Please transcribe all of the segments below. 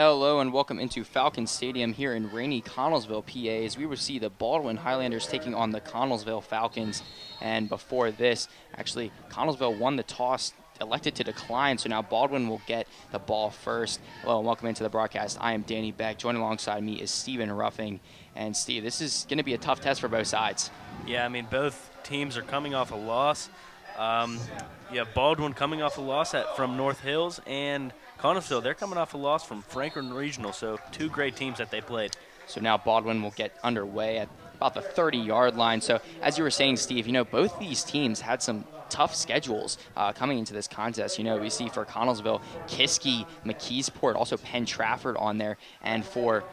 Hello and welcome into Falcon Stadium here in rainy Connellsville, PA, as we will see the Baldwin Highlanders taking on the Connellsville Falcons. And before this, actually, Connellsville won the toss, elected to decline, so now Baldwin will get the ball first. Hello and welcome into the broadcast. I am Danny Beck. Joining alongside me is Stephen Ruffing. And Steve, this is going to be a tough test for both sides. Yeah, I mean, both teams are coming off a loss. You have Baldwin coming off a loss from North Hills, and Connellsville, they're coming off a loss from Franklin Regional, so two great teams that they played. So now Baldwin will get underway at about the 30-yard line. So as you were saying, Steve, both these teams had some tough schedules coming into this contest. We see for Connellsville, Kiski, McKeesport, also Penn Trafford on there, and for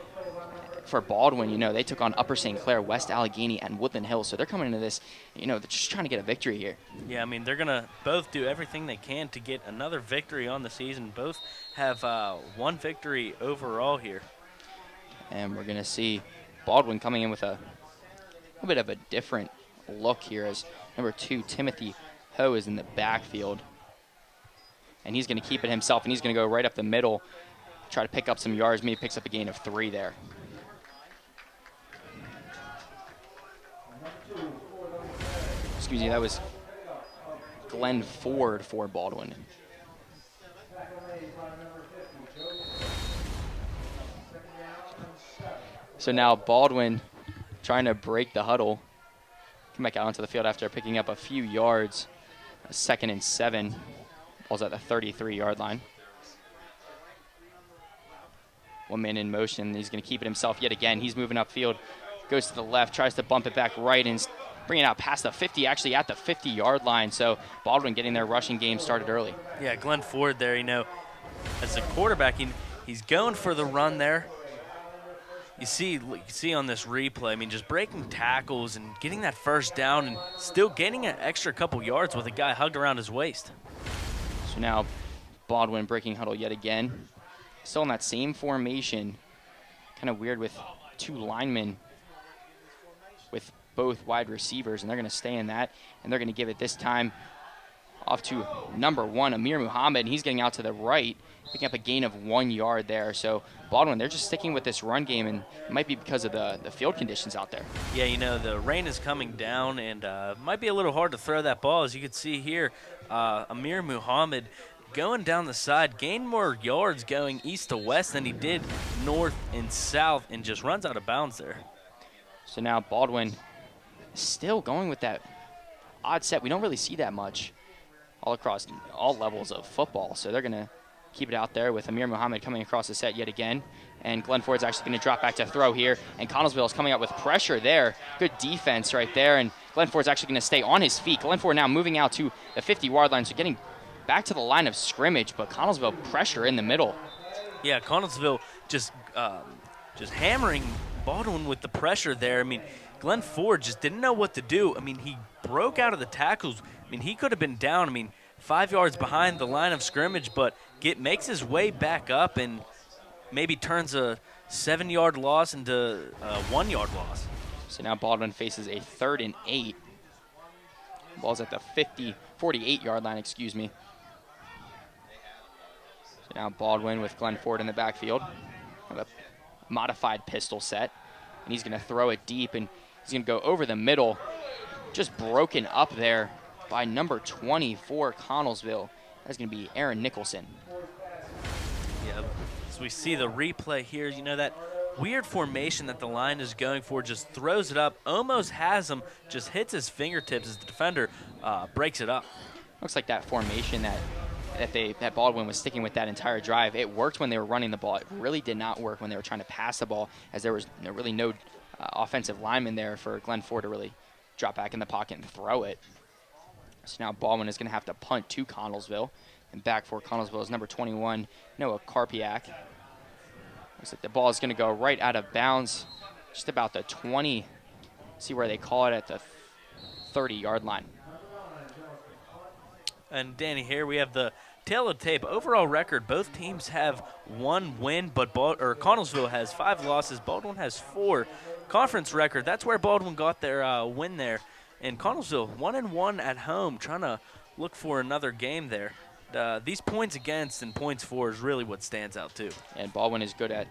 Baldwin, they took on Upper St. Clair, West Allegheny, and Woodland Hills. So they're coming into this, they're just trying to get a victory here. Yeah, I mean, they're going to both do everything they can to get another victory on the season. Both have one victory overall here. And we're going to see Baldwin coming in with a bit of a different look here as number 2, Timothy Ho, is in the backfield. And he's going to keep it himself, and he's going to go right up the middle, try to pick up some yards. Maybe picks up a gain of 3 there. Excuse me, that was Glenn Ford for Baldwin. So now Baldwin trying to break the huddle. Come back out onto the field after picking up a few yards. 2nd and 7. Ball's at the 33-yard line. One man in motion. He's going to keep it himself yet again. He's moving upfield. Goes to the left, tries to bump it back right, and bring it out past the 50, actually at the 50-yard line. So Baldwin getting their rushing game started early. Yeah, Glenn Ford there, as a quarterback, he's going for the run there. You see on this replay, just breaking tackles and getting that first down and still gaining an extra couple yards with a guy hugged around his waist. So now Baldwin breaking huddle yet again. Still in that same formation. Kind of weird with 2 linemen with both wide receivers, and they're going to stay in that, and they're going to give it this time off to number 1, Amir Muhammad, and he's getting out to the right, picking up a gain of 1 yard there. So Baldwin, they're just sticking with this run game, and it might be because of the field conditions out there. Yeah, the rain is coming down, and might be a little hard to throw that ball. As you can see here, Amir Muhammad going down the side, gained more yards going east to west than he did north and south, and just runs out of bounds there. So now Baldwin still going with that odd set. We don't really see that much all across all levels of football. So they're going to keep it out there with Amir Muhammad coming across the set yet again. And Glenn Ford's actually going to drop back to throw here. And Connellsville is coming out with pressure there. Good defense right there. And Glenn Ford's actually going to stay on his feet. Glenn Ford now moving out to the 50-yard line. So getting back to the line of scrimmage, but Connellsville pressure in the middle. Yeah, Connellsville just hammering Baldwin with the pressure there. Glenn Ford just didn't know what to do. He broke out of the tackles. He could have been down, 5 yards behind the line of scrimmage, but makes his way back up and maybe turns a 7-yard loss into a 1-yard loss. So now Baldwin faces a 3rd and 8. Ball's at the 48-yard line, excuse me. So now Baldwin with Glenn Ford in the backfield. A modified pistol set. And he's going to throw it deep, and he's going to go over the middle. Just broken up there by number 20 for Connellsville. That's going to be Aaron Nicholson. Yeah, as we see the replay here, that weird formation that the line is going for, just throws it up, almost has him, just hits his fingertips as the defender breaks it up. Looks like that formation that Baldwin was sticking with that entire drive. It worked when they were running the ball. It really did not work when they were trying to pass the ball, as there was really no offensive lineman there for Glenn Ford to really drop back in the pocket and throw it. So now Baldwin is going to have to punt to Connellsville. And back for Connellsville is number 21, Noah Karpiak. Looks like the ball is going to go right out of bounds, just about the 20. See where they call it at the 30-yard line. And Danny, here we have the tail of the tape. Overall record, both teams have 1 win, but Connellsville has 5 losses. Baldwin has 4. Conference record, that's where Baldwin got their win there. And Connellsville 1-1 at home, trying to look for another game there. these points against and points for is really what stands out too. And Baldwin is good at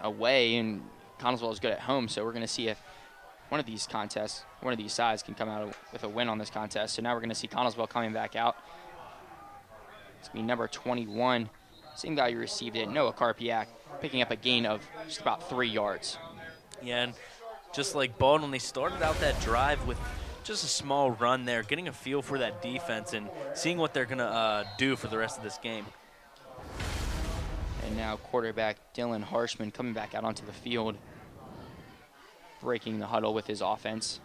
away, and Connellsville is good at home. So we're going to see if one of these contests, one of these sides can come out with a win on this contest. So now we're going to see Connellsville coming back out. It's going to be number 21. Same guy who received it, Noah Karpiak, picking up a gain of just about 3 yards. Yeah, and just like Baldwin, they started out that drive with just a small run there, getting a feel for that defense and seeing what they're going to do for the rest of this game. And now quarterback Dylan Harshman coming back out onto the field, breaking the huddle with his offense.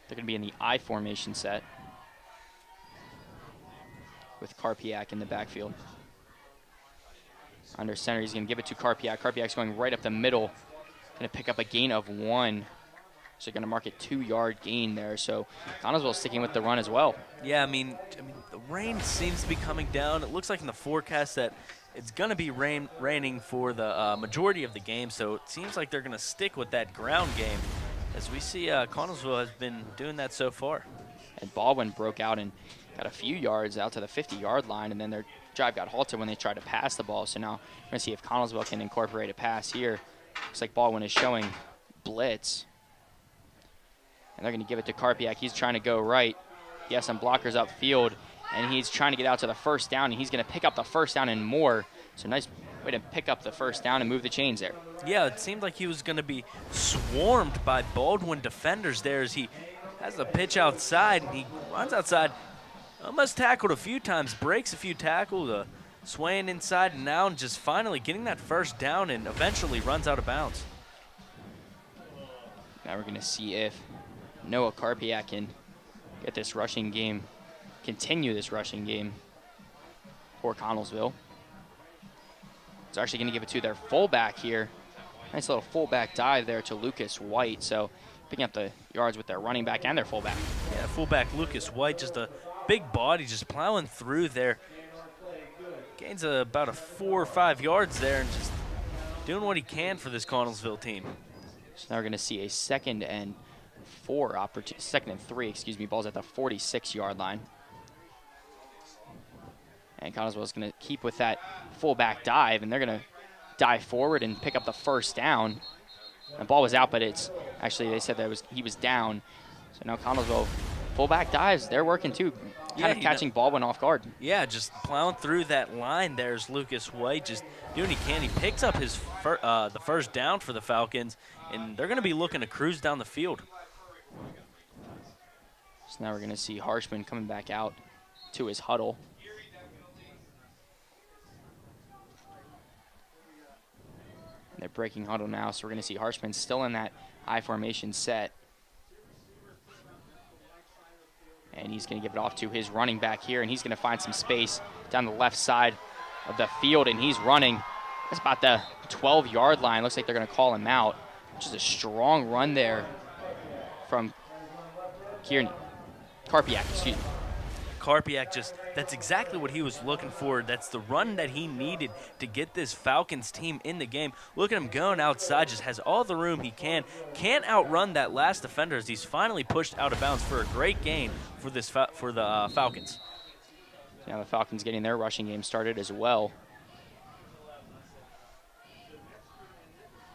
They're going to be in the I formation set with Karpiak in the backfield. Under center, he's going to give it to Karpiak. Karpiak's going right up the middle, going to pick up a gain of 1. So going to mark a 2-yard gain there. So Connellsville sticking with the run as well. Yeah, I mean, the rain seems to be coming down. It looks like in the forecast that it's going to be raining for the majority of the game. So it seems like they're going to stick with that ground game. As we see, Connellsville has been doing that so far. And Baldwin broke out and got a few yards out to the 50-yard line, and then their drive got halted when they tried to pass the ball. So now we're going to see if Connellsville can incorporate a pass here. Looks like Baldwin is showing blitz. And they're going to give it to Karpiak. He's trying to go right. He has some blockers upfield, and he's trying to get out to the first down, and he's going to pick up the first down and more. So nice way to pick up the first down and move the chains there. Yeah, it seemed like he was going to be swarmed by Baldwin defenders there as he has the pitch outside, and he runs outside. Almost tackled a few times, breaks a few tackles, swaying inside and out, and just finally getting that first down and eventually runs out of bounds. Now we're going to see if Noah Karpiak can get this rushing game, continue this rushing game for Connellsville. It's actually going to give it to their fullback here. Nice little fullback dive there to Lucas White. So picking up the yards with their running back and their fullback. Yeah, fullback Lucas White, just a big body, just plowing through there. Gains about a 4 or 5 yards there and just doing what he can for this Connellsville team. So now we're going to see a second and 3, excuse me, balls at the 46-yard line. And Connellsville is going to keep with that fullback dive, and they're going to dive forward and pick up the first down. The ball was out, but it's actually, they said that he was down. So now Connellsville fullback dives, they're working too, kind of catching Baldwin off guard. Yeah, just plowing through that line. There's Lucas White just doing what he can. He picks up his the first down for the Falcons, and they're going to be looking to cruise down the field. So now we're going to see Harshman coming back out to his huddle. And they're breaking huddle now, so we're going to see Harshman still in that I formation set. And he's going to give it off to his running back here, and he's going to find some space down the left side of the field, and he's running. That's about the 12-yard line. Looks like they're going to call him out, which is a strong run there from Karpiak, excuse me. Karpiak that's exactly what he was looking for. That's the run that he needed to get this Falcons team in the game. Look at him going outside, just has all the room he can. Can't outrun that last defender as he's finally pushed out of bounds for a great gain for the Falcons. Now the Falcons getting their rushing game started as well.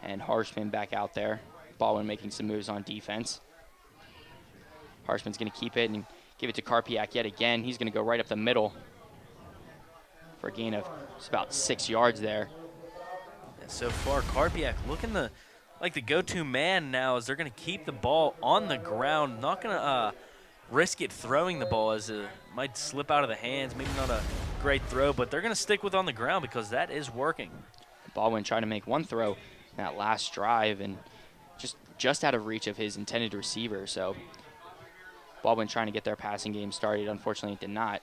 And Harshman back out there. Baldwin making some moves on defense. Harshman's going to keep it and give it to Karpiak yet again. He's going to go right up the middle for a gain of just about 6 yards there. And so far, Karpiak looking like the go-to man now as they're going to keep the ball on the ground. Not going to risk it throwing the ball as it might slip out of the hands. Maybe not a great throw, but they're going to stick with on the ground because that is working. Baldwin trying to make one throw in that last drive and just out of reach of his intended receiver. So Baldwin trying to get their passing game started. Unfortunately, it did not.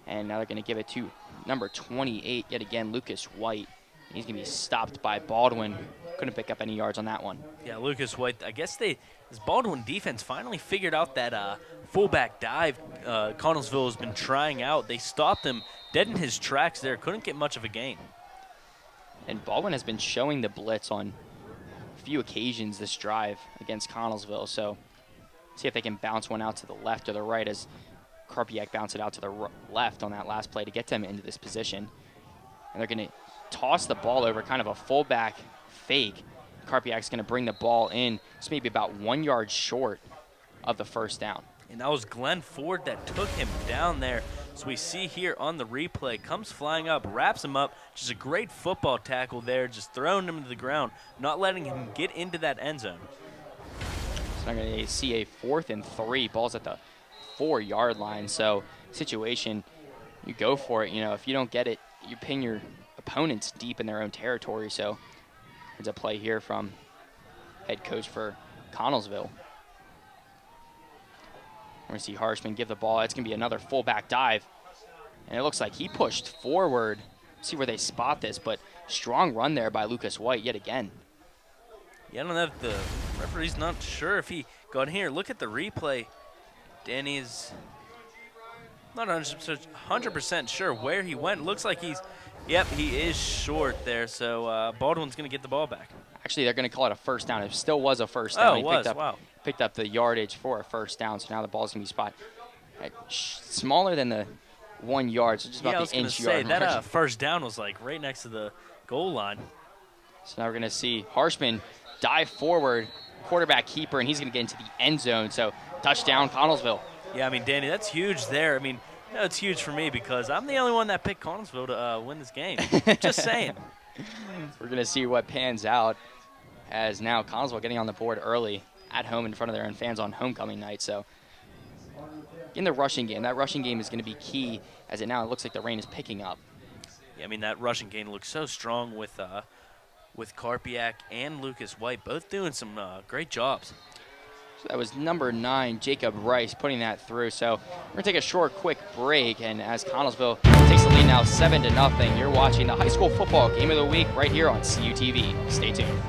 And now they're going to give it to number 28, yet again, Lucas White. He's going to be stopped by Baldwin. Couldn't pick up any yards on that one. Yeah, Lucas White, I guess this Baldwin defense finally figured out that fullback dive Connellsville has been trying out. They stopped him dead in his tracks there. Couldn't get much of a gain. And Baldwin has been showing the blitz on a few occasions this drive against Connellsville. So see if they can bounce one out to the left or the right as Karpiak bounce it out to the left on that last play to get them into this position. And they're going to toss the ball over, kind of a fullback fake. Karpiak's going to bring the ball in, just maybe about 1 yard short of the first down. And that was Glenn Ford that took him down there. So we see here on the replay, comes flying up, wraps him up. Just a great football tackle there, just throwing him to the ground, not letting him get into that end zone. So now going to see a 4th and 3. Ball's at the 4 yard line. So situation, you go for it. You know, if you don't get it, you pin your opponents deep in their own territory. So there's a play here from head coach for Connellsville. We're going to see Harshman give the ball. It's going to be another fullback dive. And it looks like he pushed forward. See where they spot this, but strong run there by Lucas White yet again. Yeah, I don't know if the referee's not sure if he got here. Look at the replay. Danny's not 100% sure where he went. Looks like he's, yep, he is short there. So Baldwin's going to get the ball back. Actually, they're going to call it a first down. It still was a first down. Oh, it was, wow. Picked up the yardage for a first down, so now the ball's going to be spot smaller than the 1 yard, so just about the inch yard. That first down was like right next to the goal line. So now we're going to see Harshman dive forward, quarterback keeper, and he's going to get into the end zone. So touchdown, Connellsville. Yeah, I mean, Danny, that's huge there. I mean, you know, it's huge for me because I'm the only one that picked Connellsville to win this game. Just saying. We're going to see what pans out as now Connellsville getting on the board early at home in front of their own fans on homecoming night. So in the rushing game, that rushing game is going to be key as it now looks like the rain is picking up. Yeah, I mean, that rushing game looks so strong with Karpiak and Lucas White both doing some great jobs. So that was number 9, Jacob Rice, putting that through. So we're going to take a short, quick break, and as Connellsville takes the lead now 7-0, you're watching the high school football game of the week right here on CUTV. Stay tuned.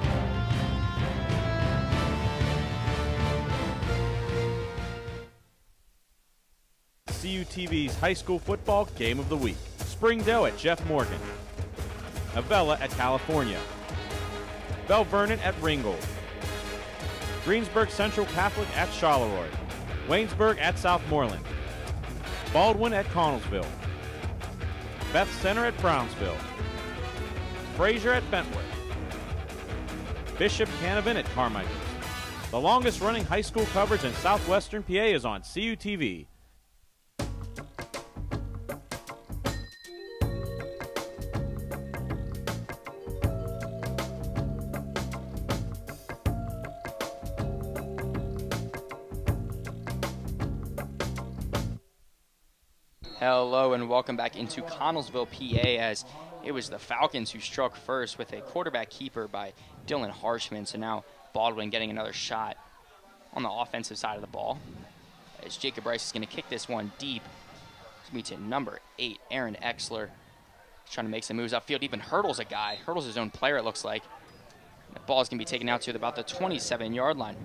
CUTV's high school football game of the week. Springdale at Jeff Morgan. Avella at California. Bell Vernon at Ringgold. Greensburg Central Catholic at Charleroi. Waynesburg at Southmoreland. Baldwin at Connellsville. Beth Center at Brownsville. Fraser at Bentworth. Bishop Canavan at Carmichael. The longest running high school coverage in southwestern PA is on CUTV. Hello and welcome back into Connellsville, PA, as it was the Falcons who struck first with a quarterback keeper by Dylan Harshman. So now Baldwin getting another shot on the offensive side of the ball. As Jacob Rice is going to kick this one deep. It's going to be to number 8, Aaron Exler. He's trying to make some moves upfield. Even hurdles a guy. Hurdles his own player, it looks like. The ball is going to be taken out to about the 27-yard line.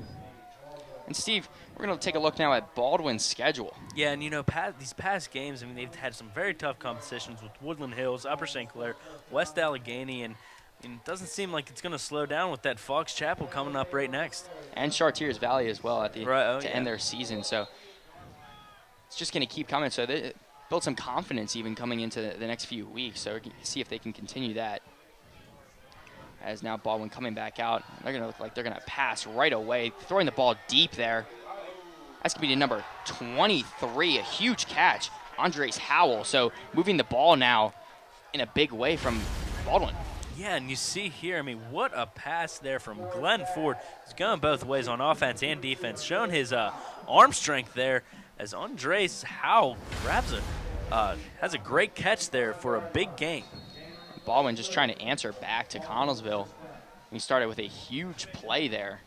And Steve, we're going to take a look now at Baldwin's schedule. Yeah, and you know, these past games, I mean, they've had some very tough competitions with Woodland Hills, Upper St. Clair, West Allegheny, and it doesn't seem like it's going to slow down with that Fox Chapel coming up right next. And Chartiers Valley as well at the to end their season. So it's just going to keep coming. So they built some confidence even coming into the next few weeks. So we can see if they can continue that. As now Baldwin coming back out. They're going to look like they're going to pass right away, throwing the ball deep there. That's going to be to number 23, a huge catch, Andres Howell. So moving the ball now in a big way from Baldwin. Yeah, and you see here, I mean, what a pass there from Glenn Ford. He's going both ways on offense and defense, showing his arm strength there as Andres Howell grabs has a great catch there for a big gain. Baldwin just trying to answer back to Connellsville. We started with a huge play there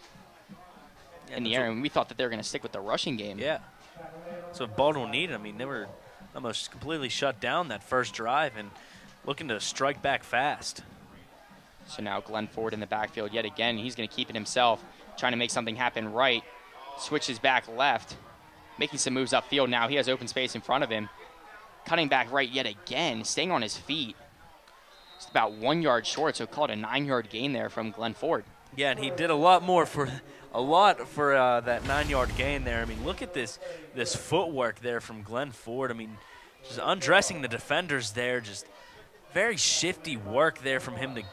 in the air, and we thought that they were going to stick with the rushing game. Yeah. So Baldwin needed. I mean, they were almost completely shut down that first drive and looking to strike back fast. So now Glenn Ford in the backfield yet again. He's going to keep it himself, trying to make something happen right. Switches back left, making some moves upfield now. He has open space in front of him. Cutting back right yet again, staying on his feet. Just about 1 yard short, so call it a 9-yard gain there from Glenn Ford. Yeah, and he did a lot more for a lot for that 9-yard gain there. I mean, look at this footwork there from Glenn Ford. I mean, just undressing the defenders there, just very shifty work there from him to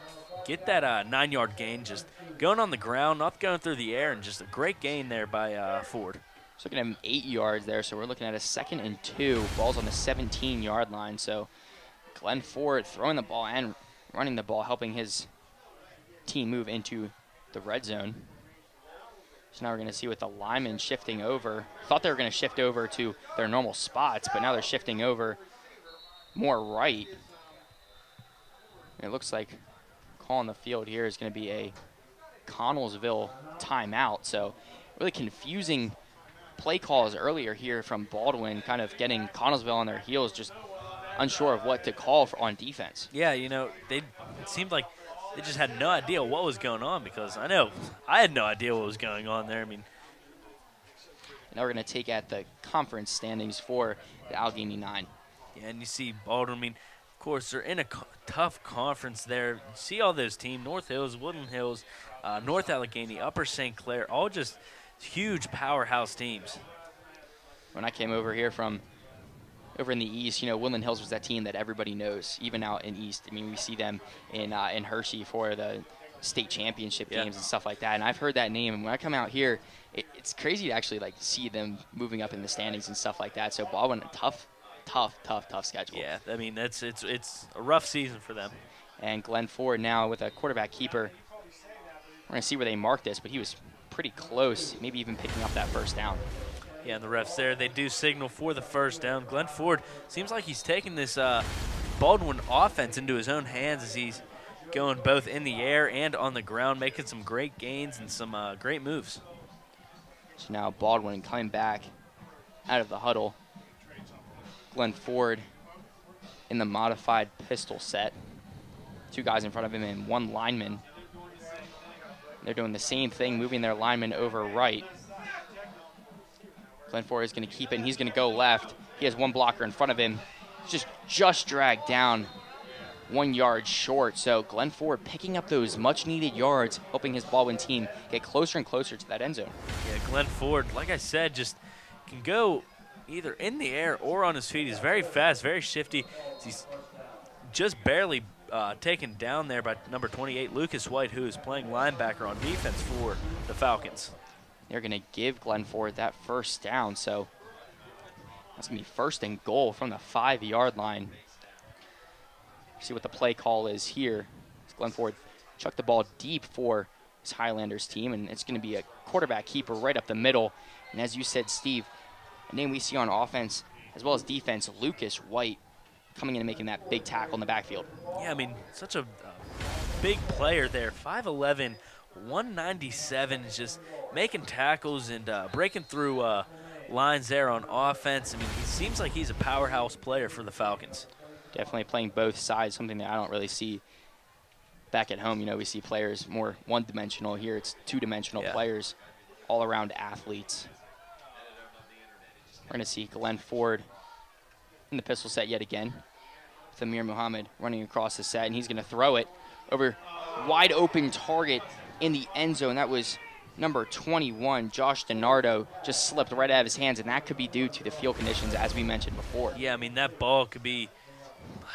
get that 9-yard gain, just going on the ground, not going through the air, and just a great gain there by Ford. Just looking at him 8 yards there, so we're looking at a 2nd and 2. Ball's on the 17-yard line, so Glenn Ford throwing the ball and running the ball, helping his team move into the red zone. So now we're going to see with the linemen shifting over. Thought they were going to shift over to their normal spots, but now they're shifting over more right. And it looks like call on the field here is going to be a Connellsville timeout. So really confusing play calls earlier here from Baldwin, kind of getting Connellsville on their heels, just unsure of what to call on defense. Yeah, you know, it seemed like they just had no idea what was going on, because I know I had no idea what was going on there. I mean, now we're going to take at the conference standings for the Allegheny 9. Yeah, and you see Baldwin, I mean, of course, they're in a tough conference there. You see all those teams, North Hills, Woodland Hills, North Allegheny, Upper St. Clair, all just huge powerhouse teams. When I came over here from over in the East, you know, Woodland Hills was that team that everybody knows, even out in East. I mean, we see them in Hershey for the state championship games and stuff like that. And I've heard that name, and when I come out here, it's crazy to actually like see them moving up in the standings and stuff like that. So Baldwin, a tough schedule. Yeah, I mean, it's a rough season for them. And Glenn Ford now with a quarterback keeper. We're going to see where they mark this, but he was pretty close, maybe even picking up that first down. Yeah, and the refs there, they do signal for the first down. Glenn Ford seems like he's taking this Baldwin offense into his own hands as he's going both in the air and on the ground, making some great gains and some great moves. So now Baldwin coming back out of the huddle. Glenn Ford in the modified pistol set. 2 guys in front of him and 1 lineman. They're doing the same thing, moving their lineman over right. Glenn Ford is going to keep it, and he's going to go left. He has 1 blocker in front of him. Just dragged down 1 yard short. So Glenn Ford picking up those much-needed yards, helping his Baldwin team get closer and closer to that end zone. Yeah, Glenn Ford, like I said, just can go either in the air or on his feet. He's very fast, very shifty. He's just barely taken down there by number 28, Lucas White, who is playing linebacker on defense for the Falcons. They're going to give Glenn Ford that first down, so that's going to be 1st and goal from the 5-yard line. See what the play call is here. Glenn Ford chucked the ball deep for his Highlanders team, and it's going to be a quarterback keeper right up the middle. And as you said, Steve, a name we see on offense as well as defense, Lucas White, coming in and making that big tackle in the backfield. Yeah, I mean, such a big player there. 5'11", 197, is just making tackles and breaking through lines there on offense. I mean, he seems like he's a powerhouse player for the Falcons. Definitely playing both sides, something that I don't really see back at home. You know, we see players more one-dimensional. Here it's two-dimensional players, all-around athletes. We're going to see Glenn Ford in the pistol set yet again. With Amir Muhammad running across the set, and he's going to throw it over wide open target in the end zone. That was number 21, Josh DiNardo, just slipped right out of his hands, and that could be due to the field conditions, as we mentioned before. Yeah, I mean, that ball could be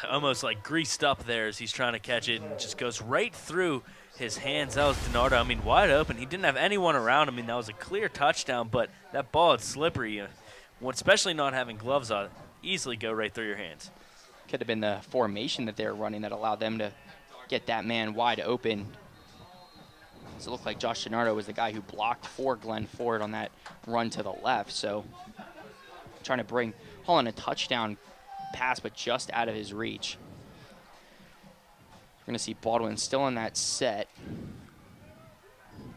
almost like greased up there as he's trying to catch it, and it just goes right through his hands. That was DiNardo. I mean, wide open. He didn't have anyone around him. I mean, that was a clear touchdown, but that ball is slippery, especially not having gloves on. Easily go right through your hands. Could have been the formation that they were running that allowed them to get that man wide open. So it looked like Josh DiNardo was the guy who blocked for Glenn Ford on that run to the left. So trying to bring Holland a touchdown pass, but just out of his reach. We're going to see Baldwin still in that set.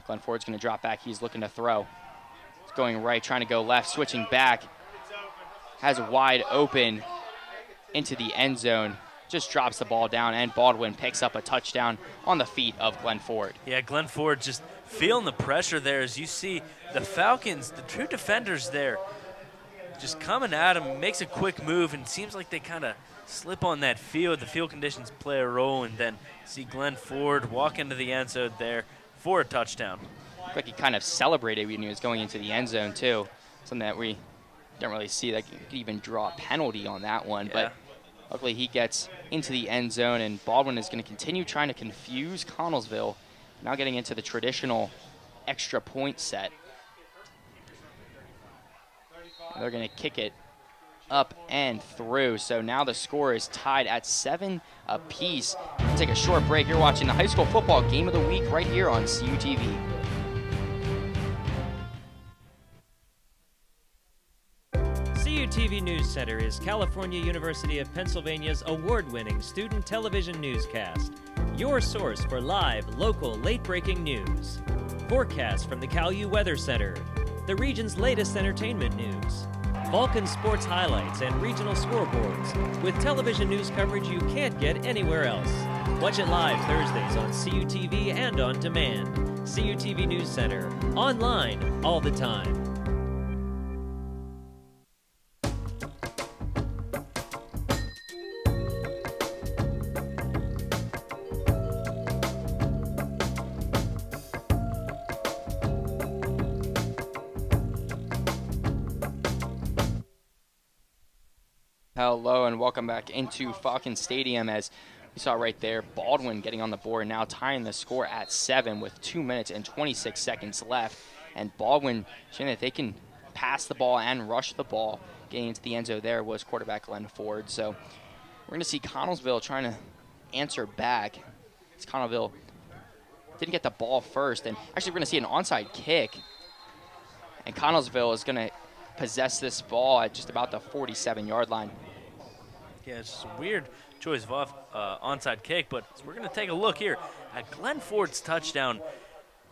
Glenn Ford's going to drop back. He's looking to throw. He's going right, trying to go left, switching back. Has a wide open into the end zone. Just drops the ball down, and Baldwin picks up a touchdown on the feet of Glenn Ford. Yeah, Glenn Ford just feeling the pressure there as you see the Falcons, the two defenders there, just coming at him, makes a quick move, and seems like they kind of slip on that field. The field conditions play a role, and then see Glenn Ford walk into the end zone there for a touchdown. looked like he kind of celebrated when he was going into the end zone too. Something that we don't really see. Like, you could even draw a penalty on that one. Yeah. But luckily he gets into the end zone, and Baldwin is going to continue trying to confuse Connellsville. Now getting into the traditional extra point set. And they're going to kick it up and through. So now the score is tied at 7 apiece. We'll take a short break. You're watching the high school football game of the week right here on CUTV. CUTV News Center is California University of Pennsylvania's award-winning student television newscast. Your source for live, local, late-breaking news. Forecasts from the CalU Weather Center. The region's latest entertainment news. Vulcan sports highlights and regional scoreboards with television news coverage you can't get anywhere else. Watch it live Thursdays on CUTV and on demand. CUTV News Center, online all the time. Hello and welcome back into Falcon Stadium. As we saw right there, Baldwin getting on the board, now tying the score at 7 with 2 minutes and 26 seconds left. And Baldwin showing that they can pass the ball and rush the ball. Getting into the end zone there was quarterback Glenn Ford. So we're going to see Connellsville trying to answer back. As Connellsville didn't get the ball first. And actually we're going to see an onside kick. And Connellsville is going to possess this ball at just about the 47-yard line. Yeah, it's just a weird choice of onside kick, but we're going to take a look here at Glenn Ford's touchdown.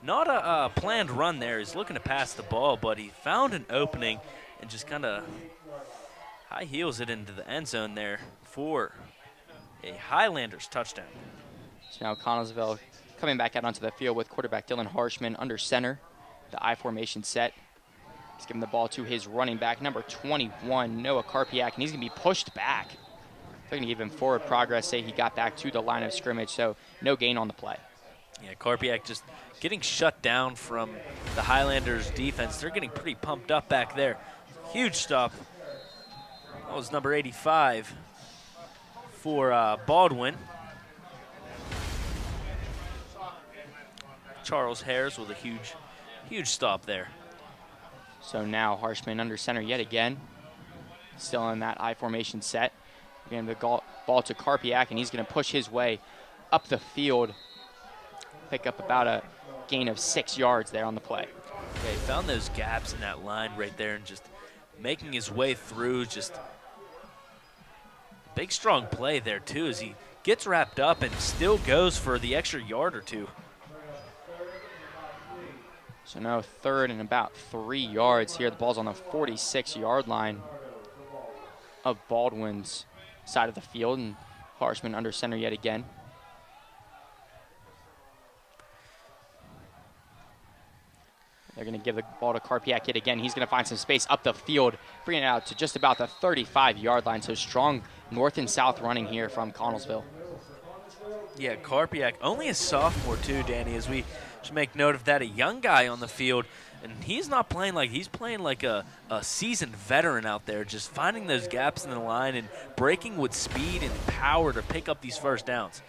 Not a planned run there. He's looking to pass the ball, but he found an opening and just kind of high heels it into the end zone there for a Highlanders touchdown. So now Connellsville coming back out onto the field with quarterback Dylan Harshman under center. The I formation set. He's giving the ball to his running back, number 21, Noah Karpiak, and he's going to be pushed back. They're going to give him forward progress, say he got back to the line of scrimmage, so no gain on the play. Yeah, Karpiak just getting shut down from the Highlanders defense. They're getting pretty pumped up back there. Huge stop. That was number 85 for Baldwin. Charles Harris with a huge stop there. So now Harshman under center yet again. Still in that I formation set. Again, the ball to Karpiak, and he's going to push his way up the field. Pick up about a gain of 6 yards there on the play. Yeah, he found those gaps in that line right there and just making his way through. Just big, strong play there, too, as he gets wrapped up and still goes for the extra yard or two. So now 3rd and about 3 yards here. The ball's on the 46-yard line of Baldwin's side of the field, and Harshman under center yet again. They're going to give the ball to Karpiak yet again. He's going to find some space up the field, bringing it out to just about the 35-yard line. So strong north and south running here from Connellsville. Yeah, Karpiak, only a sophomore too, Danny, as we should make note of that. A young guy on the field, and he's not playing like, he's playing like a seasoned veteran out there, just finding those gaps in the line and breaking with speed and power to pick up these first downs.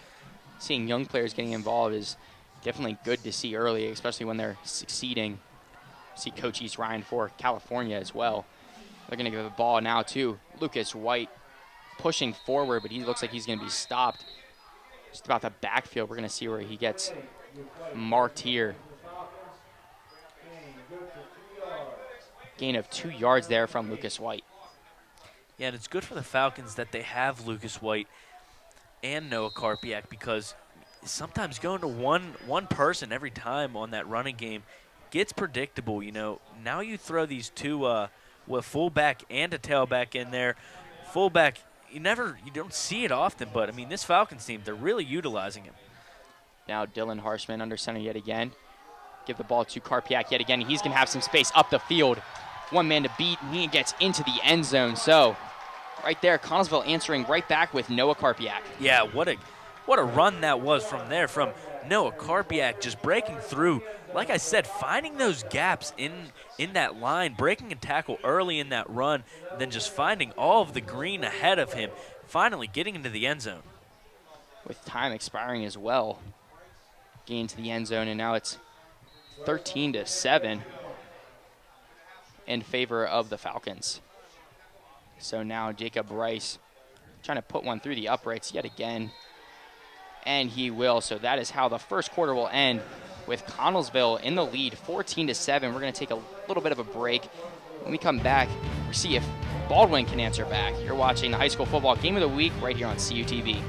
Seeing young players getting involved is definitely good to see early, especially when they're succeeding. See Coach East Ryan for California as well. They're going to give the ball now to Lucas White, pushing forward, but he looks like he's going to be stopped just about the backfield. We're going to see where he gets marked here. Gain of 2 yards there from Lucas White. Yeah, and it's good for the Falcons that they have Lucas White and Noah Karpiak, because sometimes going to one person every time on that running game gets predictable. You know, now you throw these two, a fullback and a tailback in there. Fullback, you don't see it often, but I mean, this Falcons team, they're really utilizing him. Now Dylan Harshman under center yet again. Give the ball to Karpiak yet again. He's going to have some space up the field. One man to beat, and he gets into the end zone. So right there, Connellsville answering right back with Noah Karpiak. Yeah, what a run that was from there, from Noah Karpiak just breaking through. Like I said, finding those gaps in that line, breaking a tackle early in that run, and then just finding all of the green ahead of him, finally getting into the end zone. With time expiring as well. Getting into the end zone, and now it's 13-7 in favor of the Falcons. So now Jacob Rice trying to put one through the uprights yet again. And he will. So that is how the first quarter will end, with Connellsville in the lead, 14-7. We're going to take a little bit of a break. When we come back, we'll see if Baldwin can answer back. You're watching the high school football game of the week right here on CUTV.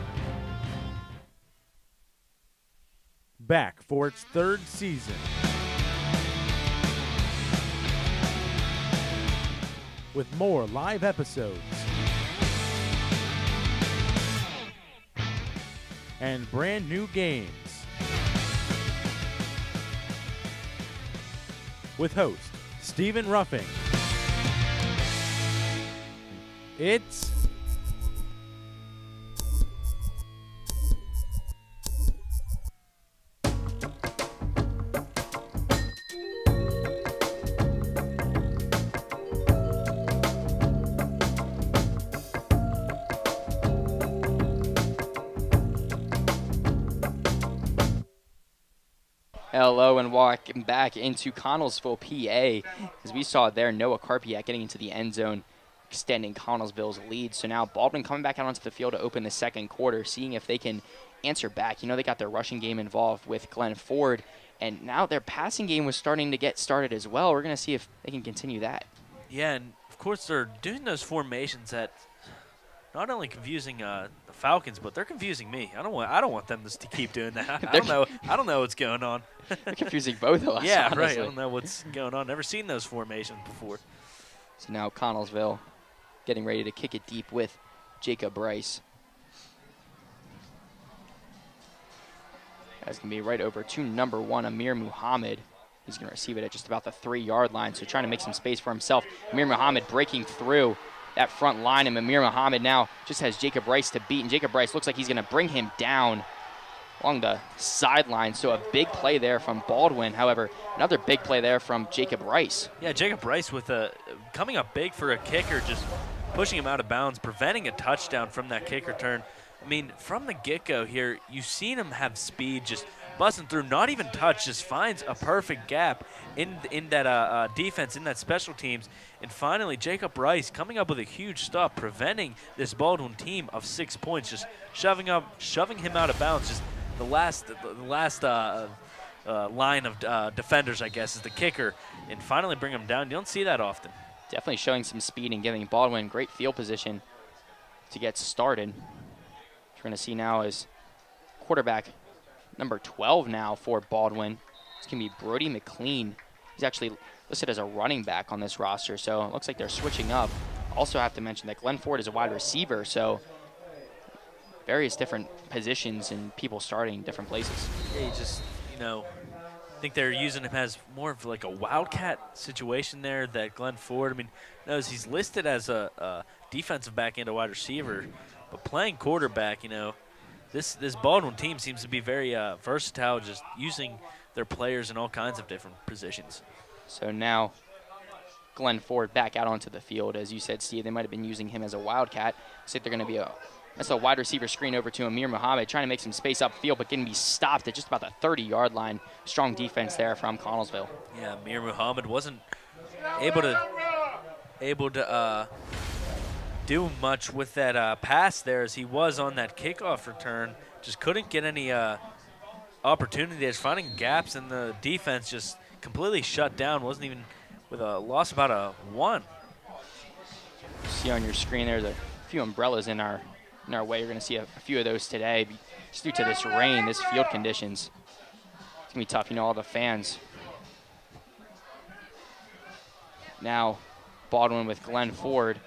Back for its third season. With more live episodes and brand new games. With host Stephen Ruffing. It's Hello and welcome back into Connellsville, PA. As we saw there, Noah Karpiak getting into the end zone, extending Connellsville's lead. So now Baldwin coming back out onto the field to open the second quarter, seeing if they can answer back. You know, they got their rushing game involved with Glenn Ford, and now their passing game was starting to get started as well. We're going to see if they can continue that. Yeah, and of course they're doing those formations that not only confusing the Falcons, but they're confusing me. I don't want them to keep doing that. I don't know what's going on. They're confusing both of us. Yeah, honestly. right. I don't know what's going on. Never seen those formations before. So now Connellsville getting ready to kick it deep with Jacob Rice. That's going to be right over to number 1, Amir Muhammad. He's going to receive it at just about the 3-yard line, so trying to make some space for himself. Amir Muhammad breaking through that front line, and Amir Muhammad now just has Jacob Rice to beat, and Jacob Rice looks like he's going to bring him down along the sideline. So a big play there from Baldwin. However, another big play there from Jacob Rice. Yeah, Jacob Rice with coming up big for a kicker, just pushing him out of bounds, preventing a touchdown from that kick return. I mean, from the get-go here, you've seen him have speed, just busting through, not even touch, just finds a perfect gap in that defense, in that special teams. And finally, Jacob Rice coming up with a huge stop, preventing this Baldwin team of 6 points, just shoving him out of bounds. Just the last line of defenders, I guess, is the kicker, and finally bring him down. You don't see that often. Definitely showing some speed and giving Baldwin great field position to get started. What we're going to see now is quarterback number 12 now for Baldwin. It's going to be Brody McLean. He's actually listed as a running back on this roster, so it looks like they're switching up. Also have to mention that Glenn Ford is a wide receiver, so various different positions and people starting different places. Yeah, you just, I think they're using him as more of like a wildcat situation there, that Glenn Ford, I mean, knows he's listed as a defensive back and a wide receiver, but playing quarterback, this Baldwin team seems to be very versatile, just using their players in all kinds of different positions. So now Glenn Ford back out onto the field. As you said, Steve, they might have been using him as a wildcat. Looks like they're going to be that's a wide receiver screen over to Amir Muhammad, trying to make some space upfield, but getting be stopped at just about the 30-yard line. Strong defense there from Connellsville. Yeah, Amir Muhammad wasn't able to do much with that pass there, as he was on that kickoff return. Just couldn't get any opportunities, finding gaps in the defense, just completely shut down. Wasn't even with a loss about a 1. See on your screen there's a few umbrellas in our way. You're going to see a few of those today. Just due to this rain, this field conditions, it's going to be tough. All the fans. Now Baldwin with Glenn Ford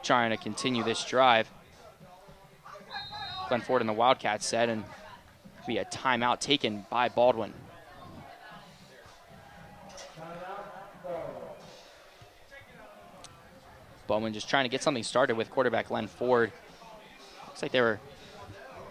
trying to continue this drive. Glenn Ford in the Wildcat set, and be a timeout taken by Baldwin. Baldwin just trying to get something started with quarterback Glenn Ford. Looks like they were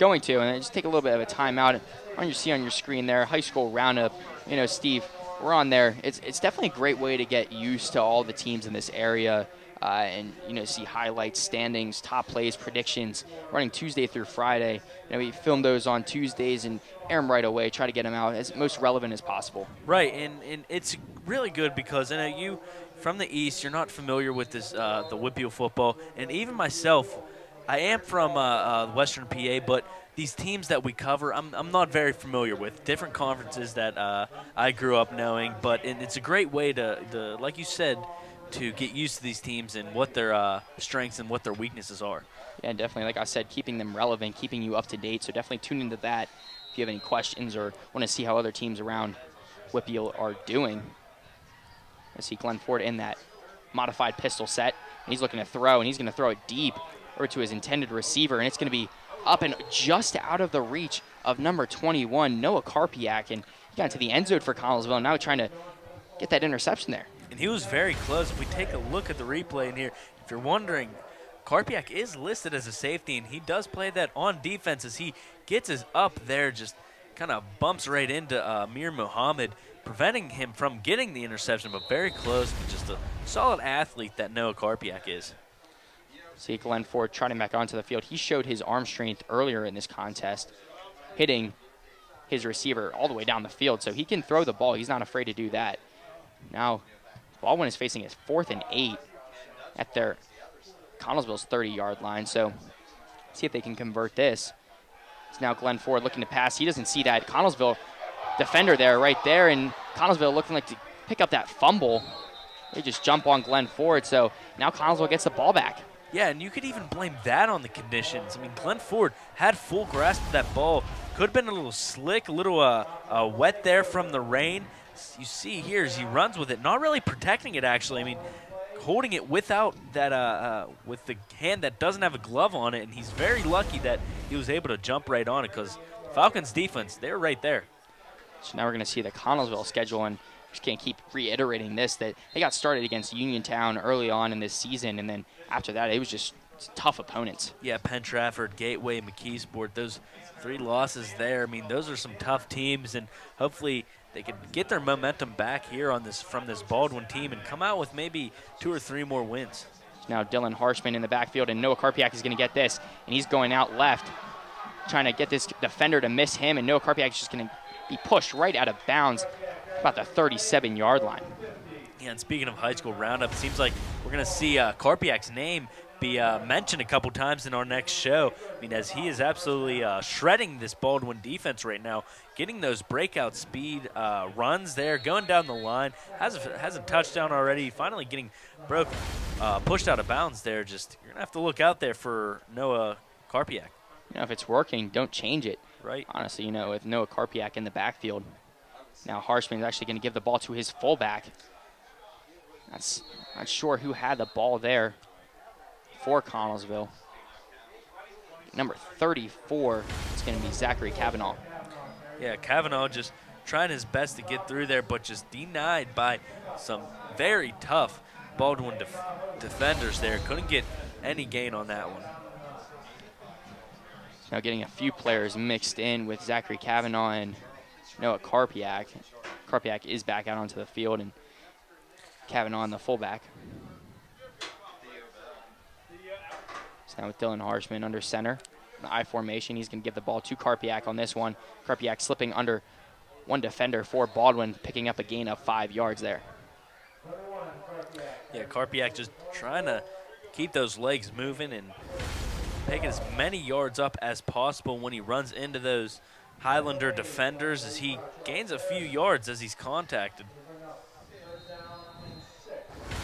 going to, and just take a little bit of a timeout. On you see on your screen there, high school roundup. You know, Steve, we're on there. It's definitely a great way to get used to all the teams in this area, and you know, see highlights, standings, top plays, predictions. Running Tuesday through Friday. You know, we film those on Tuesdays and air them right away. Try to get them out as most relevant as possible. Right, and it's really good because you from the East, you're not familiar with this the WPIAL football, and even myself, I am from Western PA, but these teams that we cover, I'm not very familiar with. Different conferences that I grew up knowing, but it's a great way to, like you said, to get used to these teams and what their strengths and what their weaknesses are. Yeah, definitely. Like I said, keeping them relevant, keeping you up to date. So definitely tune into that if you have any questions or want to see how other teams around WPIAL are doing. I see Glenn Ford in that modified pistol set. And he's looking to throw, and he's going to throw it deep over to his intended receiver, and it's going to be up and just out of the reach of number 21, Noah Karpiak, and he got into the end zone for Connellsville, and now trying to get that interception there. And he was very close. If we take a look at the replay in here, if you're wondering, Karpiak is listed as a safety, and he does play that on defense as he gets his up there, just kind of bumps right into Amir Muhammad, preventing him from getting the interception, but very close, but just a solid athlete that Noah Karpiak is. See Glenn Ford trotting back onto the field. He showed his arm strength earlier in this contest, hitting his receiver all the way down the field, so he can throw the ball. He's not afraid to do that. Now, Baldwin is facing his 4th and 8 at their Connellsville's 30-yard line, so see if they can convert this. It's now Glenn Ford looking to pass. He doesn't see that Connellsville defender there, right there, and Connellsville looking like to pick up that fumble. They just jump on Glenn Ford, so now Connellsville gets the ball back. Yeah, and you could even blame that on the conditions. I mean, Glenn Ford had full grasp of that ball. Could have been a little slick, a little wet there from the rain. You see here as he runs with it, not really protecting it actually. I mean, holding it without that, with the hand that doesn't have a glove on it, and he's very lucky that he was able to jump right on it because Falcons defense, they're right there. So now we're going to see the Connellsville schedule, and just can't keep reiterating this, that they got started against Uniontown early on in this season, and then after that, it was just tough opponents. Yeah, Penn Trafford, Gateway, McKeesport, those 3 losses there. I mean, those are some tough teams, and hopefully they could get their momentum back here on this from this Baldwin team and come out with maybe 2 or 3 more wins. Now Dylan Harshman in the backfield, and Noah Karpiak is going to get this, and he's going out left, trying to get this defender to miss him, and Noah Karpiak is just going to be pushed right out of bounds about the 37-yard line. Yeah, and speaking of high school roundup, it seems like we're going to see Karpiak's name be mentioned a couple times in our next show. I mean, as he is absolutely shredding this Baldwin defense right now, getting those breakout speed runs there, going down the line, has a touchdown already, finally getting pushed out of bounds there. Just you're going to have to look out there for Noah Karpiak. You know, if it's working, don't change it. Right. Honestly, you know, with Noah Karpiak in the backfield. Now Harshman is actually going to give the ball to his fullback. Not sure who had the ball there for Connellsville. Number 34 is going to be Zachary Kavanaugh. Yeah, Kavanaugh just trying his best to get through there, but just denied by some very tough Baldwin defenders there. Couldn't get any gain on that one. Now getting a few players mixed in with Zachary Kavanaugh and Noah Karpiak. Karpiak is back out onto the field, and Kavanaugh in the fullback. So now with Dylan Harshman under center. In the I formation, he's going to give the ball to Karpiak on this one. Karpiak slipping under one defender for Baldwin, picking up a gain of 5 yards there. Yeah, Karpiak just trying to keep those legs moving and taking as many yards up as possible when he runs into those Highlander defenders as he gains a few yards as he's contacted.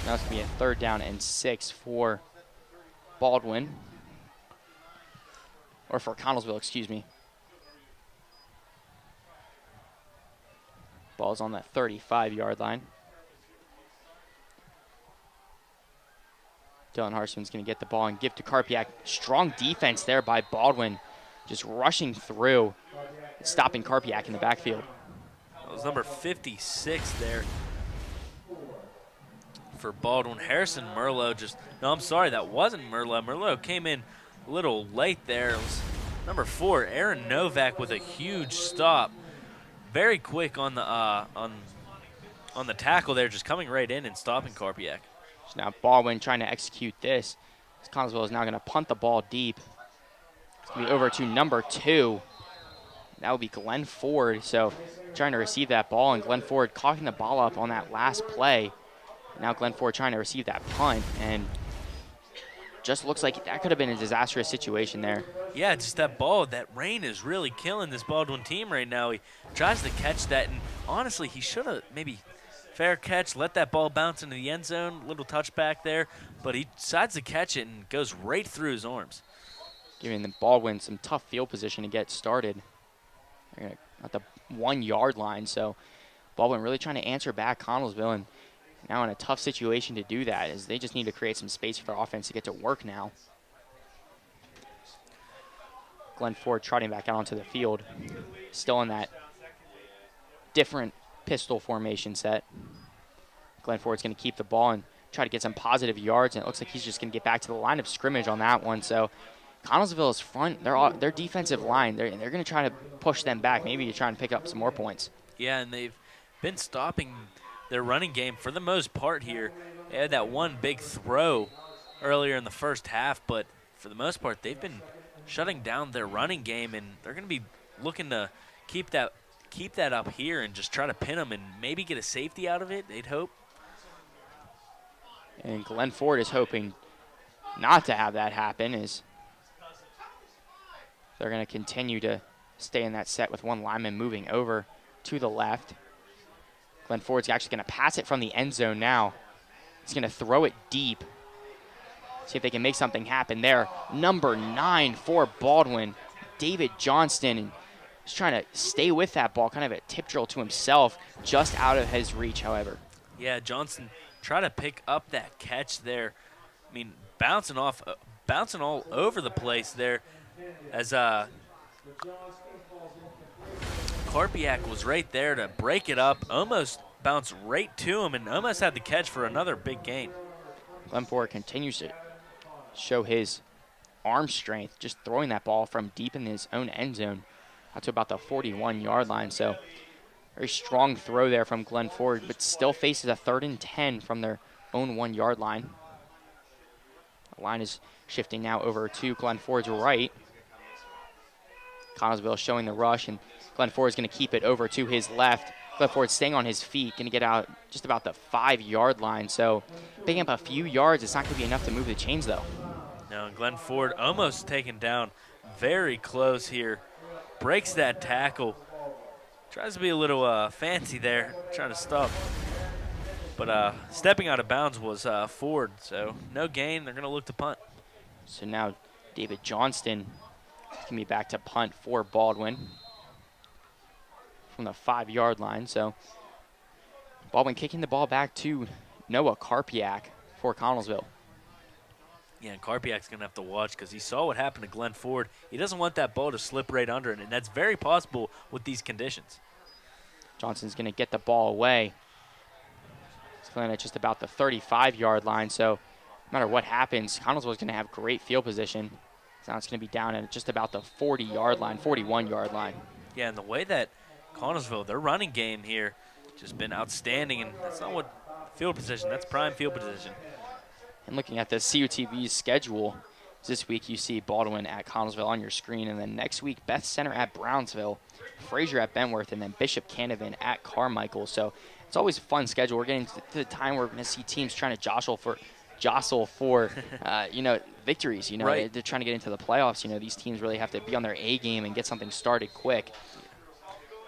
Now it's going to be a 3rd down and 6 for Baldwin. Or for Connellsville, excuse me. Ball's on that 35-yard line. Dylan Harshman's going to get the ball and give to Karpiak. Strong defense there by Baldwin, just rushing through, stopping Karpiak in the backfield. That was number 56 there for Baldwin. Harrison Merlot just, no, I'm sorry, that wasn't Merlot. Merlot came in a little late there. It was Number 4, Aaron Novak with a huge stop. Very quick on the tackle there, just coming right in and stopping Karpiak. So now Baldwin trying to execute this. Connellsville is now going to punt the ball deep. It's going to be over to number 2. That would be Glenn Ford. So trying to receive that ball, and Glenn Ford cocking the ball up on that last play. Now Glenn Ford trying to receive that punt, and just looks like that could have been a disastrous situation there. Yeah, just that ball, that rain is really killing this Baldwin team right now. He tries to catch that, and honestly, he should have maybe fair catch, let that ball bounce into the end zone, little touchback there, but he decides to catch it and goes right through his arms. Giving the Baldwin some tough field position to get started. They're at the 1 yard line, so Baldwin really trying to answer back Connellsville, and now in a tough situation to do that, as they just need to create some space for their offense to get to work now. Glenn Ford trotting back out onto the field, still in that different pistol formation set. Glenn Ford's going to keep the ball and try to get some positive yards, and it looks like he's just going to get back to the line of scrimmage on that one. So Connellsville's front, their defensive line, they're going to try to push them back. Maybe you're trying to pick up some more points. Yeah, and they've been stopping their running game for the most part here. They had that one big throw earlier in the first half, but for the most part, they've been shutting down their running game, and they're going to be looking to keep that up here and just try to pin them and maybe get a safety out of it, they'd hope. And Glenn Ford is hoping not to have that happen, as they're going to continue to stay in that set with one lineman moving over to the left. Glenn Ford's actually going to pass it from the end zone now. He's going to throw it deep. See if they can make something happen there. Number 9 for Baldwin, David Johnston. And he's trying to stay with that ball, kind of a tip drill to himself, just out of his reach, however. Yeah, Johnston try to pick up that catch there. I mean, bouncing all over the place there, as Karpiak was right there to break it up, almost bounced right to him, and almost had the catch for another big gain. Glenn Ford continues to show his arm strength, just throwing that ball from deep in his own end zone out to about the 41-yard line. So very strong throw there from Glenn Ford, but still faces a 3rd and 10 from their own 1-yard line. The line is shifting now over to Glenn Ford's right. Connellsville showing the rush, and Glenn Ford is going to keep it over to his left. Glenn Ford staying on his feet, going to get out just about the 5-yard line. So picking up a few yards, it's not going to be enough to move the chains, though. No, Glenn Ford almost taken down, very close here. Breaks that tackle. Tries to be a little fancy there, trying to stop. But stepping out of bounds was Ford, so no gain. They're going to look to punt. So now David Johnston can be back to punt for Baldwin from the 5-yard line. So Baldwin kicking the ball back to Noah Karpiak for Connellsville. Yeah, and Karpiak's going to have to watch because he saw what happened to Glenn Ford. He doesn't want that ball to slip right under it, and that's very possible with these conditions. Johnson's going to get the ball away. It's going at just about the 35-yard line, so no matter what happens, Connellsville's going to have great field position. So now it's going to be down at just about the 40-yard line, 41-yard line. Yeah, and the way that Connellsville, their running game here, just been outstanding, and that's not what field position, that's prime field position. And looking at the CUTV's schedule, this week you see Baldwin at Connellsville on your screen, and then next week Beth Center at Brownsville, Fraser at Bentworth, and then Bishop Canavan at Carmichael. So it's always a fun schedule. We're getting to the time where we're going to see teams trying to jostle for victories. Right. They're trying to get into the playoffs. These teams really have to be on their A game and get something started quick.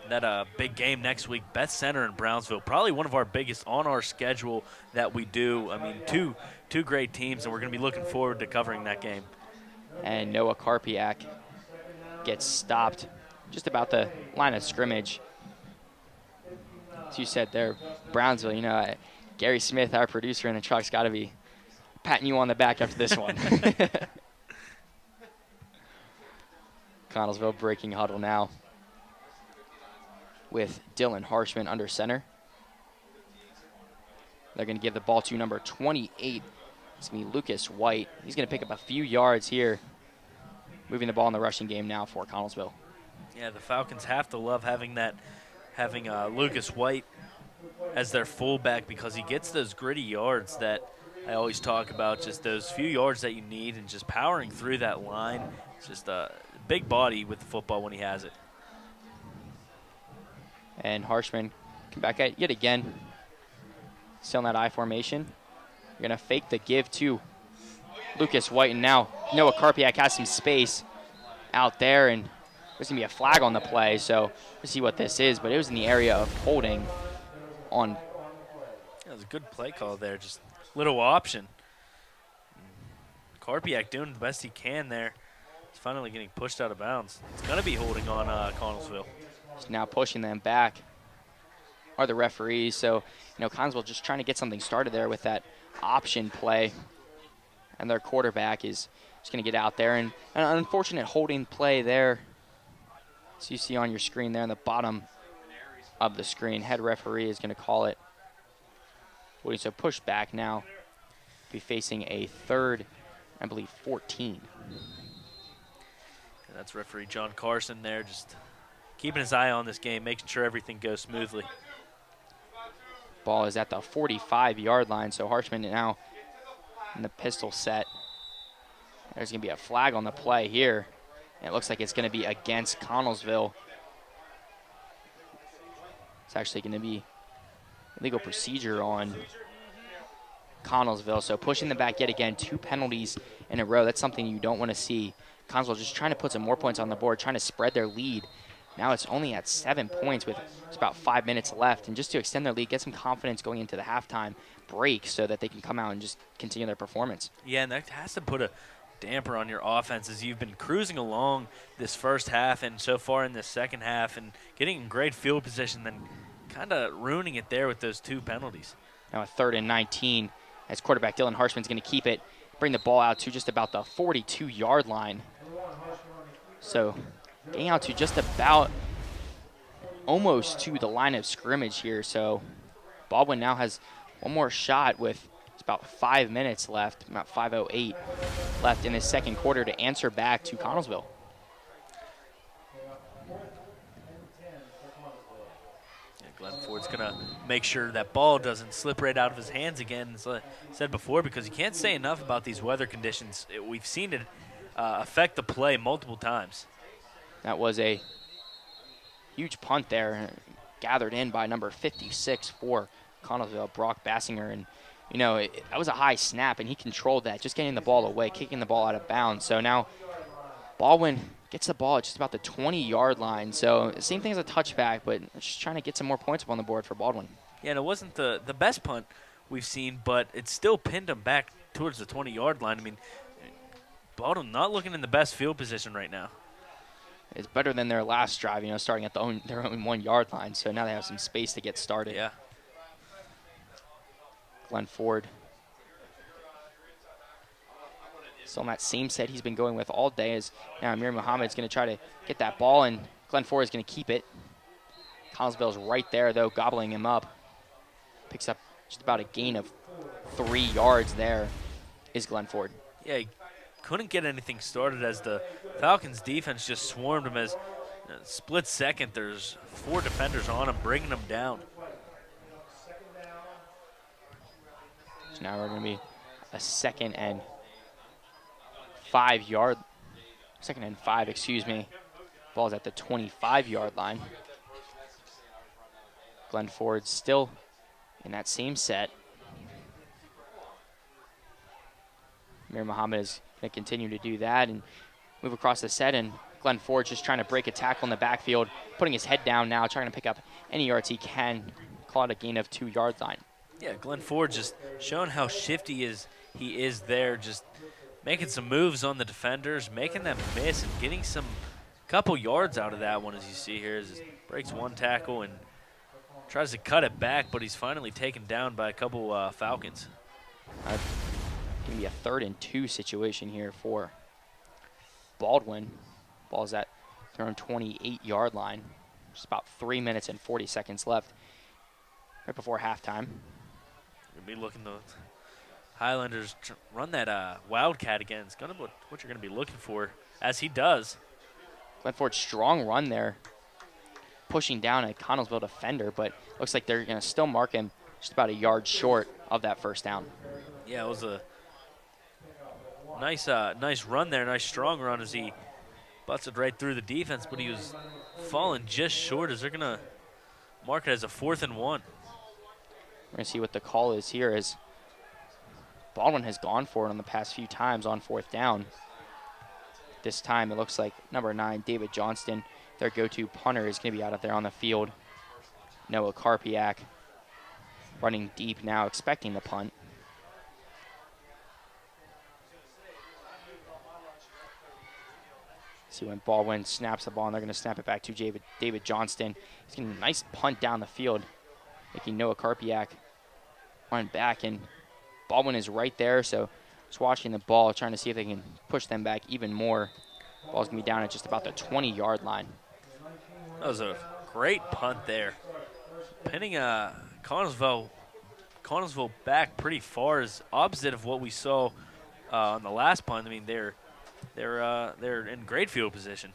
That big game next week, Beth Center and Brownsville, probably one of our biggest on our schedule that we do. I mean, two great teams, and we're going to be looking forward to covering that game. And Noah Karpiak gets stopped just about the line of scrimmage. As you said there, Brownsville, Gary Smith, our producer in the truck's got to be patting you on the back after this one. Connellsville breaking huddle now with Dylan Harshman under center. They're going to give the ball to number 28. It's going to be Lucas White. He's going to pick up a few yards here. moving the ball in the rushing game now for Connellsville. Yeah, the Falcons have to love having Lucas White as their fullback, because he gets those gritty yards that I always talk about, just those few yards that you need and just powering through that line. It's just a big body with the football when he has it. And Harshman come back at yet again. Still in that I formation. You're going to fake the give to Lucas White, and now Noah Karpiak has some space out there, and there's going to be a flag on the play, so we'll see what this is, but it was in the area of holding on. That was a good play call there, just little option. Karpiak doing the best he can there. He's finally getting pushed out of bounds. It's going to be holding on Connellsville. He's now pushing them back are the referees, so Connellsville just trying to get something started there with that option play, and their quarterback is just going to get out there, and an unfortunate holding play there. So you see on your screen there in the bottom of the screen, head referee is going to call it. So push back now. Be facing a 3rd, I believe, 14. And that's referee John Carson there, just keeping his eye on this game, making sure everything goes smoothly. Ball is at the 45-yard line, so Harshman now in the pistol set. There's going to be a flag on the play here. And it looks like it's going to be against Connellsville. It's actually going to be legal procedure on Connellsville. So pushing them back yet again, 2 penalties in a row. That's something you don't want to see. Connellsville just trying to put some more points on the board, trying to spread their lead. Now it's only at 7 points with just about 5 minutes left. And just to extend their lead, get some confidence going into the halftime break so that they can come out and just continue their performance. Yeah, and that has to put a damper on your offense as you've been cruising along this first half and so far in this second half and getting in great field position, then kind of ruining it there with those 2 penalties. Now a 3rd and 19 as quarterback Dylan Harshman's going to keep it, bring the ball out to just about the 42-yard line. So getting out to just about almost to the line of scrimmage here. So Baldwin now has one more shot with about 5 minutes left, about 5:08 left in the second quarter to answer back to Connellsville. Glenn Ford's going to make sure that ball doesn't slip right out of his hands again, as I said before, because you can't say enough about these weather conditions. We've seen it affect the play multiple times. That was a huge punt there, gathered in by number 56 for Connellsville, Brock Bassinger. And, that was a high snap, and he controlled that, just getting the ball away, kicking the ball out of bounds. So now Baldwin gets the ball at just about the 20-yard line. So same thing as a touchback, but just trying to get some more points up on the board for Baldwin. Yeah, and it wasn't the best punt we've seen, but it still pinned him back towards the 20-yard line. I mean, Baldwin not looking in the best field position right now. It's better than their last drive, starting at their own 1-yard line. So now they have some space to get started. Yeah. Glenn Ford. Still in that same set he's been going with all day, as now Amir Muhammad's going to try to get that ball, and Glenn Ford is going to keep it. Connellsville's right there, though, gobbling him up. Picks up just about a gain of 3 yards there is Glenn Ford. Yeah, he couldn't get anything started as the Falcons' defense just swarmed him as split second. There's 4 defenders on him, bringing him down. So now we're going to be a 2nd and 5, excuse me. Ball's at the 25-yard line. Glenn Ford still in that same set. Amir Muhammad is going to continue to do that and move across the set, and Glenn Ford just trying to break a tackle in the backfield, putting his head down now, trying to pick up any yards he can, call it a gain of 2-yard line. Yeah, Glenn Ford just showing how shifty he is there, just making some moves on the defenders, making them miss, and getting some couple yards out of that one, as you see here. As he breaks one tackle and tries to cut it back, but he's finally taken down by a couple Falcons. Going to be a 3rd and 2 situation here for Baldwin. Ball's at their own 28-yard line. Just about 3 minutes and 40 seconds left right before halftime. You'll be looking to Highlanders run that Wildcat again. It's gonna be what you're going to be looking for as he does. Glen Ford, strong run there, pushing down a Connellsville defender, but looks like they're going to still mark him just about a yard short of that first down. Yeah, it was a nice run there, nice strong run as he busted right through the defense, but he was falling just short as they're going to mark it as a 4th and 1. We're going to see what the call is here as Baldwin has gone for it on the past few times on 4th down. This time it looks like number 9, David Johnston, their go-to punter, is going to be out there on the field. Noah Karpiak running deep now, expecting the punt. See when Baldwin snaps the ball, and they're going to snap it back to David Johnston. He's getting a nice punt down the field, making Noah Karpiak run back, and Baldwin is right there, so just watching the ball, trying to see if they can push them back even more. Ball's going to be down at just about the 20-yard line. That was a great punt there. Pinning Connellsville back pretty far is opposite of what we saw on the last punt. I mean, they're in great field position.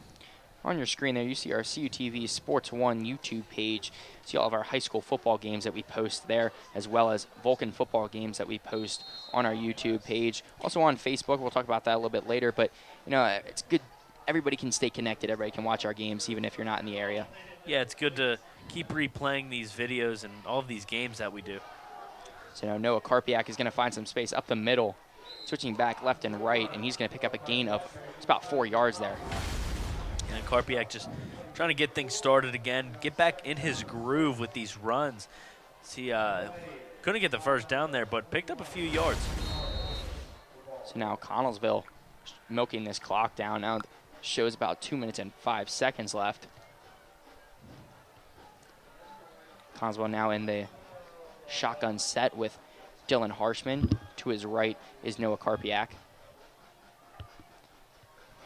On your screen there, you see our CUTV Sports 1 YouTube page. See all of our high school football games that we post there, as well as Vulcan football games that we post on our YouTube page. Also on Facebook, we'll talk about that a little bit later, but you know, it's good. Everybody can stay connected. Everybody can watch our games, even if you're not in the area. Yeah, it's good to keep replaying these videos and all of these games that we do. So now Noah Karpiak is going to find some space up the middle, switching back left and right, and he's going to pick up a gain of it's about 4 yards there. And Karpiak just trying to get things started again, get back in his groove with these runs. See, couldn't get the first down there, but picked up a few yards. So now Connellsville milking this clock down. Now it shows about 2 minutes and 5 seconds left. Connellsville now in the shotgun set with Dylan Harshman. To his right is Noah Karpiak.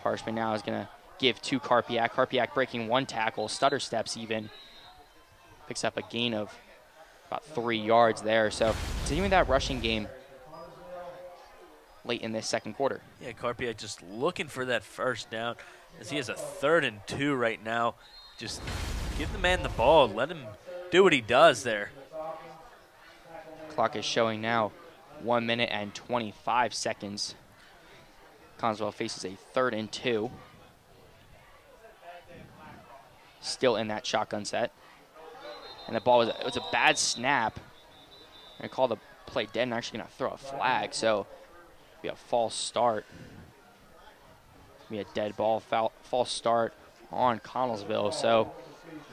Harshman now is going to give to Karpiak. Karpiak breaking one tackle, stutter steps even. Picks up a gain of about 3 yards there. So continuing that rushing game late in this second quarter. Yeah, Karpiak just looking for that first down as he has a 3rd and 2 right now. Just give the man the ball. Let him do what he does there. Clock is showing now 1 minute and 25 seconds. Connellsville faces a 3rd and 2. Still in that shotgun set. And the ball it was a bad snap. They're going to call the play dead and actually going to throw a flag. So it'll be a false start. It'll be a dead ball, false start on Connellsville. So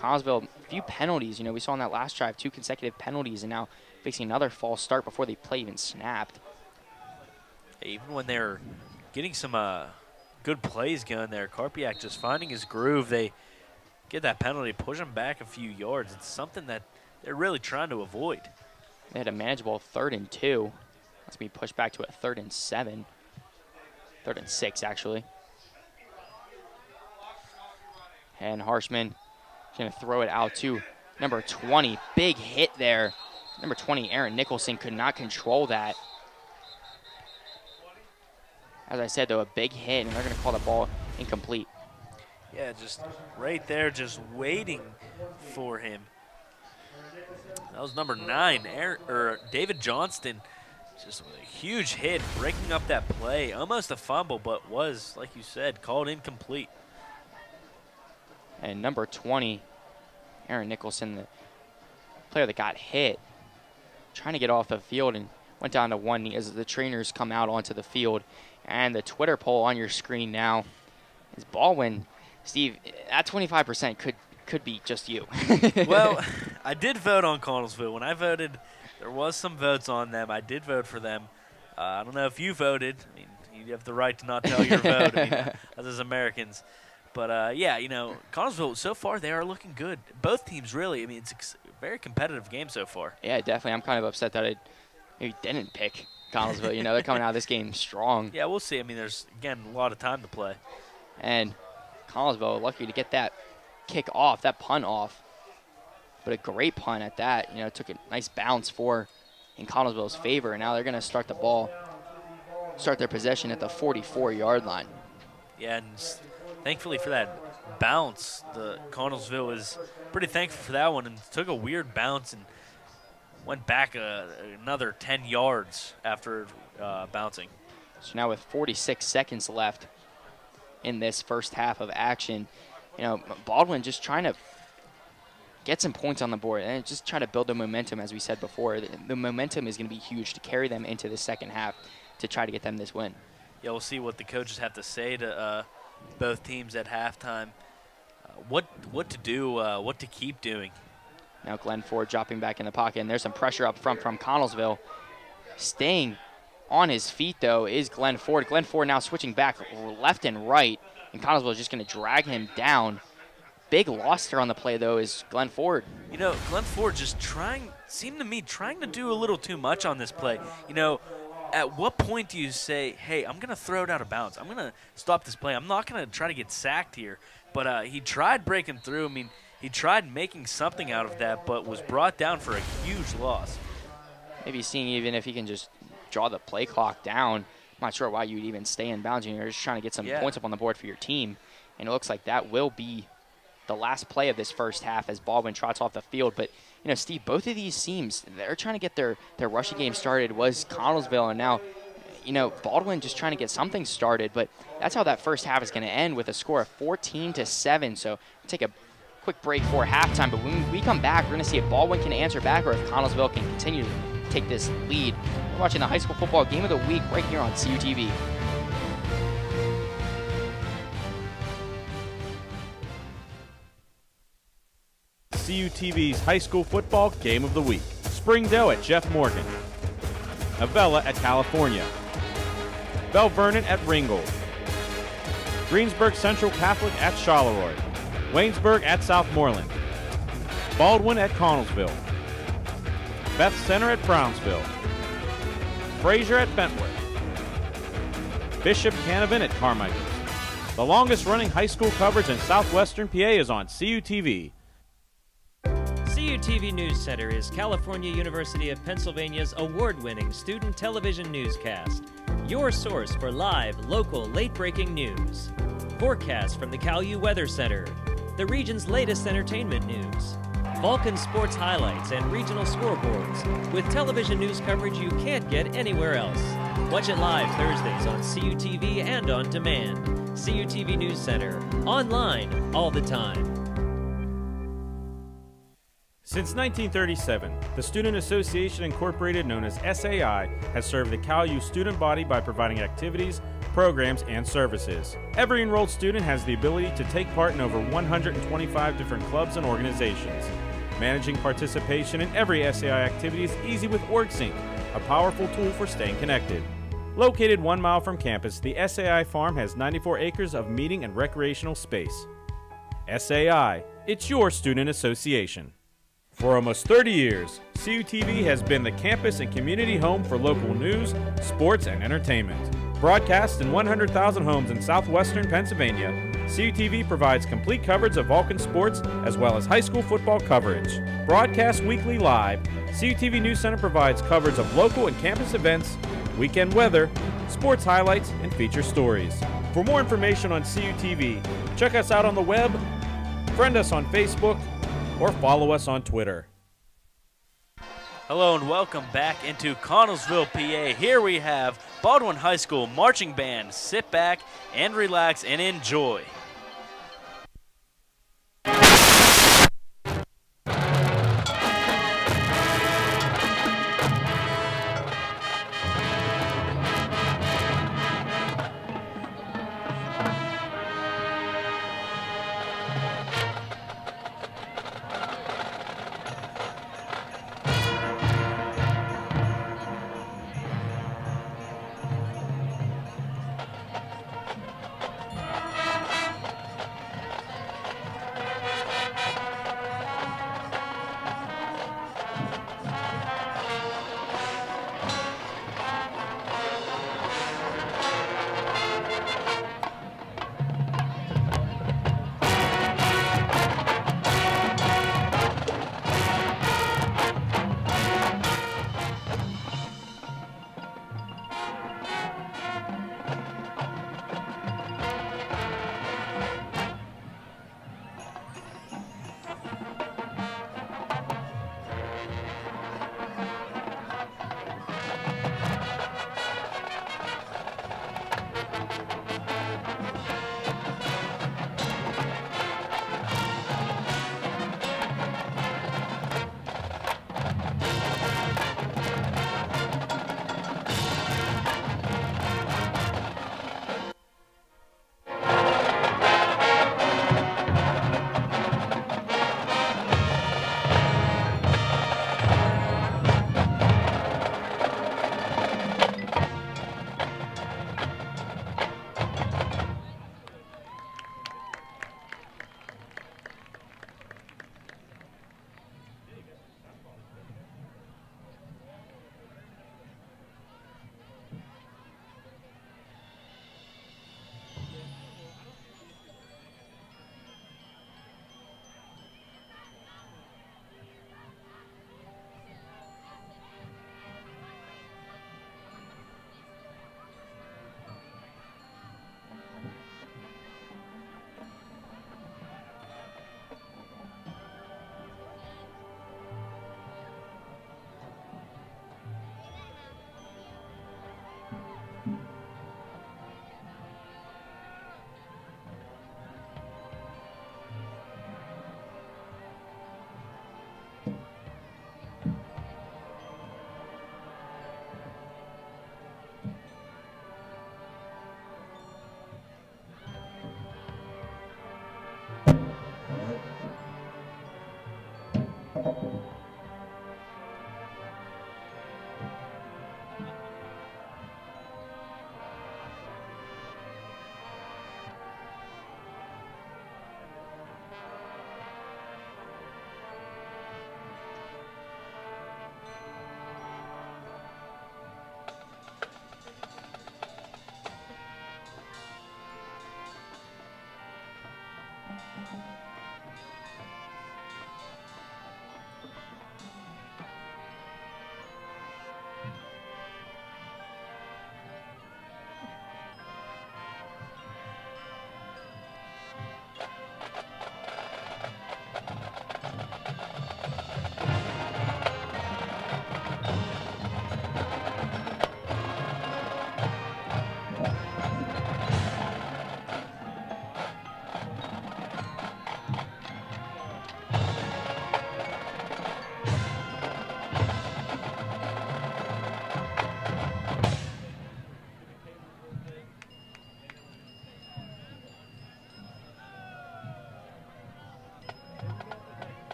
Connellsville, a few penalties. You know, we saw on that last drive 2 consecutive penalties, and now facing another false start before the play even snapped. Even when they're getting some good plays going there, Karpiak just finding his groove. They get that penalty, push him back a few yards. It's something that they're really trying to avoid. They had a manageable 3rd and 2. That's going to be pushed back to a 3rd and 7. 3rd and 6, actually. And Harshman is going to throw it out to number 20. Big hit there. Number 20, Aaron Nicholson, could not control that. As I said, though, a big hit, and they're going to call the ball incomplete. Yeah, just right there, just waiting for him. That was number 9, David Johnston. Just a huge hit, breaking up that play. Almost a fumble, but was, like you said, called incomplete. And number 20, Aaron Nicholson, the player that got hit, trying to get off the field and went down to one knee as the trainers come out onto the field. And the Twitter poll on your screen now is Baldwin. Steve, that 25% could be just you. Well, I did vote on Connellsville. When I voted, there was some votes on them. I did vote for them. I don't know if you voted. I mean, you have the right to not tell your vote, I mean, as Americans. But, yeah, you know, Connellsville, so far, they are looking good. Both teams, really. I mean, it's a very competitive game so far. Yeah, definitely. I'm kind of upset that I maybe didn't pick Connellsville. You know, they're coming out of this game strong. Yeah, we'll see. I mean, there's, again, a lot of time to play. And Connellsville lucky to get that kick off, that punt off. But a great punt at that. You know, took a nice bounce in Connellsville's favor. And now they're going to start their possession at the 44-yard line. Yeah, and thankfully for that bounce, the Connellsville is pretty thankful for that one, and took a weird bounce and went back another 10 yards after bouncing. So now with 46 seconds left in this first half of action, Baldwin just trying to get some points on the board and just try to build the momentum, as we said before. The momentum is going to be huge to carry them into the second half to try to get them this win. Yeah, we'll see what the coaches have to say to both teams at halftime. What to do, what to keep doing. Now Glenn Ford dropping back in the pocket, and there's some pressure up front from Connellsville. Staying on his feet, though, is Glenn Ford. Glenn Ford now switching back left and right, and Connellsville is just going to drag him down. Big loss there on the play, though, is Glenn Ford. Glenn Ford just seemed to me trying to do a little too much on this play. At what point do you say, hey, I'm going to throw it out of bounds. I'm going to stop this play. I'm not going to try to get sacked here. But he tried breaking through. I mean, he tried making something out of that, but was brought down for a huge loss. Maybe seeing even if he can just draw the play clock down. I'm not sure why you'd even stay in bounds. You're just trying to get some points up on the board for your team. And it looks like that will be the last play of this first half as Baldwin trots off the field. But, Steve, both of these teams, they're trying to get their rushing game started. Was Connellsville, and now, Baldwin just trying to get something started. But that's how that first half is going to end, with a score of 14-7. So we'll take a quick break for halftime. But when we come back, we're going to see if Baldwin can answer back or if Connellsville can continue to take this lead. We're watching the high school football game of the week right here on CUTV. CUTV's high school football game of the week. Springdale at Jeff Morgan. Avella at California. Bell Vernon at Ringgold. Greensburg Central Catholic at Charleroi. Waynesburg at Southmoreland. Baldwin at Connellsville. Beth Center at Brownsville. Fraser at Bentworth. Bishop Canavan at Carmichael. The longest running high school coverage in southwestern PA is on CUTV. CUTV News Center is California University of Pennsylvania's award-winning student television newscast. Your source for live, local, late-breaking news. Forecast from the CalU Weather Center. The region's latest entertainment news. Vulcan sports highlights and regional scoreboards with television news coverage you can't get anywhere else. Watch it live Thursdays on CUTV and on demand. CUTV News Center, online all the time. Since 1937, the Student Association Incorporated, known as SAI, has served the CalU student body by providing activities, programs, and services. Every enrolled student has the ability to take part in over 125 different clubs and organizations. Managing participation in every SAI activity is easy with OrgSync, a powerful tool for staying connected. Located 1 mile from campus, the SAI Farm has 94 acres of meeting and recreational space. SAI, it's your student association. For almost 30 years, CUTV has been the campus and community home for local news, sports, and entertainment. Broadcast in 100,000 homes in southwestern Pennsylvania, CUTV provides complete coverage of Vulcan sports as well as high school football coverage. Broadcast weekly live, CUTV News Center provides coverage of local and campus events, weekend weather, sports highlights, and feature stories. For more information on CUTV, check us out on the web, friend us on Facebook, or follow us on Twitter. Hello and welcome back into Connellsville, PA. Here we have Baldwin High School Marching Band. Sit back and relax and enjoy.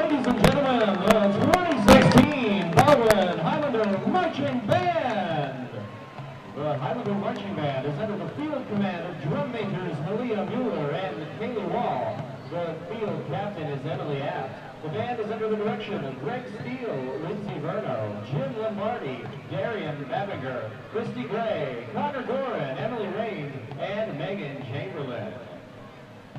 Ladies and gentlemen, the 2016 Baldwin Highlander Marching Band. The Highlander Marching Band is under the field command of drum majors Malia Mueller and Kaylee Wall. The field captain is Emily Apt. The band is under the direction of Greg Steele, Lindsey Verno, Jim Lombardi, Darian Babinger, Christy Gray, Connor Gorin, Emily Raines, and Megan Chamberlain.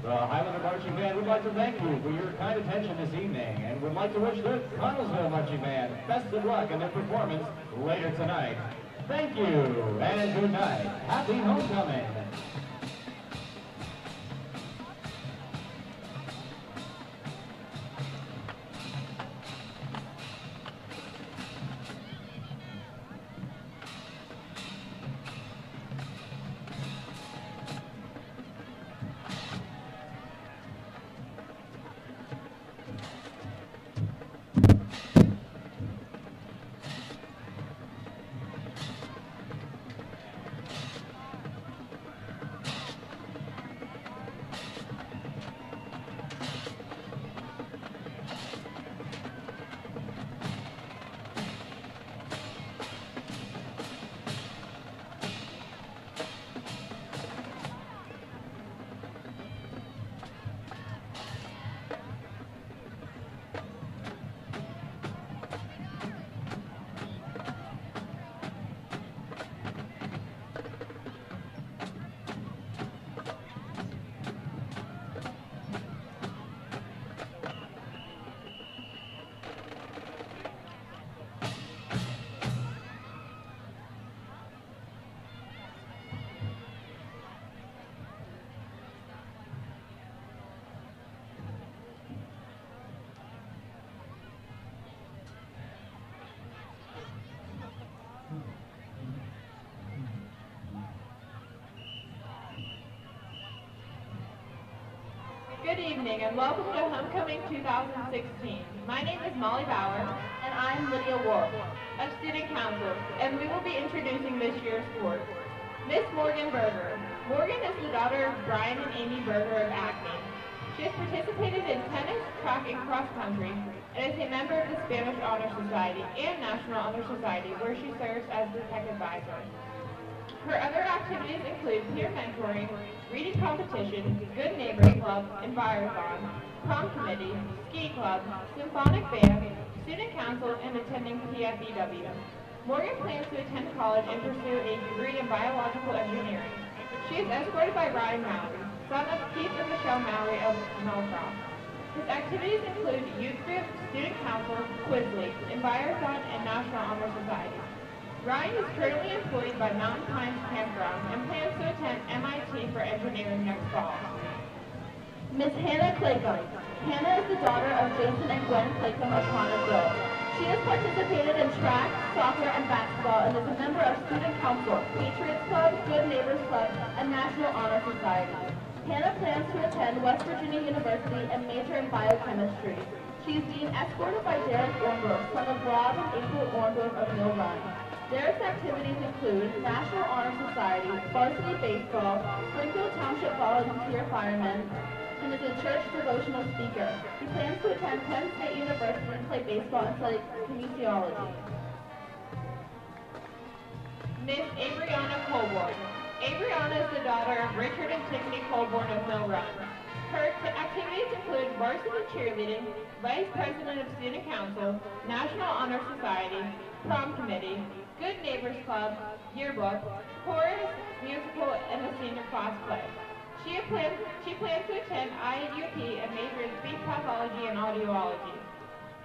The Highlander Marching Band would like to thank you for your kind attention this evening and would like to wish the Connellsville Marching Band best of luck in their performance later tonight. Thank you and good night. Happy homecoming. Good evening and welcome to Homecoming 2016. My name is Molly Bauer and I'm Lydia Wolf of Student Council, and we will be introducing this year's sport. Miss Morgan Berger. Morgan is the daughter of Brian and Amy Berger of Acme. She has participated in tennis, track, and cross country and is a member of the Spanish Honor Society and National Honor Society, where she serves as the tech advisor. Her other activities include peer mentoring, reading competition, Good Neighbors Club, Envirothon, prom committee, ski club, symphonic band, student council, and attending PFEW. Morgan plans to attend college and pursue a degree in biological engineering. She is escorted by Ryan Mowry, son of Keith and Michelle Mowry of Norcross. His activities include youth group, student council, quiz league, envirothon, and National Honor Society. Ryan is currently employed by Mountain Pines Campground and plans to attend MIT for engineering next fall. Miss Hannah Claycomb. Hannah is the daughter of Jason and Gwen Claycomb of Connellsville. She has participated in track, soccer, and basketball and is a member of Student Council, Patriots Club, Good Neighbors Club, and National Honor Society. Hannah plans to attend West Virginia University and major in biochemistry. She is being escorted by Derek Orndorff, son of Rob and April Orndorff of Mill Run. Derek's activities include National Honor Society, varsity baseball, Springfield Township volunteer firemen, and is a church devotional speaker. He plans to attend Penn State University and play baseball and study kinesiology. Miss Abriana Colborn. Abriana is the daughter of Richard and Tiffany Colborn of Mill Run. Her activities include varsity cheerleading, vice president of student council, National Honor Society, prom committee, Good Neighbors Club, yearbook, chorus, musical, and the senior class play. She plans to attend IUP and major in speech pathology and audiology.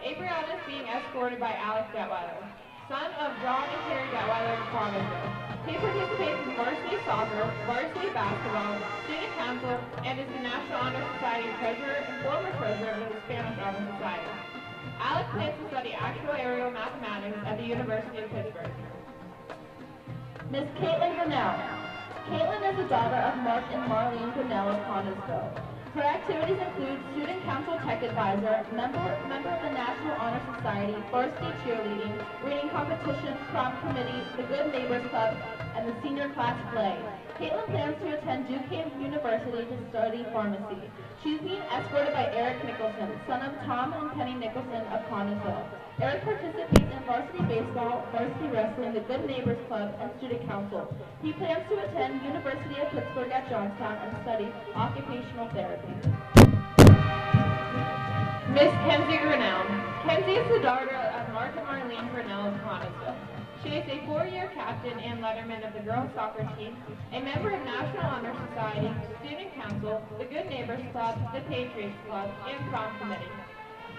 Abriana is being escorted by Alex Detweiler, son of John and Terry Detweiler of Connellsville. He participates in varsity soccer, varsity basketball, student council, and is the National Honor Society treasurer and former treasurer of the Spanish Honor Society. Alex plans to study actuarial mathematics at the University of Pittsburgh. Miss Caitlin Grinnell. Caitlin is the daughter of Mark and Marlene Grinnell of Connellsville. Her activities include Student Council Tech Advisor, member of the National Honor Society, varsity cheerleading, reading competition, prom committee, the Good Neighbors Club, and the senior class play. Caitlin plans to attend Duquesne University to study pharmacy. She's being escorted by Eric Nicholson, son of Tom and Penny Nicholson of Connellsville. Eric participates in varsity baseball, varsity wrestling, the Good Neighbors Club, and student council. He plans to attend University of Pittsburgh at Johnstown and study occupational therapy. Miss Kenzie Grinnell. Kenzie is the daughter of Mark and Marlene Grinnell of Connellsville. She is a 4-year captain and letterman of the girls soccer team, a member of National Honor Society, Student Council, the Good Neighbors Club, the Patriots Club, and prom committee.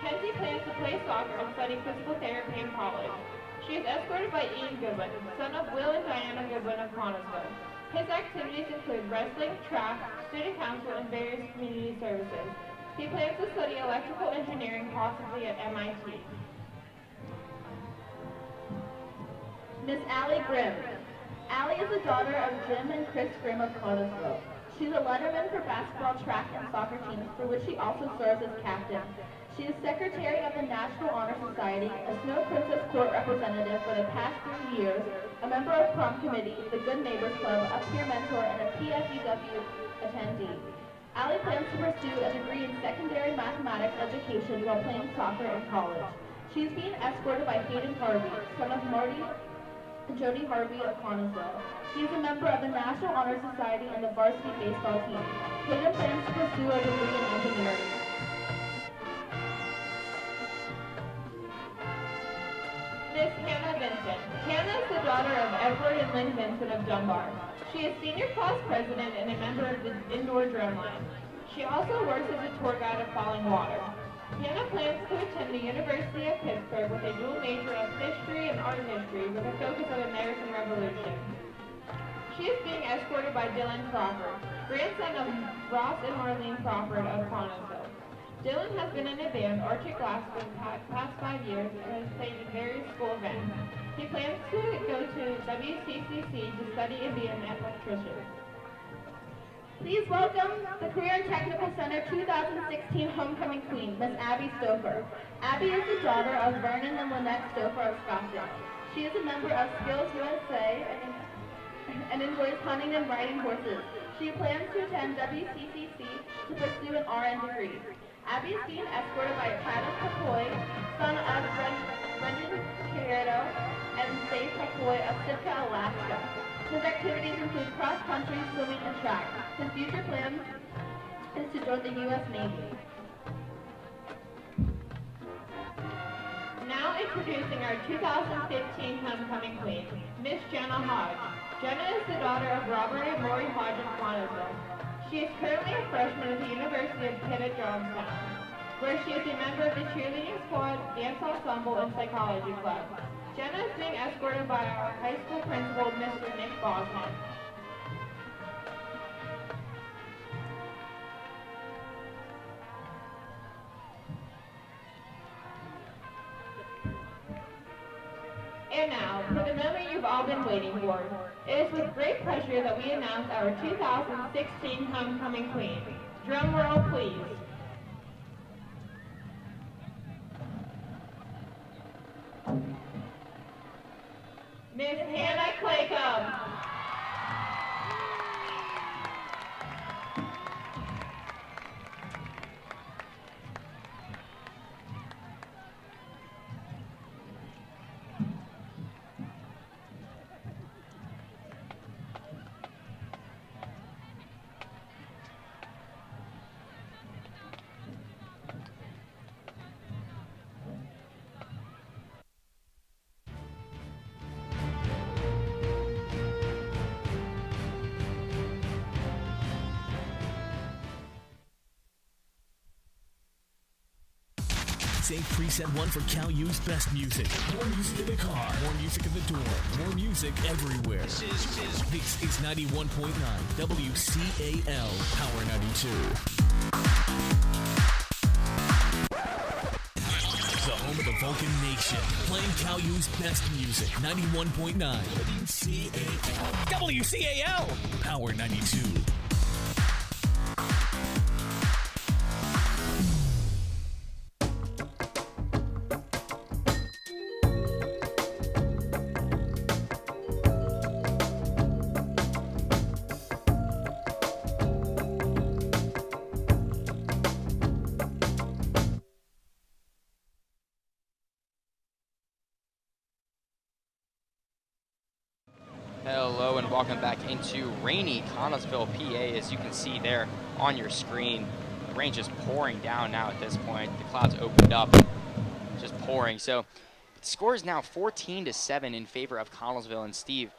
Kenzie plans to play soccer and study physical therapy in college. She is escorted by Ian Goodwin, son of Will and Diana Goodwin of Connellsville. His activities include wrestling, track, student council, and various community services. He plans to study electrical engineering, possibly at MIT. Miss Allie Grimm. Allie is the daughter of Jim and Chris Grimm of Connellsville. She's a letterman for basketball, track, and soccer teams, for which she also serves as captain. She is secretary of the National Honor Society, a Snow Princess Court representative for the past 3 years, a member of prom committee, the Good Neighbors Club, a peer mentor, and a PFUW attendee. Allie plans to pursue a degree in secondary mathematics education while playing soccer in college. She is being escorted by Hayden Harvey, son of Marty and Jody Harvey of Connellsville. He is a member of the National Honor Society and the varsity baseball team. Hayden plans to pursue a degree in engineering. Miss Hannah Vincent. Hannah is the daughter of Edward and Lynn Vincent of Dunbar. She is senior class president and a member of the indoor drumline. She also works as a tour guide of Falling Water. Hannah plans to attend the University of Pittsburgh with a dual major of history and art history with a focus on the American Revolution. She is being escorted by Dylan Crawford, grandson of Ross and Marlene Crawford of Connellsville. Dylan has been in a band, Arctic Glass, for the past 5 years and has played in various school events. He plans to go to WCCC to study and be an electrician. Please welcome the Career and Technical Center 2016 Homecoming Queen, Miss Abby Stouffer. Abby is the daughter of Vernon and Lynette Stouffer of Scottsdale. She is a member of Skills USA and enjoys hunting and riding horses. She plans to attend WCCC to pursue an RN degree. Abby is being escorted by Travis McCoy, son of Brendan Quirero and Dave McCoy of Sitka, Alaska. His activities include cross-country, swimming, and track. His future plan is to join the U.S. Navy. Now introducing our 2015 Homecoming Queen, Miss Jenna Hodge. Jenna is the daughter of Robert and Lori Hodge of Connellsville. She is currently a freshman at the University of Pitt at Johnstown. where she is a member of the cheerleading squad, dance ensemble, and psychology club. Jenna is being escorted by our high school principal, Mr. Nick Bosman. And now, for the moment you've all been waiting for, it is with great pleasure that we announce our 2016 Homecoming Queen. Drum roll, please. Miss Hannah Claycomb. Save preset 1 for Cal U's best music. More music in the car. More music in the door. More music everywhere. This is 91.9 WCAL Power 92. The home of the Vulcan Nation. Playing Cal U's best music. 91.9 WCAL. WCAL Power 92. Hello and welcome back into rainy Connellsville, PA. As you can see there on your screen, the rain just pouring down now at this point. The clouds opened up, just pouring. So the score is now 14-7 in favor of Connellsville. And Steve,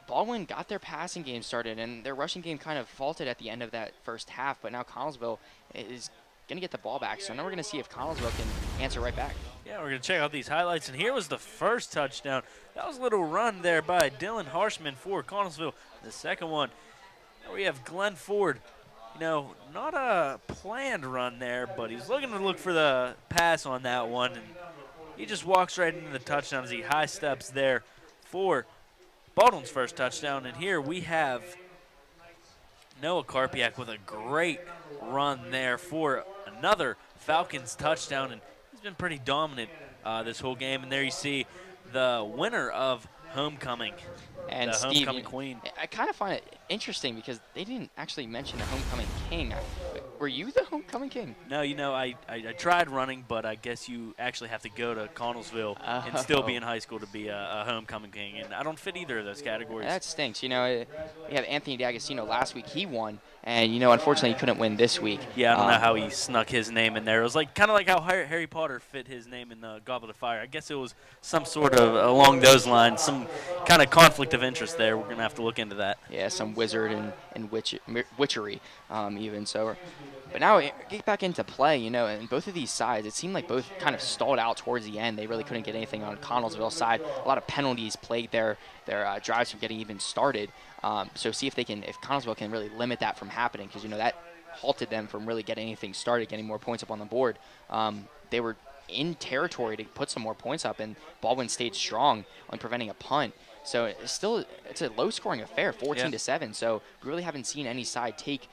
Baldwin got their passing game started and their rushing game kind of faltered at the end of that first half, but now Connellsville is going to get the ball back. So now we're going to see if Connellsville can answer right back. Yeah, we're going to check out these highlights, and here was the first touchdown. That was a little run there by Dylan Harshman for Connellsville. The second one, we have Glenn Ford. You know, not a planned run there, but he's looking to look for the pass on that one, and he just walks right into the touchdown as he high steps there for Baldwin's first touchdown. And here we have Noah Karpiak with a great run there for another Falcons touchdown, and he's been pretty dominant this whole game. And there you see the winner of Homecoming, and the Steve, Homecoming Queen. I kind of find it interesting because they didn't actually mention a Homecoming King. Were you the Homecoming King? No, you know, I tried running, but I guess you actually have to go to Connellsville and still be in high school to be a Homecoming King, and I don't fit either of those categories. That stinks. You know, we have Anthony D'Agostino last week. He won, and, you know, unfortunately he couldn't win this week. Yeah, I don't know how he snuck his name in there. It was like kind of like how Harry Potter fit his name in the Goblet of Fire. I guess it was some sort of along those lines, some kind of conflict of interest there. We're going to have to look into that. Yeah, some wizard and witchery even. So, but now get back into play, you know, and both of these sides, it seemed like both kind of stalled out towards the end. They really couldn't get anything on Connellsville's side. A lot of penalties plagued their drives from getting even started. So see if Connellsville can really limit that from happening, because, you know, that halted them from really getting anything started, getting more points up on the board. They were in territory to put some more points up, and Baldwin stayed strong on preventing a punt. So it's a low-scoring affair, 14-7. So we really haven't seen any side take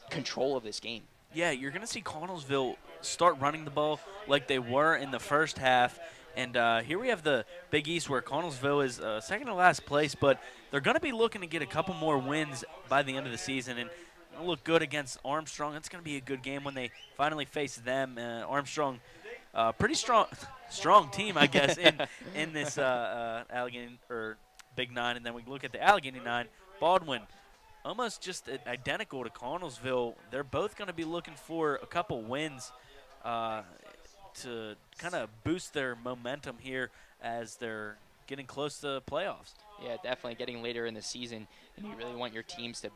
control of this game. Yeah, you're going to see Connellsville start running the ball like they were in the first half. And here we have the Big East, where Connellsville is second to last place, but they're going to be looking to get a couple more wins by the end of the season and look good against Armstrong. It's going to be a good game when they finally face them. Armstrong, pretty strong team, I guess, in this Allegheny or Big Nine. And then we look at the Allegheny Nine. Baldwin, almost just identical to Connellsville. They're both going to be looking for a couple wins to kind of boost their momentum here as they're getting close to playoffs. Yeah, definitely getting later in the season, and you really want your teams to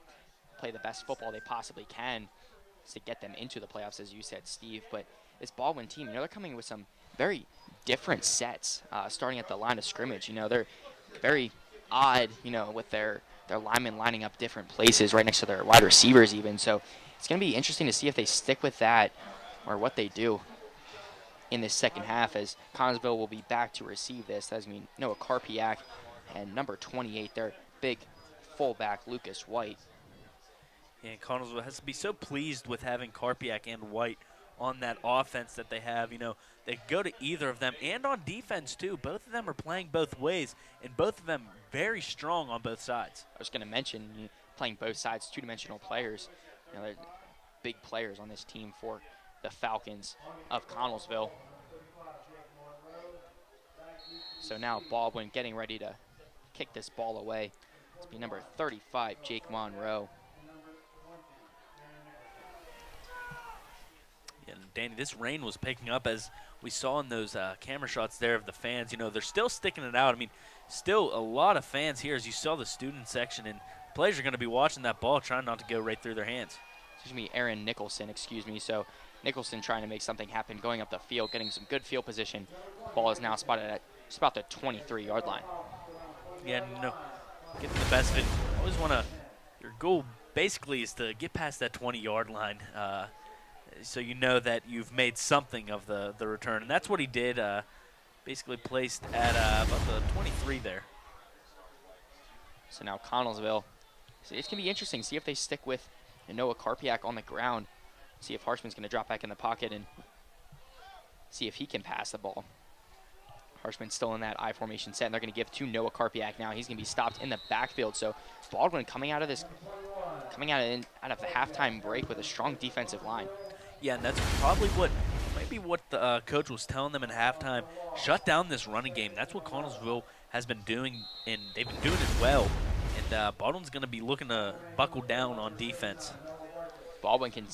play the best football they possibly can to get them into the playoffs, as you said, Steve. But this Baldwin team, they're coming with some very different sets starting at the line of scrimmage. They're very odd, with their linemen lining up different places right next to their wide receivers even. So it's going to be interesting to see if they stick with that or what they do in this second half, as Connellsville will be back to receive this. That's going to be Noah Karpiak and number 28, their big fullback, Lucas White. And Connellsville has to be so pleased with having Karpiak and White on that offense that they have. They go to either of them, and on defense too. Both of them are playing both ways, and both of them very strong on both sides. I was going to mention, playing both sides, two-dimensional players. They're big players on this team for the Falcons of Connellsville. So now Baldwin getting ready to kick this ball away. It's be number 35, Jake Monroe. Yeah, and Danny, this rain was picking up, as we saw in those camera shots there of the fans. They're still sticking it out. I mean, still a lot of fans here, as you saw the student section, and players are going to be watching that ball, trying not to go right through their hands. Excuse me, Aaron Nicholson, So Nicholson trying to make something happen, going up the field, getting some good field position. Ball is now spotted at just about the 23-yard line. Yeah, getting the best of it. Always want to, your goal basically is to get past that 20-yard line, so you know that you've made something of the return. And that's what he did, basically placed at about the 23 there. So now Connellsville, so it's going to be interesting. See if they stick with Noah Karpiak on the ground. See if Harshman's going to drop back in the pocket and see if he can pass the ball. Harshman's still in that I formation set, and they're going to give to Noah Karpiak now. He's going to be stopped in the backfield. So Baldwin coming out of the halftime break with a strong defensive line. Yeah, and that's probably what the coach was telling them in halftime. Shut down this running game. That's what Connellsville has been doing, and they've been doing it well. And Baldwin's going to be looking to buckle down on defense. Baldwin can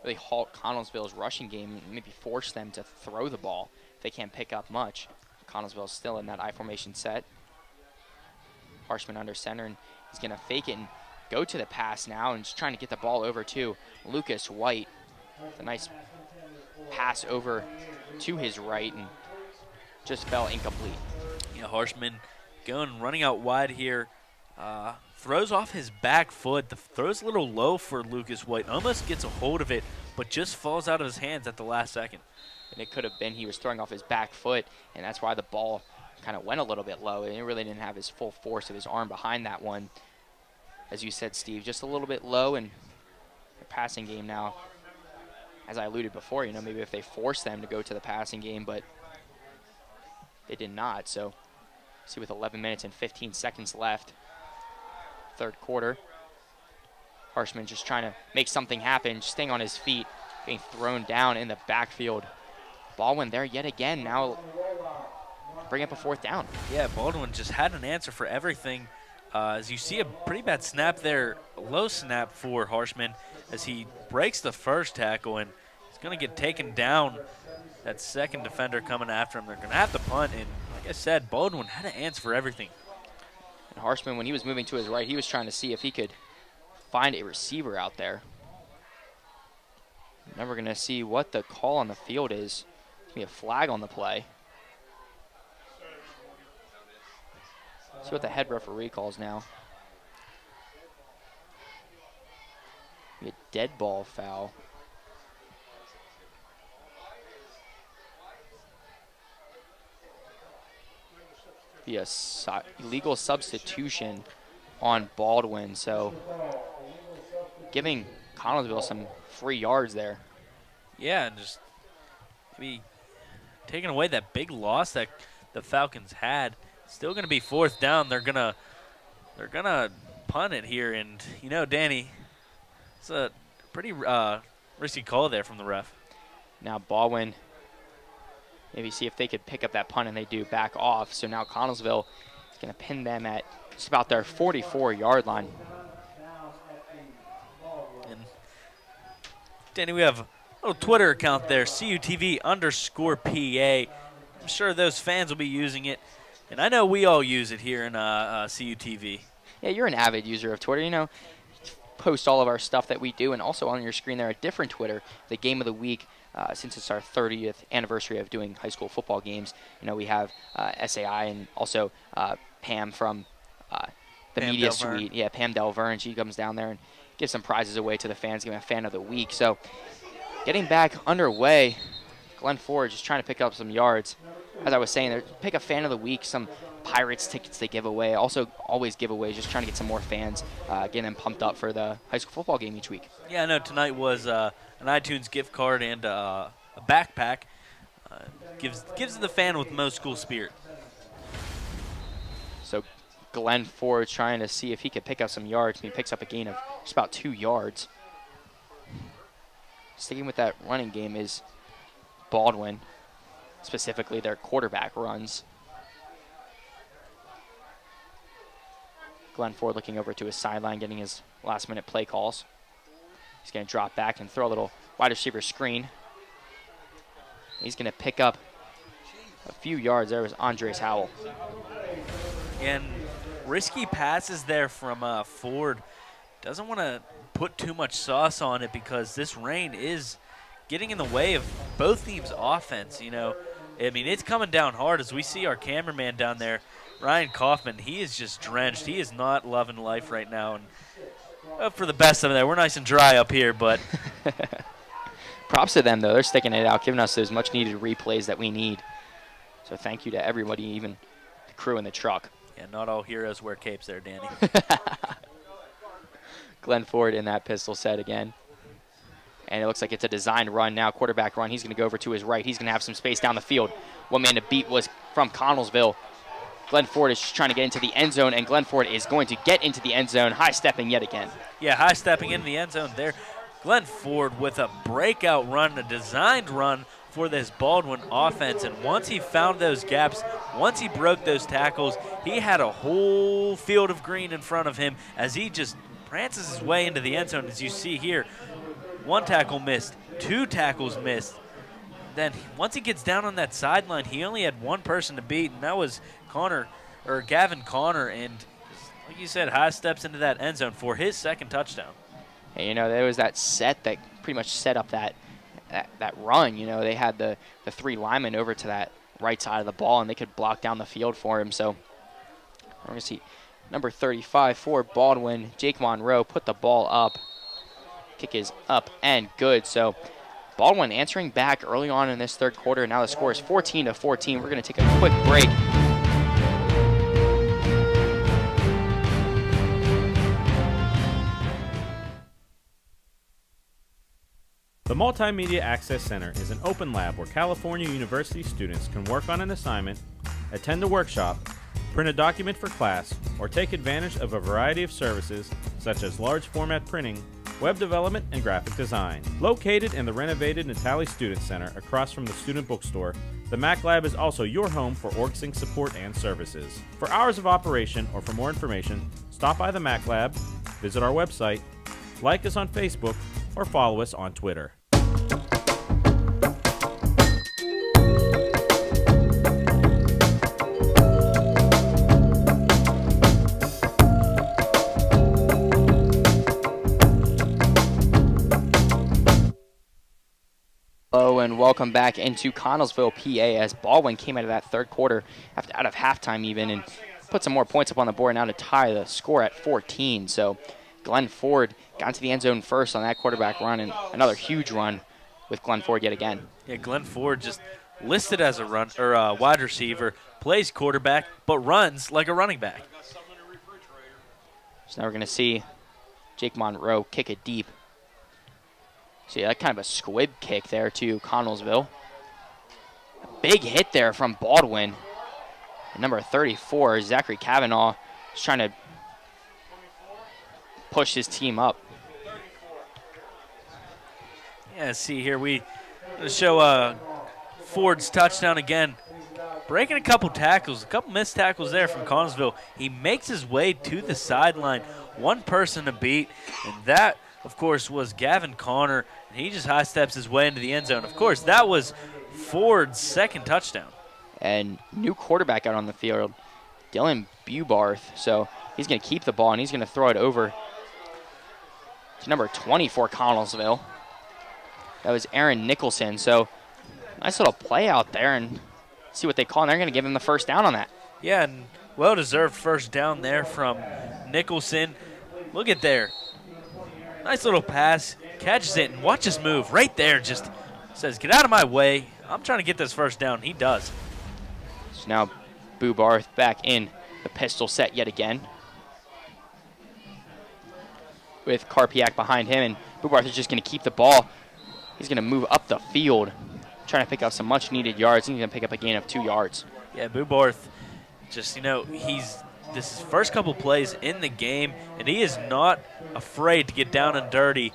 really halt Connellsville's rushing game and maybe force them to throw the ball if they can't pick up much. Connellsville's still in that I formation set. Harshman under center, and he's going to fake it and go to the pass now, and just trying to get the ball over to Lucas White. It's a nice pass over to his right, and just fell incomplete. Yeah, Harshman running out wide here. Throws off his back foot. The throw's a little low for Lucas White. Almost gets a hold of it, but just falls out of his hands at the last second. And it could have been he was throwing off his back foot, and that's why the ball kind of went a little bit low. And he really didn't have his full force of his arm behind that one. As you said, Steve, just a little bit low, and the passing game now, as I alluded before, maybe if they force them to go to the passing game, but they did not. So see, with 11 minutes and 15 seconds left, third quarter, Harshman just trying to make something happen, staying on his feet, being thrown down in the backfield. Baldwin there yet again, now bring up a fourth down. Yeah, Baldwin just had an answer for everything. As you see, a pretty bad snap there, a low snap for Harshman, as he breaks the first tackle, and he's going to get taken down. That second defender coming after him, they're going to have to punt, and like I said, Baldwin had an answer for everything. And Harshman, when he was moving to his right, he was trying to see if he could find a receiver out there. Now we're going to see what the call on the field is. It's going to be a flag on the play. See what the head referee calls now. Be a dead ball foul. Be a illegal substitution on Baldwin. So giving Connellsville some free yards there. Yeah, and just maybe taking away that big loss that the Falcons had. Still going to be fourth down. They're gonna punt it here, and Danny, it's a pretty risky call there from the ref. Now Baldwin, maybe see if they could pick up that punt, and they do back off. So now Connellsville is going to pin them at just about their 44-yard line. And Danny, we have a little Twitter account there, CUTV_PA. I'm sure those fans will be using it. And I know we all use it here in CUTV. Yeah, you're an avid user of Twitter. Post all of our stuff that we do, and also on your screen there, a different Twitter, the Game of the Week since it's our 30th anniversary of doing high school football games. We have SAI and also Pam from the Pam media Delverne. suite. Yeah, Pam Delverne. She comes down there and gives some prizes away to the fans, giving a fan of the week. So getting back underway, Glen Ford just trying to pick up some yards. As I was saying, pick a fan of the week, some Pirates tickets they give away. Also, always giveaways, just trying to get some more fans, getting them pumped up for the high school football game each week. Yeah, I know tonight was an iTunes gift card and a backpack. Gives the fan with most school spirit. So Glen Ford trying to see if he could pick up some yards. He picks up a gain of just about 2 yards. Sticking with that running game is Baldwin, specifically their quarterback runs. Glen Ford looking over to his sideline, getting his last-minute play calls. He's going to drop back and throw a little wide receiver screen. He's going to pick up a few yards. There was Andres Howell. And risky passes there from Ford. Doesn't want to put too much sauce on it because this rain is getting in the way of both teams' offense. I mean, it's coming down hard as we see our cameraman down there, Ryan Kaufman. He is just drenched. He is not loving life right now. And for the best of it, we're nice and dry up here, but props to them, though. They're sticking it out, giving us those much-needed replays that we need. So thank you to everybody, even the crew in the truck. Yeah, not all heroes wear capes there, Danny. Glen Ford in that pistol set again. And it looks like it's a designed run now, quarterback run. He's going to go over to his right. He's going to have some space down the field. One man to beat was from Connellsville. Glen Ford is just trying to get into the end zone, and Glen Ford is going to get into the end zone, high-stepping yet again. Yeah, high-stepping in the end zone there. Glen Ford with a breakout run, a designed run for this Baldwin offense. And once he found those gaps, once he broke those tackles, he had a whole field of green in front of him as he just prances his way into the end zone. As you see here, 1 tackle missed, 2 tackles missed. Then once he gets down on that sideline, he only had 1 person to beat, and that was Gavin Connor. And like you said, high steps into that end zone for his 2nd touchdown. And, there was that set that pretty much set up that run. They had the 3 linemen over to that right side of the ball, and they could block down the field for him. So we're going to see number 35 for Baldwin, Jake Monroe, put the ball up. Kick is up and good. So Baldwin answering back early on in this 3rd quarter. Now the score is 14-14. We're going to take a quick break. The Multimedia Access Center is an open lab where California University students can work on an assignment, attend a workshop, print a document for class, or take advantage of a variety of services such as large format printing, web development, and graphic design. Located in the renovated Natali Student Center across from the student bookstore, the Mac Lab is also your home for OrgSync support and services. For hours of operation or for more information, stop by the Mac Lab, visit our website, like us on Facebook, or follow us on Twitter. Hello and welcome back into Connellsville, PA, as Baldwin came out of that 3rd quarter, out of halftime even, and put some more points up on the board now to tie the score at 14. So Glen Ford got into the end zone first on that quarterback run, and another huge run with Glen Ford yet again. Yeah, Glen Ford just listed as a wide receiver, plays quarterback, but runs like a running back. So now we're going to see Jake Monroe kick it deep. See, that kind of a squib kick there to Connellsville. A big hit there from Baldwin. And number 34, Zachary Kavanaugh, is trying to push his team up. Yeah, see here, we show Ford's touchdown again. Breaking a couple tackles, a couple missed tackles there from Connellsville. He makes his way to the sideline. 1 person to beat, and that, of course, was Gavin Connor. And he just high steps his way into the end zone. Of course, that was Ford's 2nd touchdown. And new quarterback out on the field, Dylan Bubarth. So he's going to keep the ball, and he's going to throw it over to number 20 for Connellsville. That was Aaron Nicholson. So nice little play out there, and see what they call, and they're going to give him the first down on that. Yeah, and well-deserved first down there from Nicholson. Look at there. Nice little pass. Catches it, and watch us move. Right there, just says, get out of my way. I'm trying to get this first down. He does. So now Boo Barth back in the pistol set yet again, with Karpiak behind him, and Boo Barth is just going to keep the ball. He's going to move up the field, trying to pick up some much-needed yards. He's going to pick up a gain of 2 yards. Yeah, Boo Barth, just, you know, this is his first couple plays in the game, and he is not afraid to get down and dirty.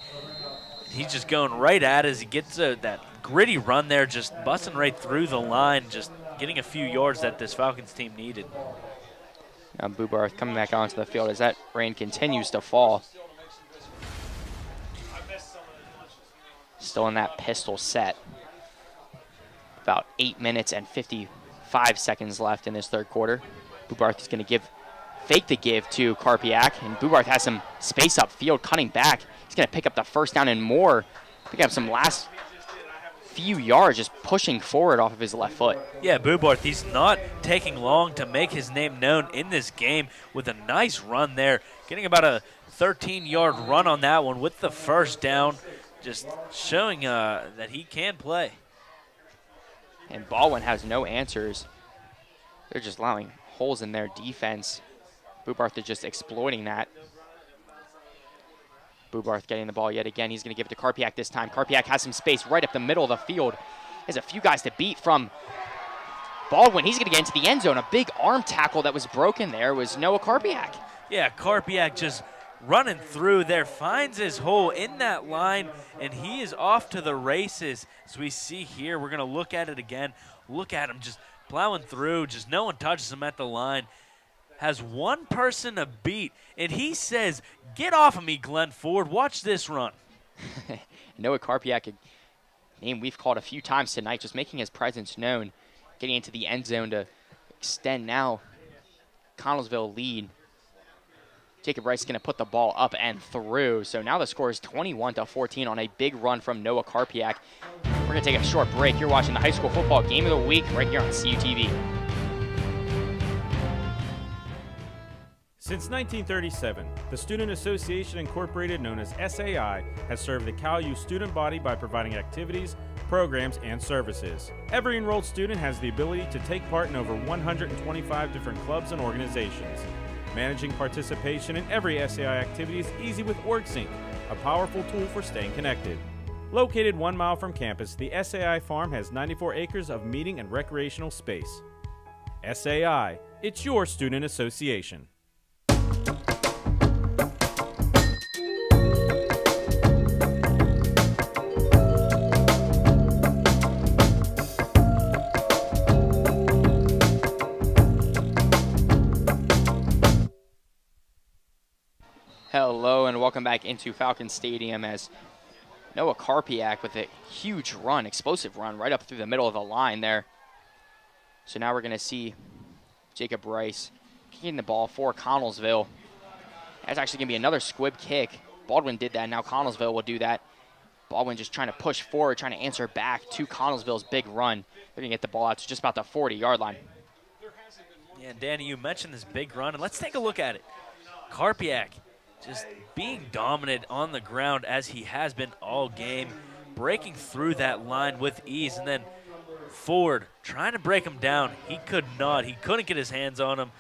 He's just going right at it as he gets that gritty run there, just busting right through the line, just getting a few yards that this Falcons team needed. Now Boo Barth coming back onto the field as that rain continues to fall. Still in that pistol set. About 8 minutes and 55 seconds left in this third quarter. Boo Barth is going to fake the give to Karpiak, and Boo Barth has some space upfield, cutting back. He's going to pick up the first down and more. Pick up some last few yards, just pushing forward off of his left foot. Yeah, Boo Barth, he's not taking long to make his name known in this game with a nice run there. Getting about a 13-yard run on that one with the first down, just showing that he can play. And Baldwin has no answers. They're just allowing holes in their defense. Boo Barth is just exploiting that. Boo Barth getting the ball yet again. He's going to give it to Karpiak this time. Karpiak has some space right up the middle of the field. There's a few guys to beat from Baldwin. He's going to get into the end zone. A big arm tackle that was broken there was Noah Karpiak. Yeah, Karpiak just running through there, finds his hole in that line, and he is off to the races. As we see here, we're going to look at it again. Look at him just plowing through, just no one touches him at the line. Has one person to beat, and he says, get off of me, Glenn Ford. Watch this run. Noah Karpiak, a name we've called a few times tonight, just making his presence known, getting into the end zone to extend now Connellsville lead. Jacob Rice is going to put the ball up and through. So now the score is 21-14 on a big run from Noah Karpiak. We're going to take a short break. You're watching the high school football game of the week right here on CUTV. Since 1937, the Student Association Incorporated, known as SAI, has served the CalU student body by providing activities, programs, and services. Every enrolled student has the ability to take part in over 125 different clubs and organizations. Managing participation in every SAI activity is easy with OrgSync, a powerful tool for staying connected. Located 1 mile from campus, the SAI farm has 94 acres of meeting and recreational space. SAI, it's your student association. Hello and welcome back into Falcon Stadium as Noah Karpiak with a huge run, explosive run right up through the middle of the line there. So now we're going to see Jacob Rice kicking the ball for Connellsville. That's actually going to be another squib kick. Baldwin did that, now Connellsville will do that. Baldwin just trying to push forward, trying to answer back to Connellsville's big run. They're going to get the ball out to just about the 40-yard line. Yeah, Danny, you mentioned this big run, and let's take a look at it. Karpiak just being dominant on the ground as he has been all game, breaking through that line with ease, and then Ford trying to break him down. He could not. He couldn't get his hands on him.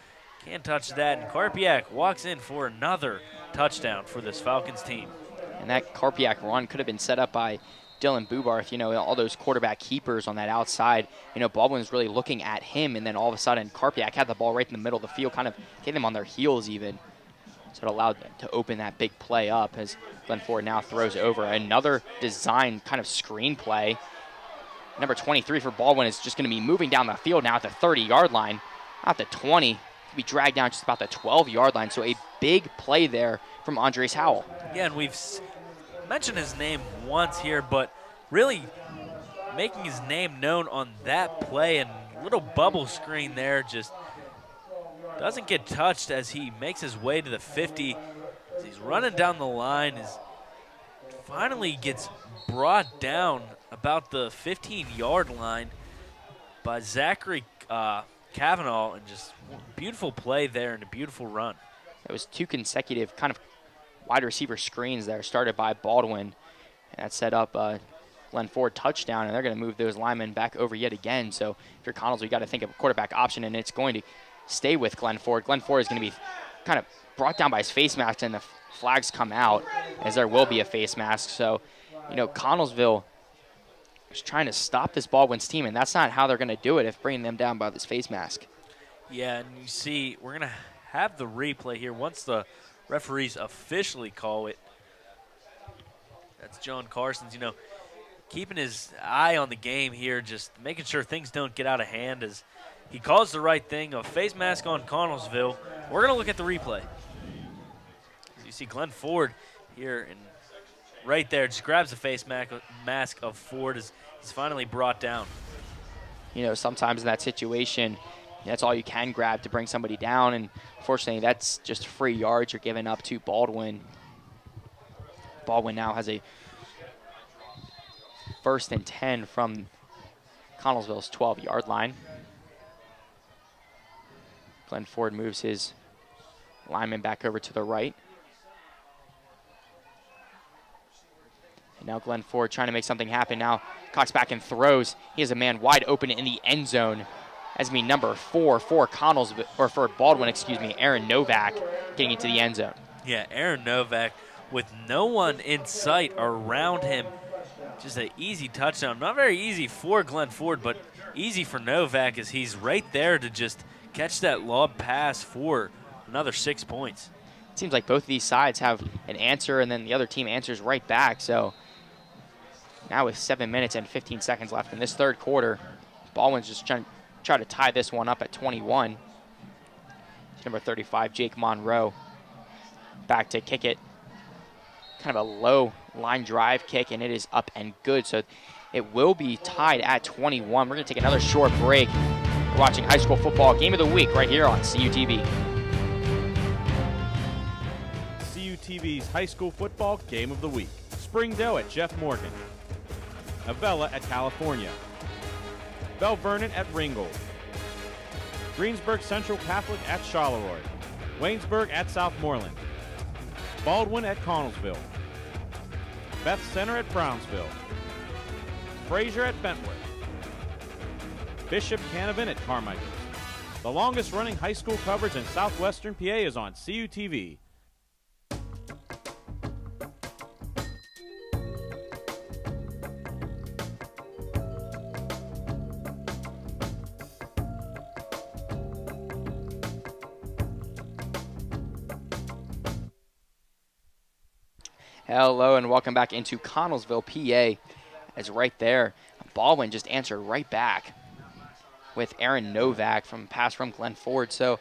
Can't touch that, and Karpiak walks in for another touchdown for this Falcons team. And that Karpiak run could have been set up by Dylan Boo Barth, you know, all those quarterback keepers on that outside. You know, Baldwin was really looking at him, and then all of a sudden Karpiak had the ball right in the middle of the field, kind of getting them on their heels even. So it allowed them to open that big play up as Glenn Ford now throws over. Another design kind of screen play. Number 23 for Baldwin is just going to be moving down the field now at the 30-yard line. Not the 20. He'll be dragged down just about the 12-yard line. So a big play there from Andres Howell. Yeah, and we've mentioned his name once here, but really making his name known on that play, and little bubble screen there, just doesn't get touched as he makes his way to the 50. As he's running down the line, is finally gets brought down about the 15-yard line by Zachary Kavanaugh, and just beautiful play there and a beautiful run. It was 2 consecutive kind of wide receiver screens there started by Baldwin, and that set up Glenn Ford touchdown, and they're going to move those linemen back over yet again. So if you're Connellsville, you got to think of a quarterback option, and it's going to stay with Glenn Ford. Glenn Ford is going to be kind of brought down by his face mask, and the flags come out as there will be a face mask. So, you know, Connellsville is trying to stop this Baldwin's team, and that's not how they're going to do it if bringing them down by this face mask. Yeah, and you see, we're going to have the replay here once the referees officially call it. That's John Carson's, you know, keeping his eye on the game here, just making sure things don't get out of hand as he calls the right thing, a face mask on Connellsville. We're going to look at the replay. As you see Glenn Ford here, and right there just grabs the face mask of Ford as he's finally brought down. You know, sometimes in that situation, that's all you can grab to bring somebody down, and unfortunately that's just free yards you're giving up to Baldwin. Baldwin now has a 1st and 10 from Connellsville's 12-yard line. Glenn Ford moves his lineman back over to the right. And now Glenn Ford trying to make something happen. Now cocks back and throws. He has a man wide open in the end zone. That's going to be number 4 for Connellsville, or for Baldwin, excuse me, Aaron Novak getting into the end zone. Yeah, Aaron Novak with no one in sight around him. Just an easy touchdown. Not very easy for Glenn Ford, but easy for Novak as he's right there to just catch that lob pass for another 6 points. It seems like both of these sides have an answer, and then the other team answers right back. So now with 7 minutes and 15 seconds left in this third quarter, Baldwin's just trying to try to tie this one up at 21. Number 35, Jake Monroe, back to kick it. Kind of a low line drive kick, and it is up and good. So it will be tied at 21. We're going to take another short break. We're watching high school football game of the week right here on CUTV. CUTV's high school football game of the week. Springdale at Jeff Morgan. Avella at California. Bell Vernon at Ringgold. Greensburg Central Catholic at Charleroi. Waynesburg at Southmoreland. Baldwin at Connellsville. Beth Center at Brownsville. Fraser at Bentworth. Bishop Canavan at Carmichael. The longest running high school coverage in southwestern PA is on CUTV. Hello and welcome back into Connellsville, PA. As right there, Baldwin just answered right back with Aaron Novak from pass from Glenn Ford. So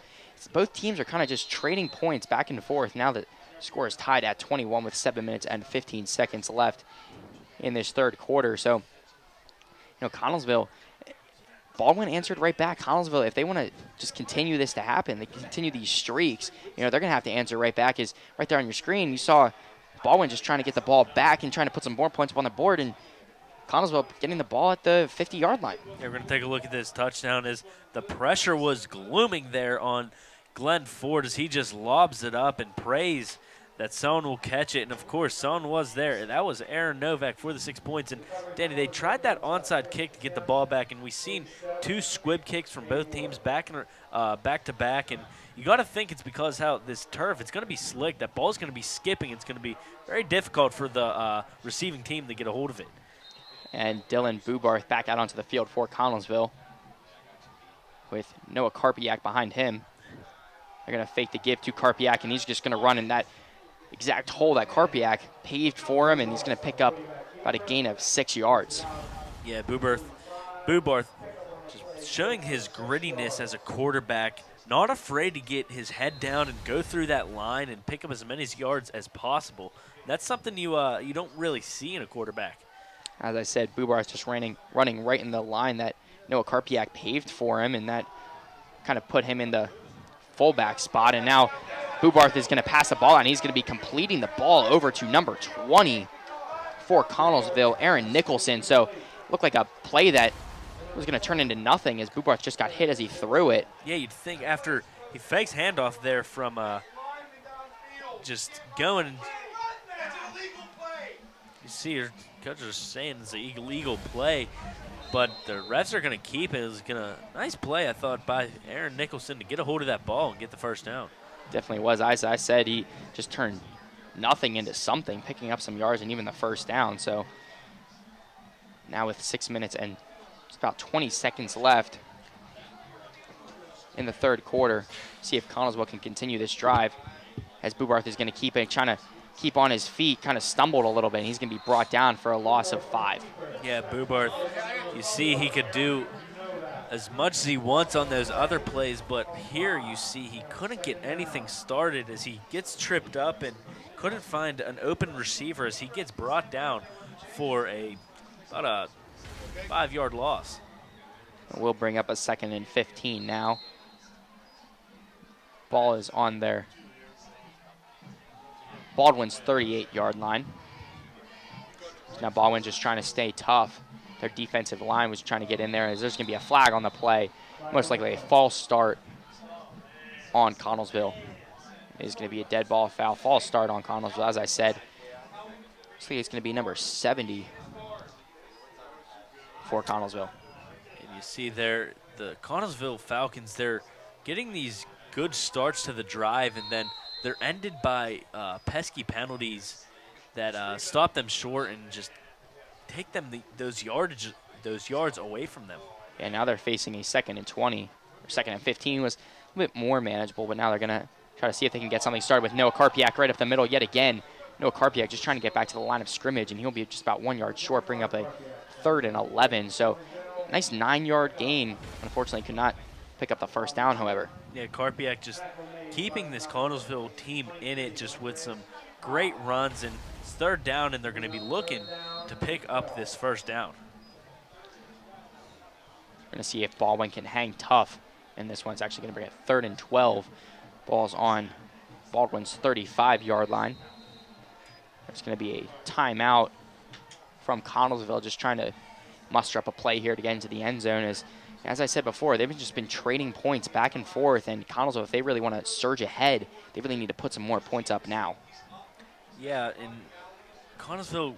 both teams are kind of just trading points back and forth. Now the score is tied at 21 with 7 minutes and 15 seconds left in this third quarter. So, you know, Connellsville, Baldwin answered right back. Connellsville, if they want to just continue this to happen, they continue these streaks, you know, they're going to have to answer right back. Is right there on your screen, you saw Baldwin just trying to get the ball back and trying to put some more points up on the board, and Connellsville getting the ball at the 50-yard line. Yeah, we're going to take a look at this touchdown as the pressure was glooming there on Glenn Ford as he just lobs it up and prays that someone will catch it. And, of course, someone was there. That was Aaron Novak for the 6 points. And, Danny, they tried that onside kick to get the ball back, and we've seen 2 squib kicks from both teams back to back. And you got to think it's because how this turf, it's going to be slick. That ball's going to be skipping. It's going to be very difficult for the receiving team to get a hold of it. And Dylan Bubarth back out onto the field for Connellsville with Noah Karpiak behind him. They're going to fake the give to Karpiak, and he's just going to run in that exact hole that Karpiak paved for him, and he's going to pick up about a gain of 6 yards. Yeah, Bubarth just showing his grittiness as a quarterback, not afraid to get his head down and go through that line and pick up as many yards as possible. That's something you don't really see in a quarterback. As I said, Bubarth just running right in the line that Noah Karpiak paved for him, and that kind of put him in the fullback spot. And now Bubarth is going to pass the ball, and he's going to be completing the ball over to number 20, for Connellsville, Aaron Nicholson. So looked like a play that was going to turn into nothing as Bubarth just got hit as he threw it. Yeah, you'd think after he fakes handoff there from just going. You see your coaches are saying it's an illegal play, but the refs are going to keep it. It was nice play, I thought, by Aaron Nicholson to get a hold of that ball and get the first down. Definitely was. As I said, he just turned nothing into something, picking up some yards and even the first down. So now with 6 minutes and just about 20 seconds left in the third quarter, see if Connellsville can continue this drive as Bubarth is going to keep it, trying to keep on his feet, kind of stumbled a little bit, and he's going to be brought down for a loss of 5. Yeah, Bubarth, you see he could do as much as he wants on those other plays, but here you see he couldn't get anything started as he gets tripped up and couldn't find an open receiver as he gets brought down for about a 5-yard loss. We'll bring up a 2nd and 15 now. Ball is on their Baldwin's 38-yard line. So now Baldwin just trying to stay tough. Their defensive line was trying to get in there as there's going to be a flag on the play. Most likely a false start on Connellsville. It is going to be a dead ball foul. False start on Connellsville, as I said. Looks like it's going to be number 70 for Connellsville. And you see there, the Connellsville Falcons, they're getting these good starts to the drive, and then they're ended by pesky penalties that stop them short and just take them those yards away from them. Yeah, now they're facing a 2nd and 20. Or 2nd and 15 was a little bit more manageable, but now they're going to try to see if they can get something started with Noah Karpiak right up the middle yet again. Noah Karpiak just trying to get back to the line of scrimmage, and he'll be just about 1 yard short, bring up a 3rd and 11. So nice 9-yard gain. Unfortunately, could not pick up the first down, however. Yeah, Karpiak just keeping this Connellsville team in it just with some great runs, and it's 3rd down, and they're going to be looking to pick up this first down. We're going to see if Baldwin can hang tough, and this one's actually going to bring it 3rd and 12. Ball's on Baldwin's 35-yard line. There's going to be a timeout from Connellsville, just trying to muster up a play here to get into the end zone. As I said before, they've just been trading points back and forth, and Connellsville, if they really want to surge ahead, they really need to put some more points up now. Yeah, and Connellsville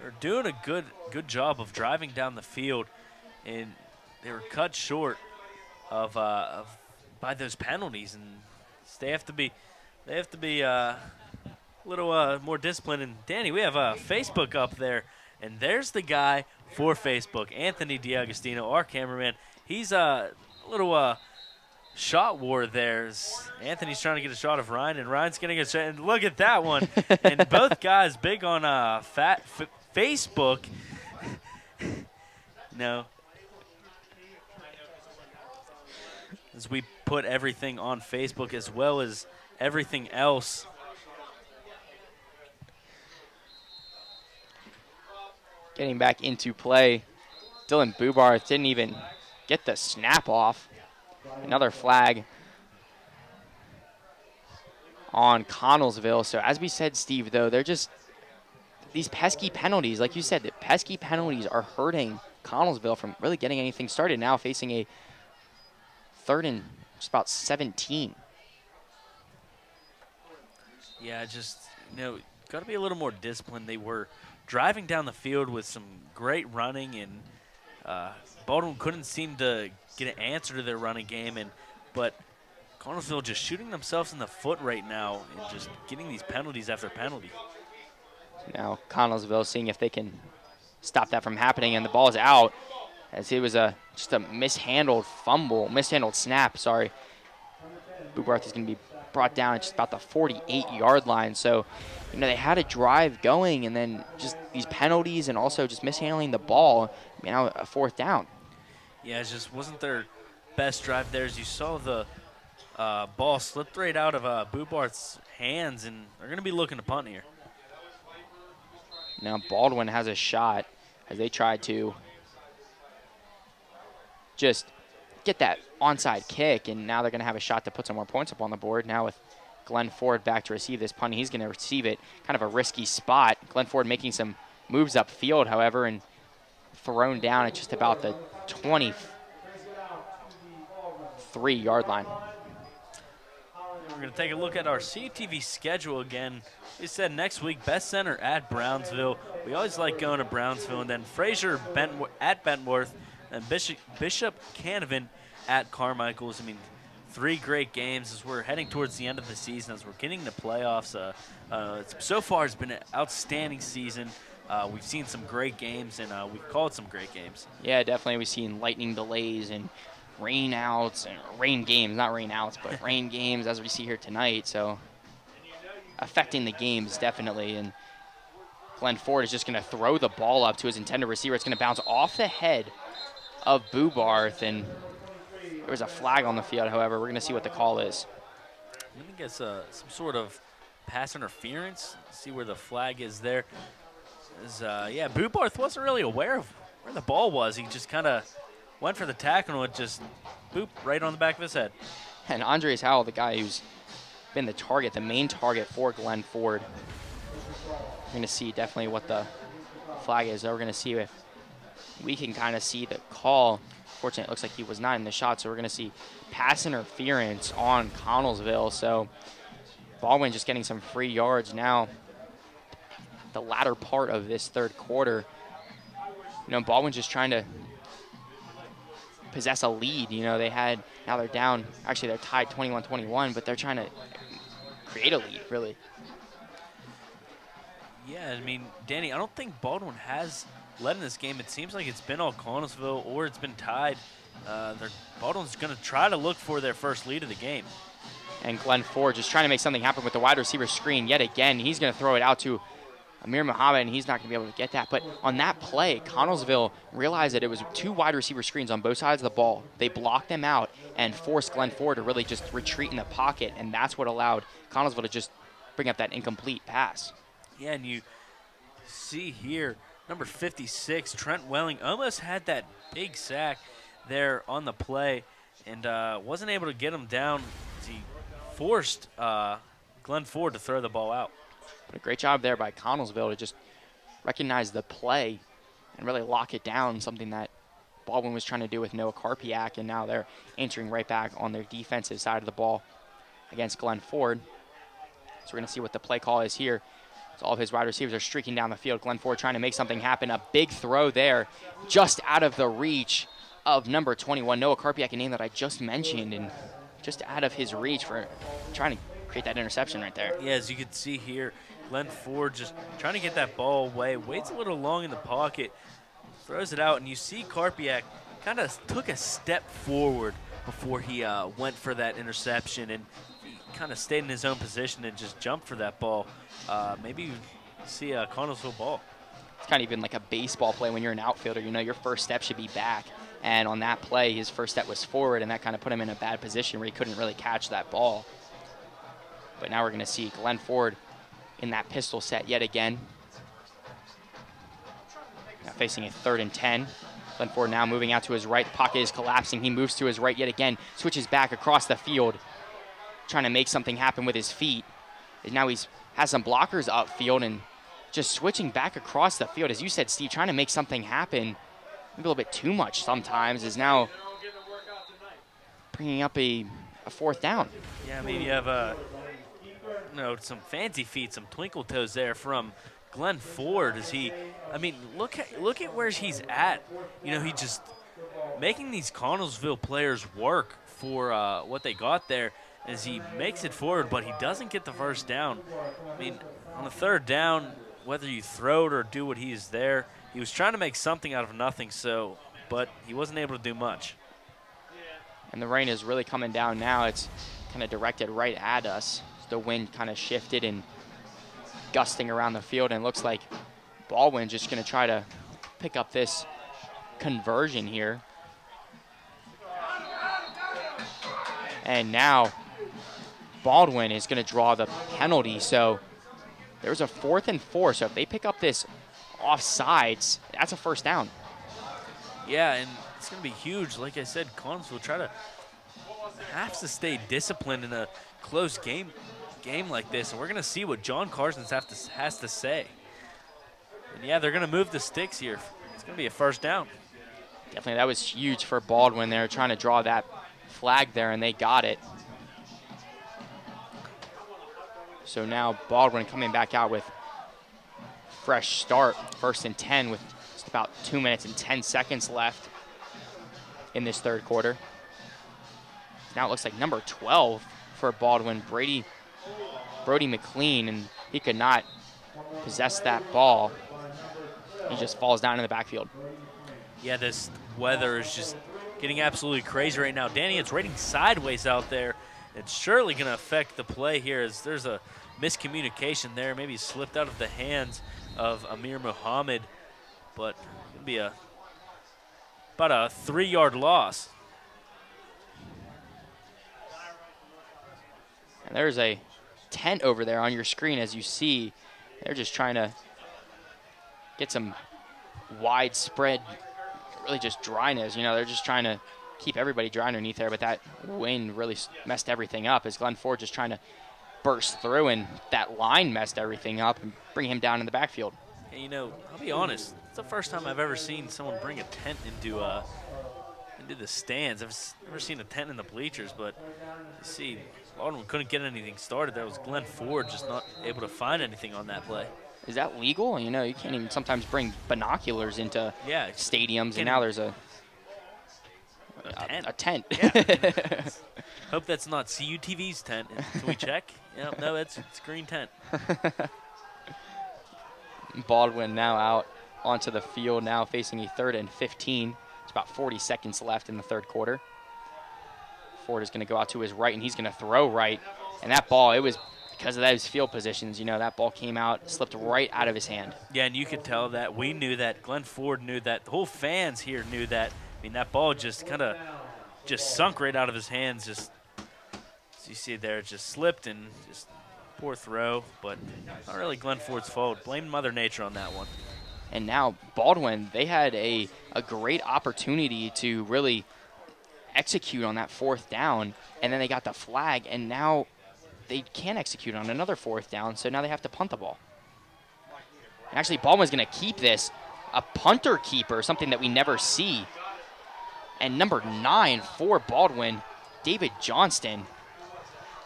are doing a good job of driving down the field, and they were cut short of by those penalties, and they have to be a little more disciplined. And Danny, we have Facebook up there, and there's the guy for Facebook, Anthony DiAgostino, our cameraman. He's a little shot war there. Anthony's trying to get a shot of Ryan, and Ryan's getting a shot. And look at that one. And both guys big on Facebook. No. As we put everything on Facebook as well as everything else. Getting back into play, Dylan Bubarth didn't even get the snap off. Another flag on Connellsville. So as we said, Steve, though, they're just these pesky penalties. Like you said, the pesky penalties are hurting Connellsville from really getting anything started. Now facing a 3rd and just about 17. Yeah, just, got to be a little more disciplined. They were driving down the field with some great running, and Baldwin couldn't seem to get an answer to their running game, but Connellsville just shooting themselves in the foot right now and just getting these penalties after penalty. Now Connellsville seeing if they can stop that from happening, and the ball is out as it was just a mishandled snap, sorry. Bubarth is going to be brought down at just about the 48-yard line. So, they had a drive going, and then just these penalties and also just mishandling the ball. Now a 4th down. Yeah, it just wasn't their best drive there. As you saw, the ball slipped right out of Bubarth's hands, and they're going to be looking to punt here. Now Baldwin has a shot as they try to just get that onside kick, and now they're going to have a shot to put some more points up on the board. Now with Glenn Ford back to receive this punt, he's going to receive it kind of a risky spot. Glenn Ford making some moves upfield, however, and thrown down at just about the 23-yard line. We're going to take a look at our CTV schedule again. We said next week, Best Center at Brownsville. We always like going to Brownsville. And then Fraser at Bentworth and Bishop Canevin at Carmichael's. I mean, 3 great games as we're heading towards the end of the season, as we're getting the playoffs. So far, it's been an outstanding season. We've seen some great games, and we've called some great games. Yeah, definitely. We've seen lightning delays and rain outs, and rain games, not rain outs, but rain games as we see here tonight. So affecting the games, definitely. And Glenn Ford is just going to throw the ball up to his intended receiver. It's going to bounce off the head of Bubarth, and there was a flag on the field. However, we're going to see what the call is. I think it's some sort of pass interference. See where the flag is there. Yeah, Bubarth wasn't really aware of where the ball was. He just kind of went for the tackle and it just boop right on the back of his head. And Andres Howell, the guy who's been the target, the main target for Glenn Ford. We're going to see definitely what the flag is. We're going to see if we can kind of see the call. Fortunately, it looks like he was not in the shot, so we're going to see pass interference on Connellsville. So Baldwin just getting some free yards now. The latter part of this third quarter, you know, Baldwin's just trying to possess a lead. You know, now they're down. Actually, they're tied 21-21, but they're trying to create a lead, really. Yeah, I mean, Danny, I don't think Baldwin has led in this game. It seems like it's been all Connellsville or it's been tied. Baldwin's going to try to look for their first lead of the game. And Glenn Ford just trying to make something happen with the wide receiver screen yet again. He's going to throw it out to Amir Muhammad, and he's not going to be able to get that. But on that play, Connellsville realized that it was 2 wide receiver screens on both sides of the ball. They blocked them out and forced Glenn Ford to really just retreat in the pocket, and that's what allowed Connellsville to just bring up that incomplete pass. Yeah, and you see here, number 56, Trent Welling, almost had that big sack there on the play and wasn't able to get him down as he forced Glenn Ford to throw the ball out. But a great job there by Connellsville to just recognize the play and really lock it down, something that Baldwin was trying to do with Noah Karpiak, and now they're entering right back on their defensive side of the ball against Glenn Ford. So we're going to see what the play call is here. So all of his wide receivers are streaking down the field. Glenn Ford trying to make something happen. A big throw there, just out of the reach of number 21, Noah Karpiak, a name that I just mentioned, and just out of his reach for trying to create that interception right there. Yeah, as you can see here, Glenn Ford just trying to get that ball away, waits a little long in the pocket, throws it out, and you see Karpiak kind of took a step forward before he went for that interception, and he kind of stayed in his own position and just jumped for that ball. Maybe you see a Connellsville ball. It's kind of even like a baseball play when you're an outfielder. You know, your first step should be back. And on that play, his first step was forward, and that kind of put him in a bad position where he couldn't really catch that ball. But now we're going to see Glenn Ford in that pistol set yet again. Now facing a 3rd and 10. Glenn Ford now moving out to his right. The pocket is collapsing. He moves to his right yet again, switches back across the field, trying to make something happen with his feet. And now he's has some blockers upfield and just switching back across the field. As you said, Steve, trying to make something happen, maybe a little bit too much sometimes, is now bringing up a 4th down. Yeah, I mean, you have some fancy feet, some twinkle toes there from Glenn Ford. Look at where he's at. You know, he just making these Connellsville players work for what they got there as he makes it forward, but he doesn't get the first down. I mean, on the 3rd down, whether you throw it or do what he is there, he was trying to make something out of nothing, but he wasn't able to do much. And the rain is really coming down now. It's kind of directed right at us. The wind kind of shifted and gusting around the field, and it looks like Baldwin just going to try to pick up this conversion here. And now Baldwin is going to draw the penalty. So there's a 4th and 4. So if they pick up this offsides, that's a first down. Yeah, and it's going to be huge. Like I said, Connellsville has to stay disciplined in a close game like this, and we're going to see what John Carsons has to say. And yeah, they're going to move the sticks here. It's going to be a first down. Definitely, that was huge for Baldwin. They were trying to draw that flag there, and they got it. So now Baldwin coming back out with fresh start, 1st and 10 with just about 2 minutes and 10 seconds left in this third quarter. Now it looks like number 12 for Baldwin, Brody McLean, and he could not possess that ball. He just falls down in the backfield. Yeah, this weather is just getting absolutely crazy right now. Danny, it's raining sideways out there. It's surely going to affect the play here as there's a miscommunication there. Maybe slipped out of the hands of Amir Muhammad, but it'll be about a 3-yard loss. And there's a tent over there on your screen, as you see. They're just trying to get some widespread, really just dryness. You know, they're just trying to keep everybody dry underneath there, but that wind really messed everything up as Glenn Ford just trying to burst through, and that line messed everything up and bring him down in the backfield. And, you know, I'll be honest, it's the first time I've ever seen someone bring a tent into the stands. I've never seen a tent in the bleachers, but you see, Baldwin couldn't get anything started. That was Glenn Ford just not able to find anything on that play. Is that legal? You know, you can't even sometimes bring binoculars into stadiums, and now there's a tent. Yeah. Hope that's not CUTV's tent. Can we check? Yeah, no, it's green tent. Baldwin now out onto the field, now facing a 3rd and 15. It's about 40 seconds left in the third quarter. Ford is going to go out to his right, and he's going to throw right. And that ball, it was because of those field positions, you know, that ball came out, slipped right out of his hand. Yeah, and you could tell that. We knew that. Glenn Ford knew that. The whole fans here knew that. I mean, that ball just kind of just sunk right out of his hands. Just, as you see there, it just slipped and just poor throw. But not really Glenn Ford's fault. Blame Mother Nature on that one. And now Baldwin, they had a great opportunity to really execute on that 4th down, and then they got the flag, and now they can't execute on another 4th down, so now they have to punt the ball. And actually, Baldwin's going to keep this, a punter keeper, something that we never see. And number 9 for Baldwin, David Johnston.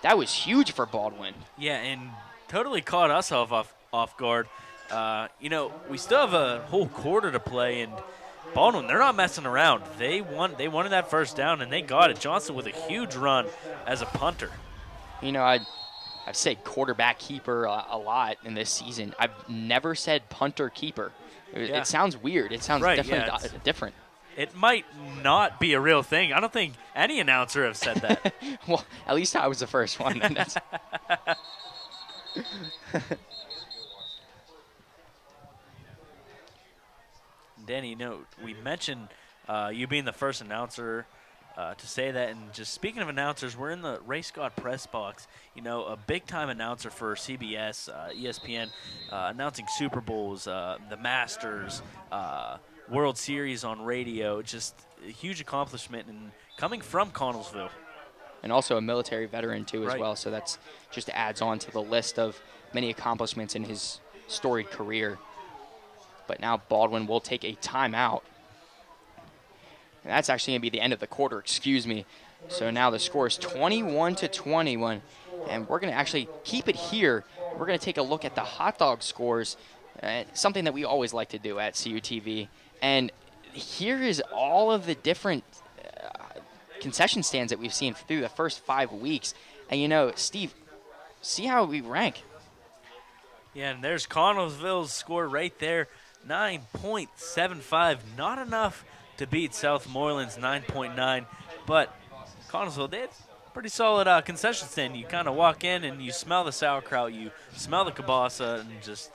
That was huge for Baldwin. Yeah, and totally caught us off guard. You know, we still have a whole quarter to play, and Baldwin, they're not messing around. They wanted that 1st down, and they got it. Johnston with a huge run as a punter. You know, I've said quarterback keeper a lot in this season. I've never said punter keeper. It sounds weird. It sounds definitely different. It might not be a real thing. I don't think any announcer have said that. Well, at least I was the first one. Danny, you know, we mentioned you being the first announcer to say that. And just speaking of announcers, we're in the Ray Scott press box. You know, a big-time announcer for CBS, ESPN, announcing Super Bowls, the Masters, World Series on radio. Just a huge accomplishment, and coming from Connellsville. And also a military veteran, too, as well. So that's just adds on to the list of many accomplishments in his storied career. But now Baldwin will take a timeout. And that's actually going to be the end of the quarter, excuse me. So now the score is 21-21. And we're going to actually keep it here. We're going to take a look at the hot dog scores, something that we always like to do at CUTV. And here is all of the different concession stands that we've seen through the first 5 weeks. And, you know, Steve, see how we rank. Yeah, and there's Connellsville's score right there, 9.75. Not enough to beat Southmoreland's 9.9, but Connellsville did pretty solid concession stand. You kind of walk in and you smell the sauerkraut, you smell the kielbasa, and just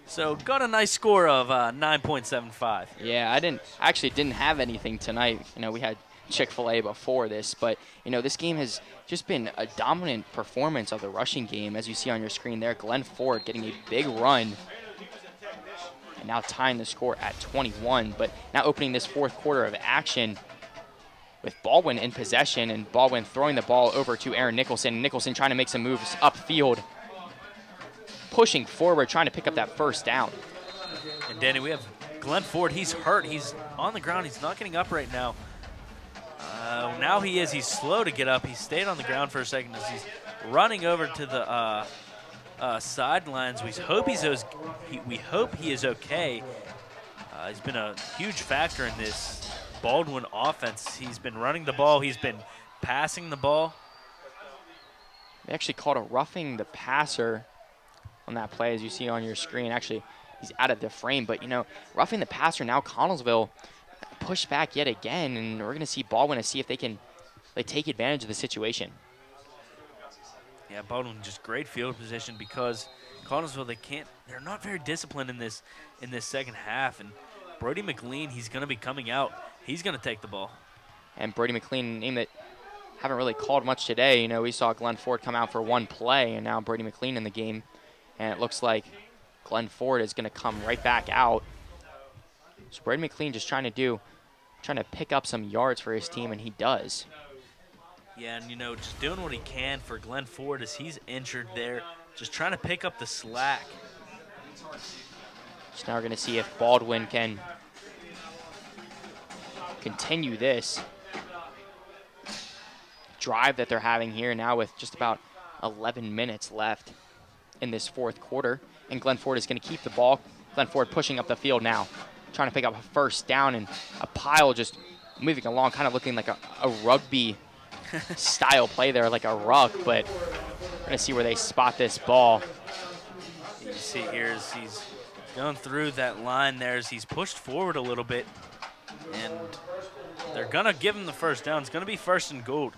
so got a nice score of 9.75. Yeah, I actually didn't have anything tonight. You know, we had Chick-fil-A before this, but you know, this game has just been a dominant performance of the rushing game, as you see on your screen there. Glenn Ford getting a big run, and now tying the score at 21. But now opening this fourth quarter of action with Baldwin in possession, and Baldwin throwing the ball over to Aaron Nicholson. Nicholson trying to make some moves upfield, pushing forward, trying to pick up that first down. And Danny, we have Glenn Ford. He's hurt. He's on the ground. He's not getting up right now. Now he is. He's slow to get up. He stayed on the ground for a second as he's running over to the sidelines. We hope he is okay. He's been a huge factor in this Baldwin offense. He's been running the ball. He's been passing the ball. They actually called a roughing the passer on that play, as you see on your screen. Actually, he's out of the frame, but, you know, roughing the passer. Now Connellsville push back yet again, and we're going to see Baldwin to see if they can take advantage of the situation. Yeah, Baldwin just great field position because Connellsville, they're not very disciplined in this second half. And Brody McLean, he's going to be coming out. He's going to take the ball. And Brody McLean, a name that haven't really called much today. You know, we saw Glenn Ford come out for one play, and now Brody McLean in the game. And it looks like Glenn Ford is going to come right back out. So Brady McLean just trying to pick up some yards for his team, and he does. Yeah, and, you know, just doing what he can for Glenn Ford as he's injured there, just trying to pick up the slack. So now we're going to see if Baldwin can continue this drive that they're having here now with just about 11 minutes left in this fourth quarter. And Glenn Ford is going to keep the ball. Glenn Ford pushing up the field now, trying to pick up a first down, and a pile just moving along, kind of looking like a rugby style play there, like a ruck, but we're going to see where they spot this ball. You see here as he's going through that line there as he's pushed forward a little bit, and they're going to give him the first down. It's going to be first and goal.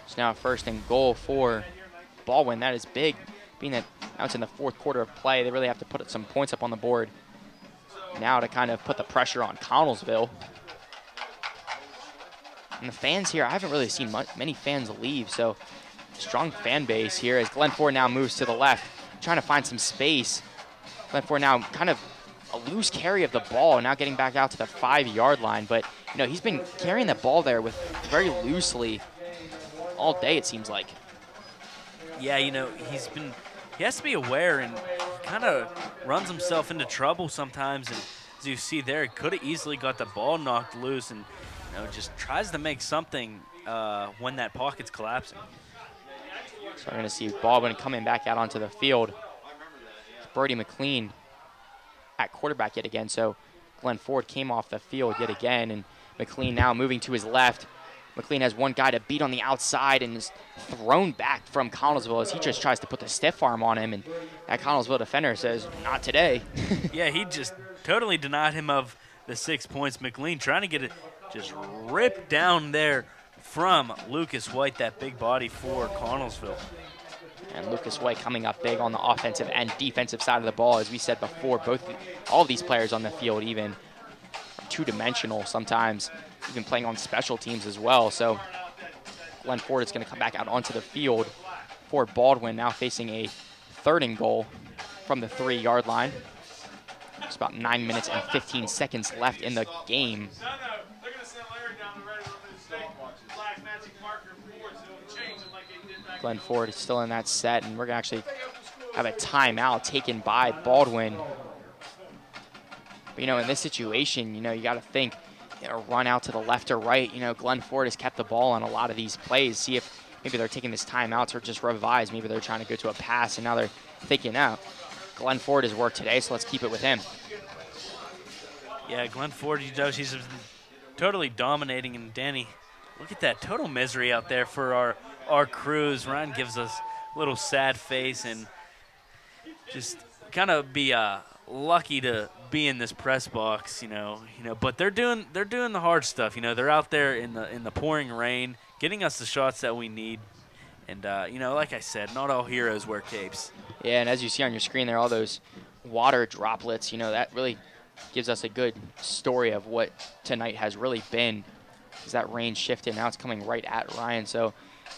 It's now first and goal for Baldwin. That is big, being that now it's in the fourth quarter of play. They really have to put some points up on the board now to kind of put the pressure on Connellsville. And the fans here, I haven't really seen many fans leave, so strong fan base here as Glenn Ford now moves to the left, trying to find some space. Glenn Ford now kind of a loose carry of the ball, now getting back out to the 5-yard line. But, you know, he's been carrying the ball there with very loosely all day, it seems like. Yeah, you know, he has to be aware, and kind of runs himself into trouble sometimes. And as you see there, he could have easily got the ball knocked loose, and, you know, just tries to make something when that pocket's collapsing. So we're going to see Baldwin coming back out onto the field. Brody McLean at quarterback yet again. So Glenn Ford came off the field yet again, and McLean now moving to his left. McLean has one guy to beat on the outside and is thrown back from Connellsville as he just tries to put the stiff arm on him, and that Connellsville defender says, not today. Yeah, he just totally denied him of the 6 points. McLean trying to get it just ripped down there from Lucas White, that big body for Connellsville. And Lucas White coming up big on the offensive and defensive side of the ball. As we said before, all of these players on the field even are two-dimensional sometimes, even playing on special teams as well. So Glenn Ford is going to come back out onto the field for Baldwin, now facing a 3rd and goal from the 3-yard line. It's about 9 minutes and 15 seconds left in the game. Glenn Ford is still in that set, and we're going to actually have a timeout taken by Baldwin. But, you know, in this situation, you know, you got to think, you know, run out to the left or right. You know, Glenn Ford has kept the ball on a lot of these plays. See if maybe they're taking this timeout or just revise. Maybe they're trying to go to a pass, and now they're thinking out. Glenn Ford has worked today, so let's keep it with him. Yeah, Glenn Ford, he's totally dominating. And Danny, look at that total misery out there for our crews. Ryan gives us a little sad face, and just kind of be lucky to be in this press box, you know. But they're doing the hard stuff. You know, they're out there in the pouring rain, getting us the shots that we need. And you know, like I said, not all heroes wear capes. Yeah, and as you see on your screen there, all those water droplets. You know, that really gives us a good story of what tonight has really been. As that rain shifted, now it's coming right at Ryan. So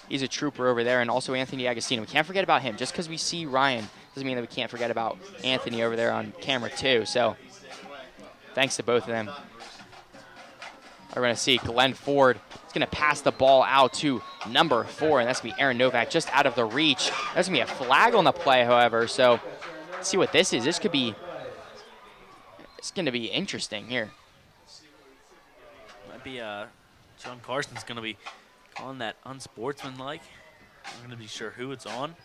he's a trooper over there, and also Anthony Agostino. We can't forget about him. Just because we see Ryan doesn't mean that we can't forget about Anthony over there on camera too. So thanks to both of them. We're going to see Glenn Ford is going to pass the ball out to number 4, and that's going to be Aaron Novak just out of the reach. That's going to be a flag on the play, however. So let's see what this is. This could be It's going to be interesting here. Might be John Carson's going to be calling that unsportsmanlike. I'm going to be sure who it's on.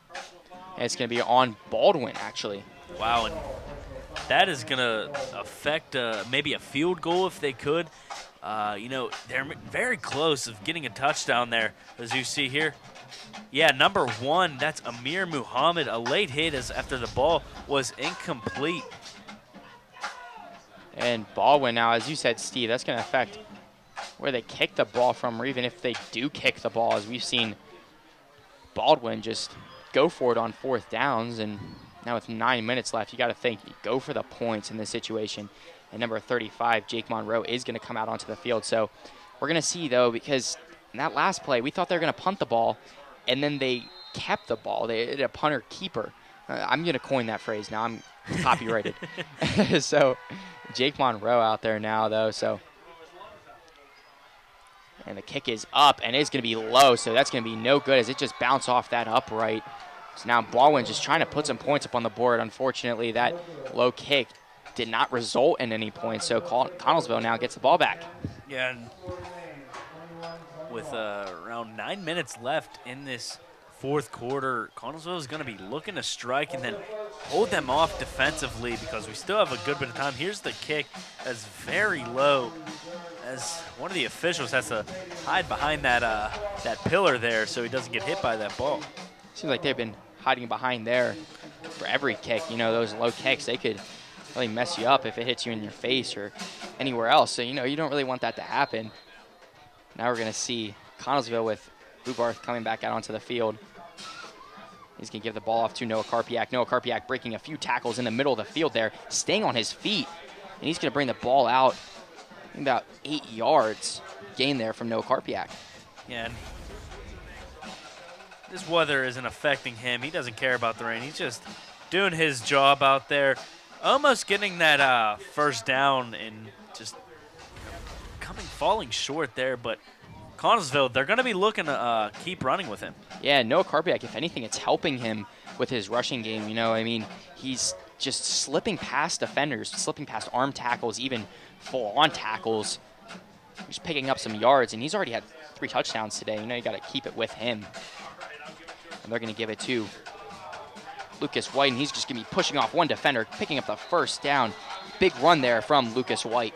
And it's going to be on Baldwin, actually. Wow, and that is going to affect maybe a field goal if they could. You know, they're very close of getting a touchdown there, as you see here. Yeah, number 1, that's Amir Muhammad, a late hit after the ball was incomplete. And Baldwin now, as you said, Steve, that's going to affect where they kick the ball from, or even if they do kick the ball, as we've seen Baldwin just go for it on 4th downs. And now with 9 minutes left, you got to think, you go for the points in this situation. And number 35, Jake Monroe, is going to come out onto the field. So we're going to see, though, because in that last play, we thought they were going to punt the ball, and then they kept the ball. They did a punter-keeper. I'm going to coin that phrase now. I'm copyrighted. So Jake Monroe out there now, though. So, and the kick is up, and it's going to be low, so that's going to be no good as it just bounced off that upright. So now Baldwin just trying to put some points up on the board. Unfortunately, that low kick did not result in any points, so Connellsville now gets the ball back. Yeah, and with around 9 minutes left in this 4th quarter, Connellsville is going to be looking to strike and then hold them off defensively because we still have a good bit of time. Here's the kick that's very low as one of the officials has to hide behind that that pillar there so he doesn't get hit by that ball. Seems like they've been hiding behind there for every kick. You know, those low kicks, they could really mess you up if it hits you in your face or anywhere else. So, you know, you don't really want that to happen. Now we're going to see Connellsville with Bubarth coming back out onto the field. He's going to give the ball off to Noah Karpiak. Noah Karpiak breaking a few tackles in the middle of the field there, staying on his feet. And he's going to bring the ball out about 8 yards gain there from Noah Karpiak. Yeah, and this weather isn't affecting him. He doesn't care about the rain. He's just doing his job out there, almost getting that first down and just falling short there. But Connellsville, they're going to be looking to keep running with him. Yeah, Noah Karpiak, if anything, it's helping him with his rushing game. You know, I mean, he's just slipping past defenders, slipping past arm tackles, even full-on tackles, just picking up some yards. And he's already had 3 touchdowns today. You know, you got to keep it with him. And they're going to give it to Lucas White, and he's just going to be pushing off one defender, picking up the first down. Big run there from Lucas White.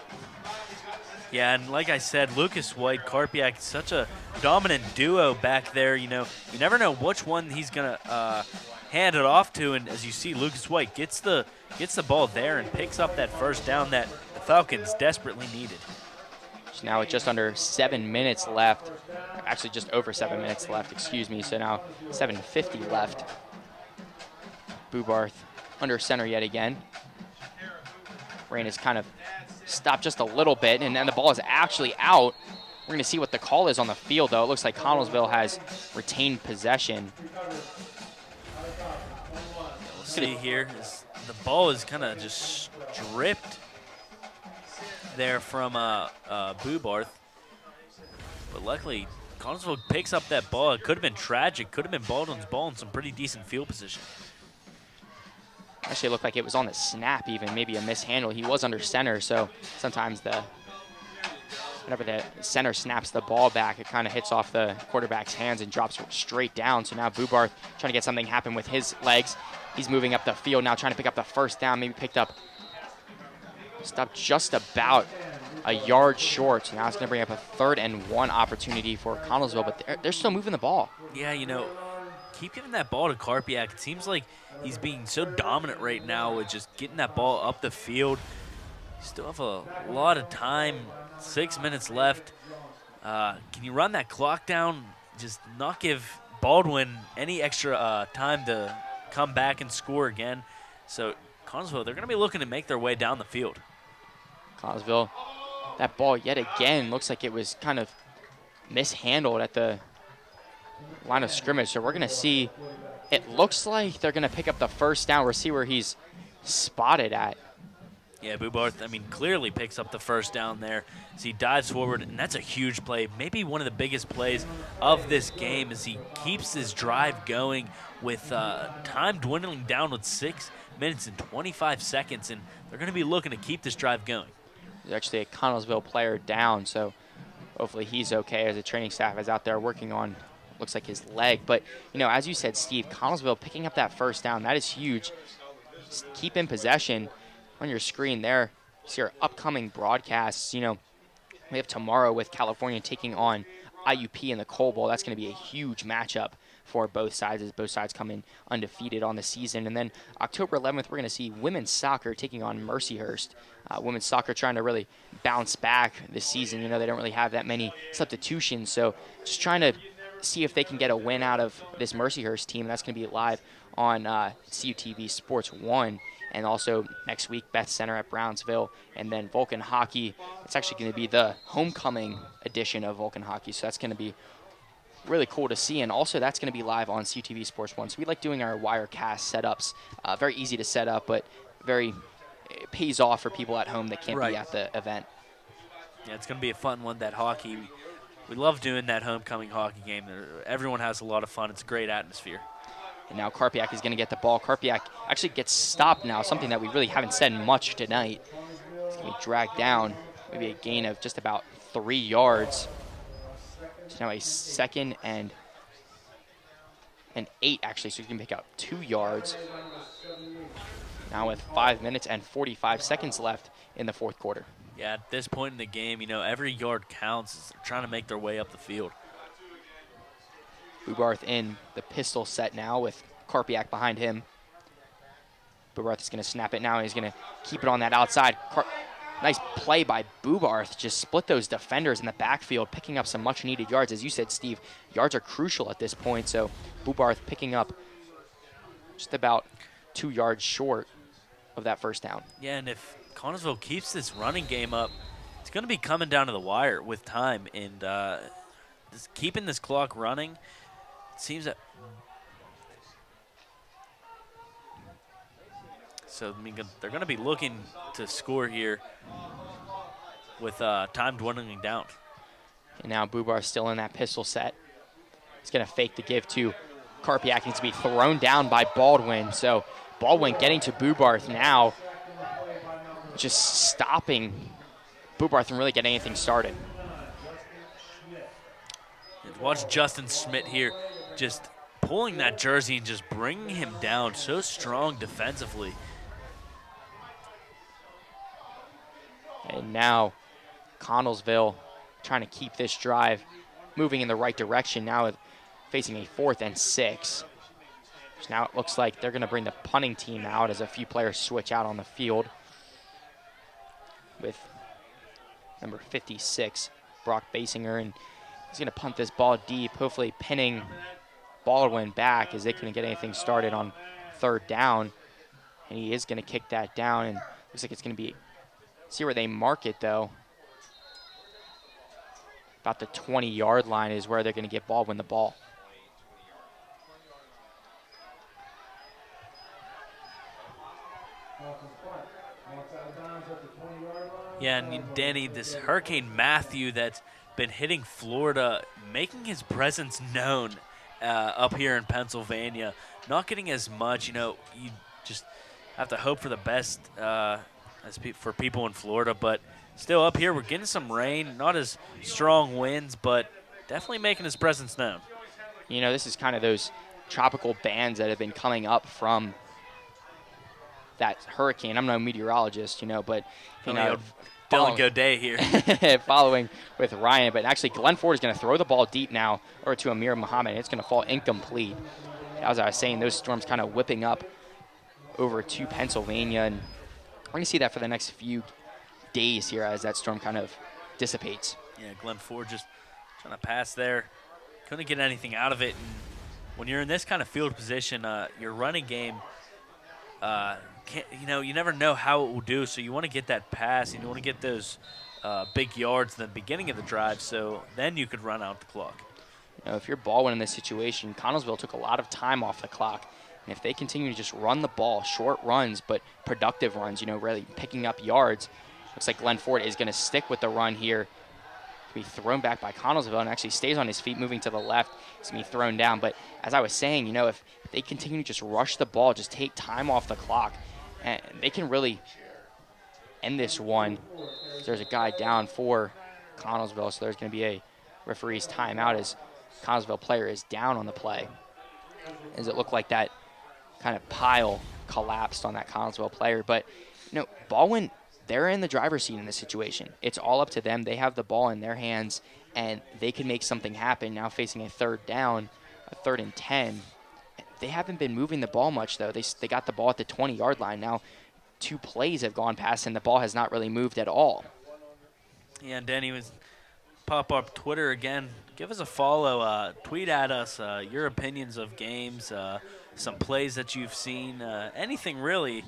Yeah, and like I said, Lucas White, Karpiak, such a dominant duo back there. You know, you never know which one he's going to hand it off to. And as you see, Lucas White gets the ball there and picks up that first down that the Falcons desperately needed. So now with just under 7 minutes left, actually just over 7 minutes left, excuse me. So now 7:50 left. Bubarth under center yet again. Rain is kind of stopped just a little bit, and then the ball is actually out. We're going to see what the call is on the field, though. It looks like Connellsville has retained possession. We'll see here. The ball is kind of just stripped there from Bubarth. But luckily, Connellsville picks up that ball. It could have been tragic. Could have been Baldwin's ball in some pretty decent field position. Actually, it looked like it was on the snap even, maybe a mishandle. He was under center, so sometimes whenever the center snaps the ball back, it kind of hits off the quarterback's hands and drops straight down. So now Bubarth trying to get something happen with his legs. He's moving up the field now, trying to pick up the first down, maybe stopped just about a yard short. So now it's going to bring up a 3rd and 1 opportunity for Connellsville, but they're still moving the ball. Yeah, you know, keep giving that ball to Karpiak. It seems like he's being so dominant right now with just getting that ball up the field. You still have a lot of time, 6 minutes left. Can you run that clock down? Just not give Baldwin any extra time to come back and score again. So Connellsville, they're going to be looking to make their way down the field. Connellsville, that ball yet again looks like it was kind of mishandled at the line of scrimmage. So we're going to see, it looks like they're going to pick up the first down. We'll see where he's spotted at. Yeah, Bubarth, I mean, clearly picks up the first down there as he dives forward, and that's a huge play. Maybe one of the biggest plays of this game as he keeps his drive going with time dwindling down with 6 minutes and 25 seconds, and they're going to be looking to keep this drive going. There's actually a Connellsville player down, so hopefully he's okay as the training staff is out there working on, looks like his leg. But, you know, as you said, Steve, Connellsville picking up that first down, that is huge. Just keep in possession. On your screen there, see our upcoming broadcasts. You know, we have tomorrow with California taking on IUP in the Coal Bowl. That's going to be a huge matchup for both sides as both sides come in undefeated on the season. And then October 11th, we're going to see women's soccer taking on Mercyhurst. Women's soccer trying to really bounce back this season. You know, they don't really have that many substitutions, so just trying to see if they can get a win out of this Mercyhurst team. That's going to be live on CUTV Sports 1. And also next week, Beth Center at Brownsville, and then Vulcan Hockey. It's actually going to be the homecoming edition of Vulcan Hockey, so that's going to be really cool to see. And also that's going to be live on CUTV Sports 1. So we like doing our Wirecast setups. Very easy to set up, but it pays off for people at home that can't be at the event. Yeah, it's going to be a fun one, that hockey. We love doing that homecoming hockey game. Everyone has a lot of fun. It's a great atmosphere. And now Karpiak is going to get the ball. Karpiak actually gets stopped now, something that we really haven't said much tonight. He's going to be dragged down, maybe a gain of just about 3 yards. So now a 2nd and 8, actually, so he can pick up 2 yards. Now with 5 minutes and 45 seconds left in the fourth quarter. Yeah, at this point in the game, you know, every yard counts as they're trying to make their way up the field. Bubarth in the pistol set now with Karpiak behind him. Bubarth is going to snap it now. He's going to keep it on that outside. Nice play by Bubarth. Just split those defenders in the backfield, picking up some much-needed yards. As you said, Steve, yards are crucial at this point, so Bubarth picking up just about 2 yards short of that first down. Yeah, and if Connellsville keeps this running game up, it's going to be coming down to the wire with time, and just keeping this clock running. Seems that so. I mean, they're going to be looking to score here with time dwindling down. And now Bubarth still in that pistol set. He's going to fake the give to Karpiak. Needs to be thrown down by Baldwin. So Baldwin getting to Bubarth now, just stopping Bubarth from really getting anything started. Watch Justin Schmidt here, just pulling that jersey and just bringing him down. So strong defensively. And now Connellsville trying to keep this drive moving in the right direction. Now facing a 4th and 6. So now it looks like they're going to bring the punting team out as a few players switch out on the field. With number 56, Brock Basinger, and he's going to punt this ball deep, hopefully pinning Baldwin back as they couldn't get anything started on 3rd down. And he is going to kick that down, and looks like it's going to be, see where they mark it though. About the 20-yard line is where they're going to get Baldwin the ball. Yeah, and Danny, this Hurricane Matthew that's been hitting Florida, making his presence known up here in Pennsylvania. Not getting as much, you know, you just have to hope for the best for people in Florida, but still up here we're getting some rain, not as strong winds, but definitely making his presence known. You know, this is kind of those tropical bands that have been coming up from that hurricane. I'm no meteorologist, you know, but you know, Dylan Godet here. following with Ryan, but actually Glenn Ford is going to throw the ball deep now over to Amir Muhammad. It's going to fall incomplete. As I was saying, those storms kind of whipping up over to Pennsylvania, and we're going to see that for the next few days here as that storm kind of dissipates. Yeah, Glenn Ford just trying to pass there. Couldn't get anything out of it. And when you're in this kind of field position, your running game, you know, you never know how it will do. So you want to get that pass, and you want to get those big yards in the beginning of the drive, so then you could run out the clock. You know, if you're Baldwin in this situation, Connellsville took a lot of time off the clock. And if they continue to just run the ball, short runs, but productive runs, really picking up yards, looks like Glenn Ford is going to stick with the run here. Be thrown back by Connellsville and actually stays on his feet, moving to the left. He's going to be thrown down. But as I was saying, if they continue to just rush the ball, just take time off the clock, and they can really end this one. There's a guy down for Connellsville, so there's going to be a referee's timeout as Connellsville player is down on the play. As it looked like that kind of pile collapsed on that Connellsville player. But, Baldwin, they're in the driver's seat in this situation. It's all up to them. They have the ball in their hands, and they can make something happen. Now facing a third down, a 3rd and 10. They haven't been moving the ball much, though. They got the ball at the 20-yard line. Now 2 plays have gone past, and the ball has not really moved at all. Yeah, and Denny was pop up Twitter again. Give us a follow. Tweet at us your opinions of games, some plays that you've seen, anything really.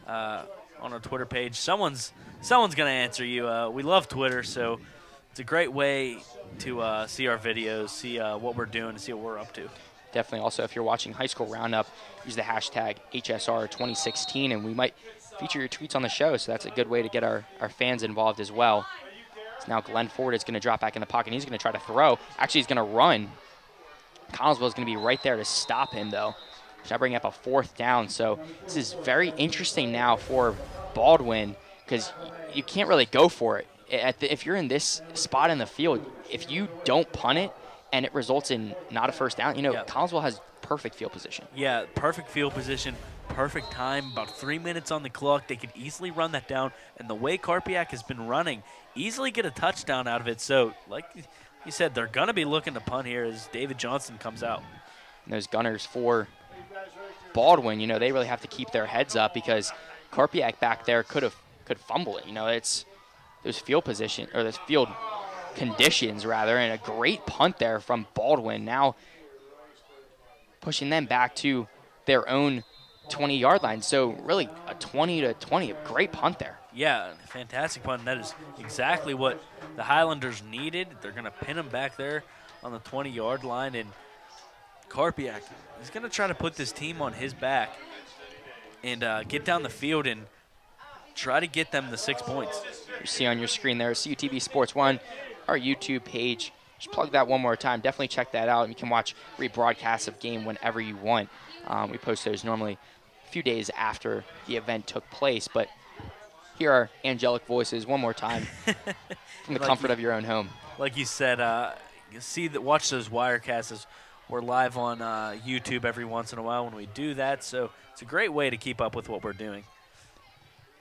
On our Twitter page, someone's gonna answer you. We love Twitter, so it's a great way to see our videos, see what we're doing, and see what we're up to. Definitely. Also, if you're watching High School Roundup, use the hashtag HSR2016, and we might feature your tweets on the show. So that's a good way to get our fans involved as well. So now Glenn Ford is going to drop back in the pocket. He's going to try to throw. Actually, he's going to run. Connellsville is going to be right there to stop him, though. Should I bring up a 4th down? So this is very interesting now for Baldwin because you can't really go for it. If you're in this spot in the field, if you don't punt it and it results in not a 1st down, Connellsville has perfect field position. Yeah, perfect field position, perfect time, about 3 minutes on the clock. They could easily run that down, and the way Karpiak has been running, easily get a touchdown out of it. So, like you said, they're going to be looking to punt here as David Johnson comes out. And those gunners for Baldwin, they really have to keep their heads up because Karpiak back there could fumble it. It's those field position or those field conditions rather, and a great punt there from Baldwin. Now pushing them back to their own 20-yard line. So really a 20-20, a great punt there. Yeah, fantastic punt. That is exactly what the Highlanders needed. They're going to pin them back there on the 20-yard line, and Karpiak is going to try to put this team on his back and get down the field and try to get them the 6 points. You see on your screen there, CUTV Sports 1, our YouTube page. Just plug that one more time. Definitely check that out. You can watch rebroadcasts of game whenever you want. We post those normally a few days after the event took place, but here are angelic voices one more time from the comfort of your own home. Like you said, watch those Wirecasts. We're live on YouTube every once in a while when we do that, so it's a great way to keep up with what we're doing.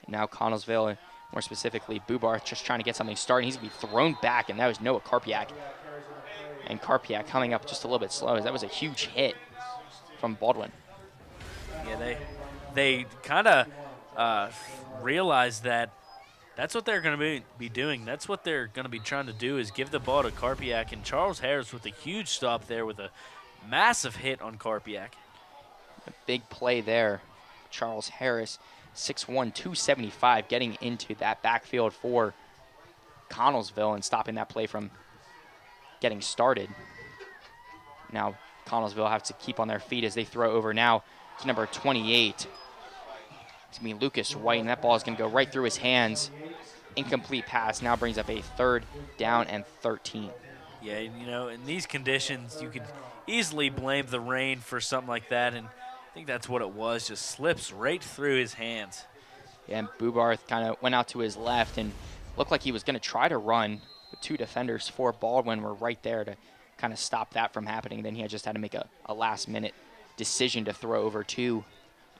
And now Connellsville, more specifically Bubarth, just trying to get something started. He's going to be thrown back, and that was Noah Karpiak. And Karpiak coming up just a little bit slow. That was a huge hit from Baldwin. Yeah, they kind of realized that that's what they're going to be doing. That's what they're going to be trying to do is give the ball to Karpiak. And Charles Harris with a huge stop there with a massive hit on Karpiak. A big play there. Charles Harris, 6'1", 275, getting into that backfield for Connellsville and stopping that play from getting started. Now Connellsville have to keep on their feet as they throw over now to number 28. It's going to be Lucas White, and that ball is going to go right through his hands. Incomplete pass now brings up a 3rd down and 13. Yeah, in these conditions, you could easily blame the rain for something like that, and I think that's what it was, just slips right through his hands. Yeah, and Bubarth kind of went out to his left and looked like he was going to try to run. The 2 defenders for Baldwin were right there to kind of stop that from happening. Then he just had to make a last-minute decision to throw over to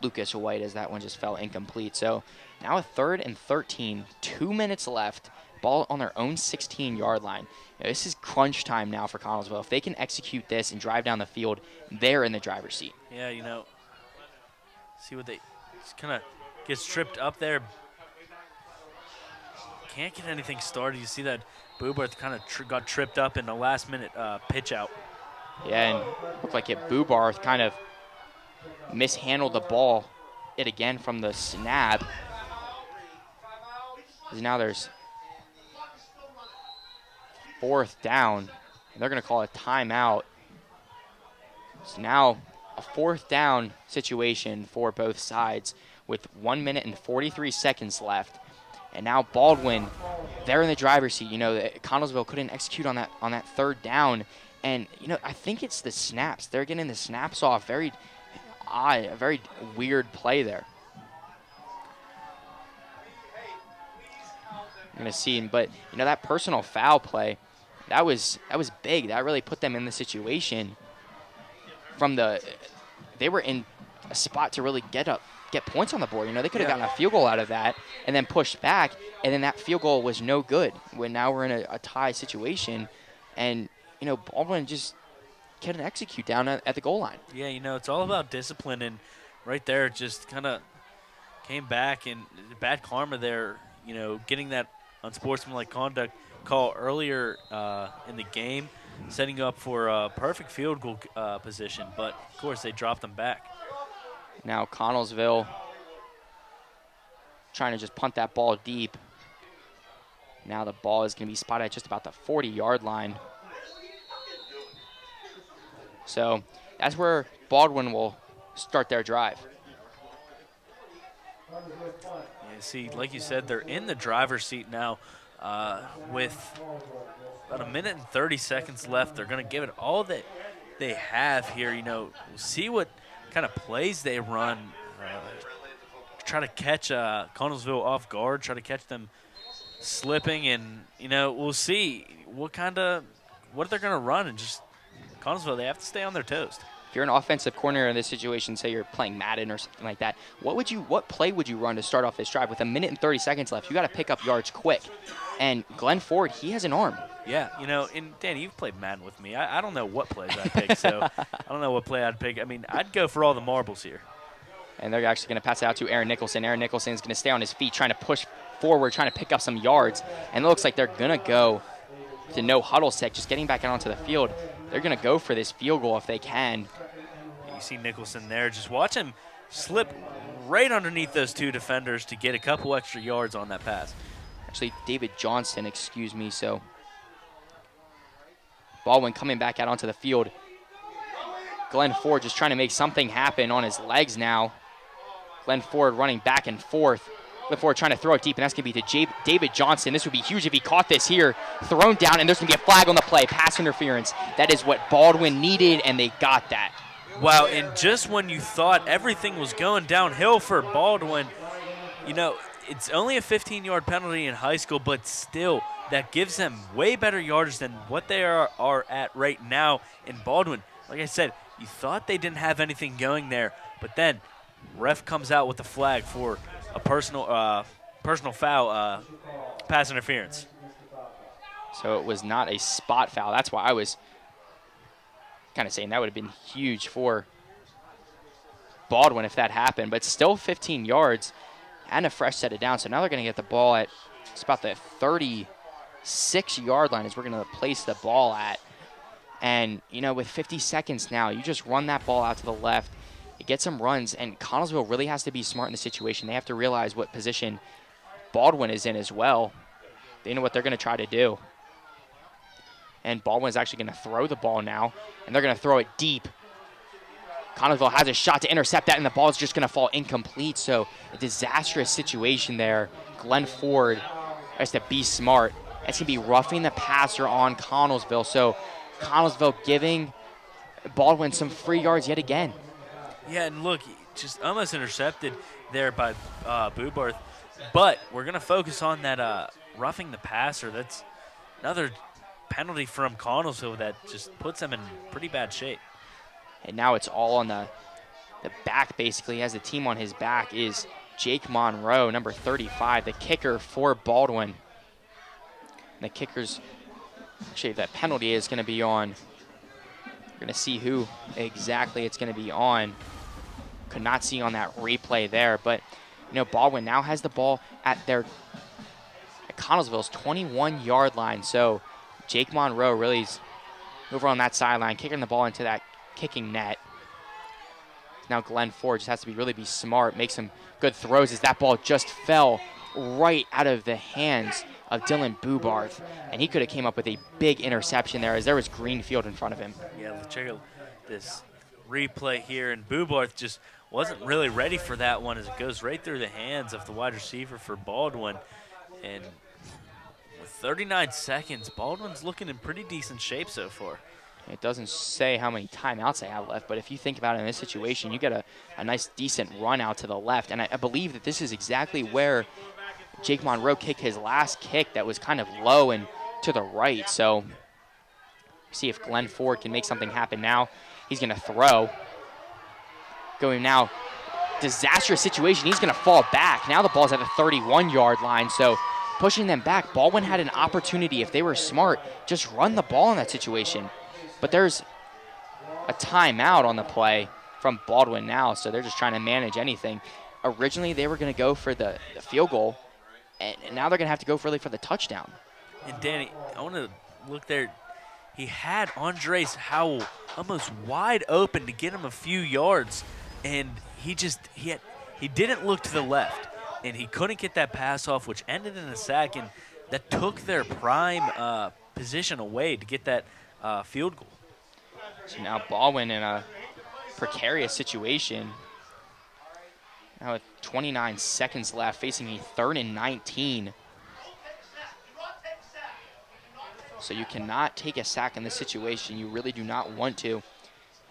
Lucas White as that one just fell incomplete. So now a 3rd and 13, 2 minutes left, ball on their own 16-yard line. This is crunch time now for Connellsville. If they can execute this and drive down the field, they're in the driver's seat. Yeah, see what they just kind of gets tripped up there. Can't get anything started. You see that Bubarth kind of got tripped up in the last-minute pitch out. Yeah, and looked like Bubarth kind of mishandled the ball again from the snap. Now there's 4th down, and they're going to call a timeout. So now a 4th down situation for both sides with 1 minute and 43 seconds left. And now Baldwin, they're in the driver's seat. You know, Connellsville couldn't execute on that 3rd down. And, you know, I think it's the snaps. They're getting the snaps off. Very odd, a very weird play there. I'm going to see him. But, you know, that personal foul play, that was big. That really put them in the situation. They were in a spot to really get points on the board. You know, they could have gotten a field goal out of that and then pushed back, and then that field goal was no good. When now we're in a tie situation, and, you know, Baldwin just couldn't execute down at the goal line. Yeah, you know, it's all about discipline, and right there just kind of came back, and bad karma there, you know, getting that unsportsmanlike conduct call earlier in the game, setting up for a perfect field goal position, but of course they dropped them back. Now Connellsville trying to just punt that ball deep. Now the ball is going to be spotted at just about the 40-yard line. So that's where Baldwin will start their drive. Yeah, see, like you said, they're in the driver's seat now with about 1 minute and 30 seconds left. They're going to give it all that they have here. You know, we'll see what kind of plays they run. Try to catch Connellsville off guard, try to catch them slipping, and, you know, we'll see what they're going to run, and just Connellsville, they have to stay on their toes. If you're an offensive coordinator in this situation, say you're playing Madden or something like that, what play would you run to start off this drive? With 1 minute and 30 seconds left, you got to pick up yards quick. And Glenn Ford, he has an arm. Yeah, you know, and Danny, you've played Madden with me. I don't know what plays I'd pick, so I don't know what play I'd pick. I mean, I'd go for all the marbles here. And they're actually going to pass it out to Aaron Nicholson. Aaron Nicholson's going to stay on his feet, trying to push forward, trying to pick up some yards. And it looks like they're going to go to no huddle set, just getting back out onto the field. They're going to go for this field goal if they can. You see Nicholson there. Just watch him slip right underneath those two defenders to get a couple extra yards on that pass. Actually, David Johnston, excuse me. So Baldwin coming back out onto the field. Glenn Ford just trying to make something happen on his legs now. Glenn Ford running back and forth. Glenn Ford trying to throw it deep, and that's going to be to David Johnston. This would be huge if he caught this here. Thrown down, and there's going to be a flag on the play. Pass interference. That is what Baldwin needed, and they got that. Wow, and just when you thought everything was going downhill for Baldwin, you know, it's only a 15-yard penalty in high school, but still, that gives them way better yardage than what they are at right now in Baldwin. Like I said, you thought they didn't have anything going there, but then ref comes out with the flag for a personal foul, pass interference. So it was not a spot foul. That's why I was kind of saying that would have been huge for Baldwin if that happened, but still 15 yards and a fresh set it down. So now they're going to get the ball at it's about the 36-yard line is we're going to place the ball at. And, you know, with 50 seconds now, you just run that ball out to the left. It gets some runs, and Connellsville really has to be smart in the situation. They have to realize what position Baldwin is in as well. They know what they're going to try to do. And Baldwin's actually going to throw the ball now, and they're going to throw it deep. Connellsville has a shot to intercept that, and the ball is just going to fall incomplete. So a disastrous situation there. Glenn Ford has to be smart. It's going to be roughing the passer on Connellsville. So Connellsville giving Baldwin some free yards yet again. Yeah, and look, just almost intercepted there by Boobarth. But we're going to focus on that roughing the passer. That's another penalty from Connellsville that just puts them in pretty bad shape. And now it's all on the back, basically. He has the team on his back is Jake Monroe, number 35, the kicker for Baldwin. And the kicker's, actually, that penalty is going to be on. We're going to see who exactly it's going to be on. Could not see on that replay there. But, you know, Baldwin now has the ball at Connellsville's 21-yard line. So Jake Monroe really is over on that sideline, kicking the ball into that kicking net. Now Glenn Ford just has to really be smart, make some good throws as that ball just fell right out of the hands of Dylan Boobarth. And he could have came up with a big interception there as there was green field in front of him. Yeah, let's check out this replay here, and Bubarth just wasn't really ready for that one as it goes right through the hands of the wide receiver for Baldwin. And with 39 seconds, Baldwin's looking in pretty decent shape so far. It doesn't say how many timeouts they have left, but if you think about it in this situation, you get a nice, decent run out to the left. And I believe that this is exactly where Jake Monroe kicked his last kick that was kind of low and to the right. So see if Glenn Ford can make something happen now. He's going to throw. Going now, disastrous situation. He's going to fall back. Now the ball's at the 31-yard line, so pushing them back. Baldwin had an opportunity, if they were smart, just run the ball in that situation. But there's a timeout on the play from Baldwin now, so they're just trying to manage anything. Originally, they were going to go for the field goal, and now they're going to have to go really for the touchdown. And Danny, I want to look there. He had Andres Howell almost wide open to get him a few yards, and he didn't look to the left, and he couldn't get that pass off, which ended in a sack, and that took their prime position away to get that field goal. So now Baldwin in a precarious situation. Now with 29 seconds left, facing a 3rd and 19. So you cannot take a sack in this situation. You really do not want to.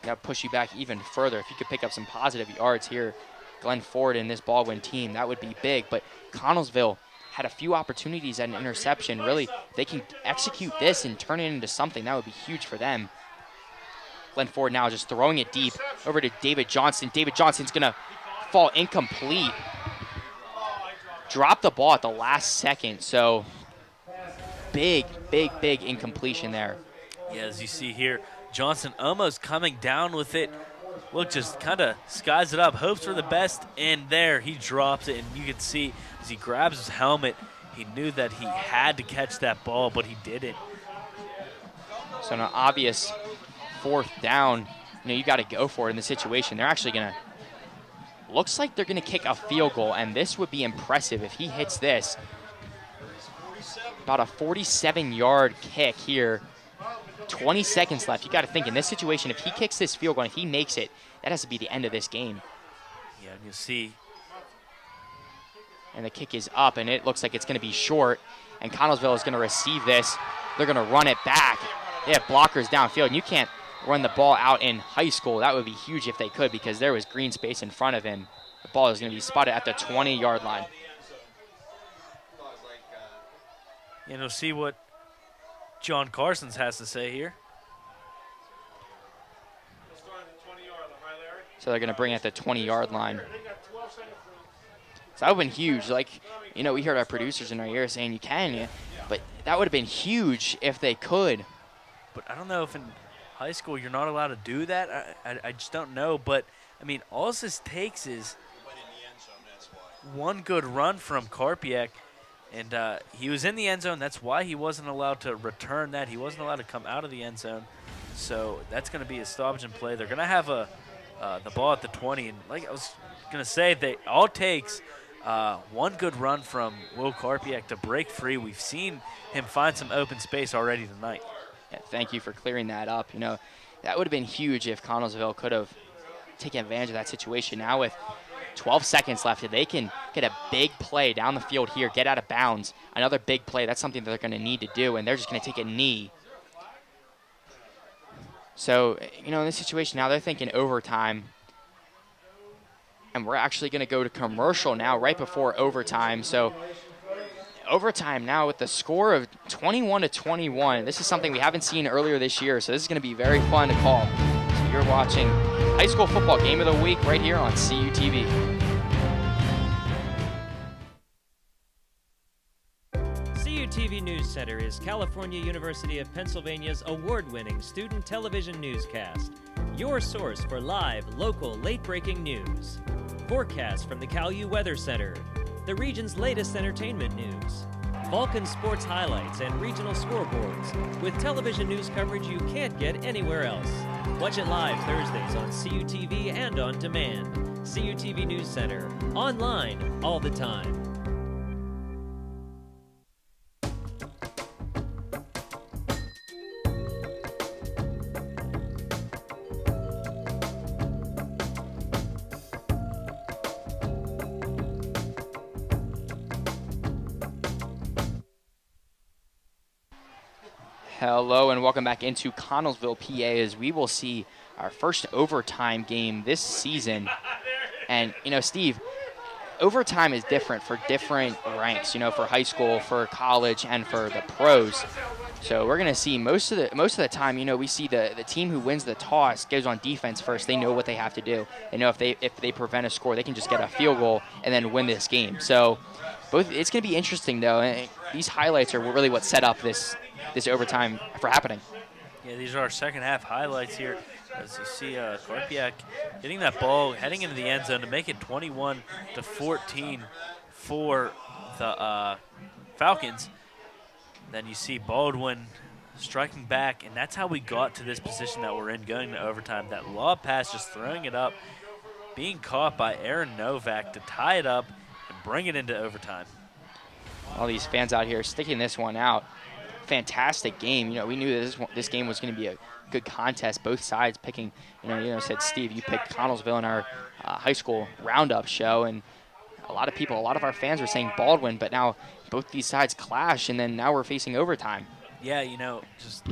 That push you back even further. If you could pick up some positive yards here, Glenn Ford and this Baldwin team, that would be big. But Connellsville had a few opportunities at an interception. Really, if they can execute this and turn it into something, that would be huge for them. Glenn Ford now just throwing it deep over to David Johnson. David Johnson's going to fall incomplete. Dropped the ball at the last second, so big incompletion there. Yeah, as you see here, Johnson almost coming down with it. Look, just kind of skies it up, hopes for the best, and there he drops it. And you can see as he grabs his helmet, he knew that he had to catch that ball, but he didn't. So an obvious 4th down, you got to go for it in the situation. They're actually going to, looks like they're going to kick a field goal, and this would be impressive if he hits this. About a 47-yard kick here. 20 seconds left. You got to think, in this situation, if he kicks this field goal and if he makes it, that has to be the end of this game. Yeah, and you'll see. And the kick is up, and it looks like it's going to be short. And Connellsville is going to receive this. They're going to run it back. They have blockers downfield, and you can't run the ball out in high school. That would be huge if they could, because there was green space in front of him. The ball is going to be spotted at the 20-yard line. And we'll see what John Carsons has to say here. So they're going to bring it at the 20-yard line. So that would have been huge. Like, we heard our producers in our ear saying you can, but that would have been huge if they could. But I don't know if in high school you're not allowed to do that. I just don't know. But, I mean, all this takes is one good run from Karpiak. And he was in the end zone. That's why he wasn't allowed to return that. He wasn't allowed to come out of the end zone. So that's going to be a stoppage and play. They're going to have the ball at the 20. And like I was going to say, they all takes one good run from Will Karpiak to break free. We've seen him find some open space already tonight. Yeah, thank you for clearing that up. That would have been huge if Connellsville could have taken advantage of that situation. Now with 12 seconds left, if they can get a big play down the field here, get out of bounds, another big play, that's something that they're going to need to do, and they're just going to take a knee. So, in this situation now, they're thinking overtime, and we're actually going to go to commercial now right before overtime. So, overtime now with the score of 21-21. This is something we haven't seen earlier this year, so this is going to be very fun to call. So you're watching High School Football Game of the Week right here on CUTV. CUTV News Center is California University of Pennsylvania's award-winning student television newscast. Your source for live, local, late-breaking news. Forecasts from the CalU Weather Center. The region's latest entertainment news. Vulcan sports highlights and regional scoreboards with television news coverage you can't get anywhere else. Watch it live Thursdays on CUTV and on demand. CUTV News Center, online all the time. Hello and welcome back into Connellsville, PA, as we will see our first overtime game this season. And, you know, Steve, overtime is different for different ranks, you know, for high school, for college, and for the pros. So we're going to see most of the time, you know, we see the team who wins the toss goes on defense first. They know what they have to do. They know if they prevent a score, they can just get a field goal and then win this game. So it's going to be interesting, though. And these highlights are really what set up this overtime for happening. Yeah, these are our second half highlights here. As you see, Korpiak getting that ball, heading into the end zone to make it 21-14 for the Falcons. Then you see Baldwin striking back, and that's how we got to this position that we're in, going to overtime. That lob pass, just throwing it up, being caught by Aaron Novak to tie it up and bring it into overtime. All these fans out here sticking this one out. Fantastic game. You know, we knew this game was going to be a good contest. Both sides picking, you know, said, Steve, you picked Connellsville in our high school roundup show, and a lot of our fans were saying Baldwin, but now both these sides clash, and then now we're facing overtime. Yeah, you know, just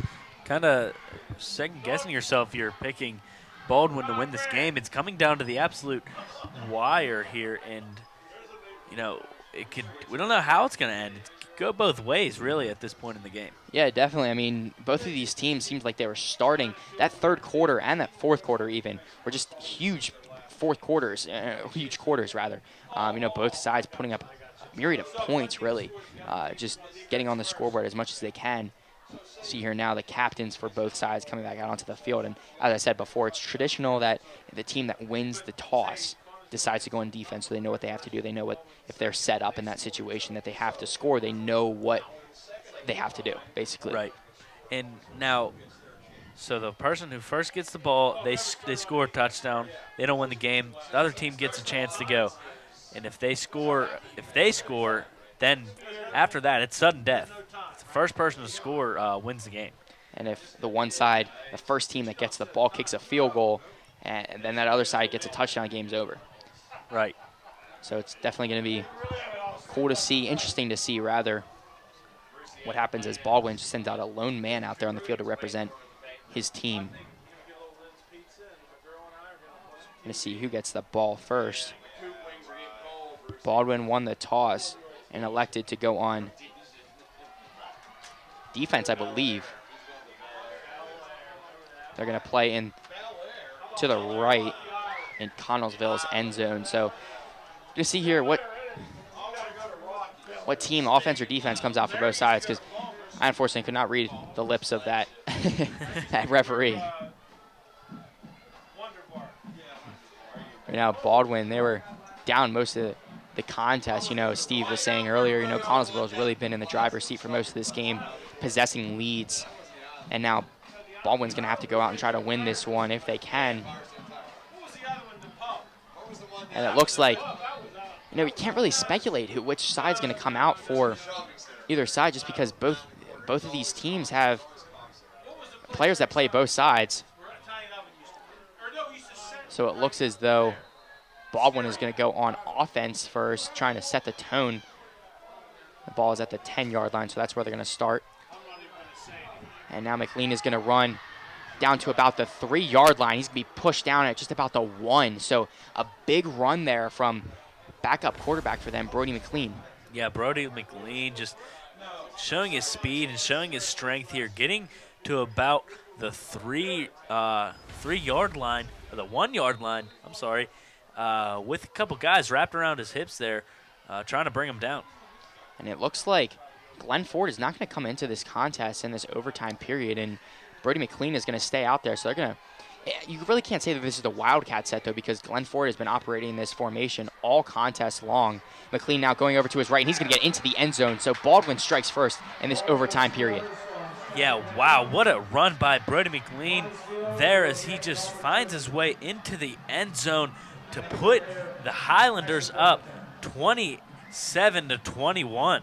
kind of second-guessing yourself. You're picking Baldwin to win this game. It's coming down to the absolute wire here, and, you know, we don't know how it's going to end. It could go both ways, really, at this point in the game. Yeah, definitely. I mean, both of these teams seemed like they were starting that third quarter and that fourth quarter even were just huge huge quarters, rather. You know, both sides putting up a myriad of points, really, just getting on the scoreboard as much as they can. See here now the captains for both sides coming back out onto the field. And as I said before, it's traditional that the team that wins the toss decides to go on defense, so they know what they have to do. They know what, if they're set up in that situation that they have to score, they know what they have to do, basically. Right. And now, so the person who first gets the ball, they score a touchdown. They don't win the game. The other team gets a chance to go. And if they score, then after that, it's sudden death. The first person to score wins the game. And if the one side, the first team that gets the ball kicks a field goal, and then that other side gets a touchdown, game's over. Right. So it's definitely going to be cool to see, interesting to see, rather, what happens as Baldwin just sends out a lone man out there on the field to represent his team. Going to see who gets the ball first. Baldwin won the toss and elected to go on defense, I believe. They're going to play in to the right in Connellsville's end zone. So to see here what team, offense or defense, comes out for both sides, because I unfortunately could not read the lips of that that referee. Right now, Baldwin, they were down most of the contest. You know, Steve was saying earlier, you know, Connellsville has really been in the driver's seat for most of this game, possessing leads. And now Baldwin's going to have to go out and try to win this one if they can. And it looks like, you know, we can't really speculate which side's going to come out for either side, just because both of these teams have players that play both sides. So it looks as though Baldwin is going to go on offense first, trying to set the tone. The ball is at the 10-yard line, so that's where they're going to start. And now McLean is going to run down to about the 3-yard line. He's going to be pushed down at just about the 1. So a big run there from backup quarterback for them, Brody McLean. Yeah, Brody McLean just showing his speed and showing his strength here, getting to about the 3-yard line, or the 1-yard line, I'm sorry, with a couple guys wrapped around his hips there, trying to bring him down. And it looks like Glenn Ford is not going to come into this contest in this overtime period, and Brody McLean is going to stay out there. So they're going to, you really can't say that this is the Wildcat set, though, because Glenn Ford has been operating this formation all contest long. McLean now going over to his right, and he's going to get into the end zone. So Baldwin strikes first in this overtime period. Yeah, wow, what a run by Brody McLean there as he just finds his way into the end zone to put the Highlanders up 27-21.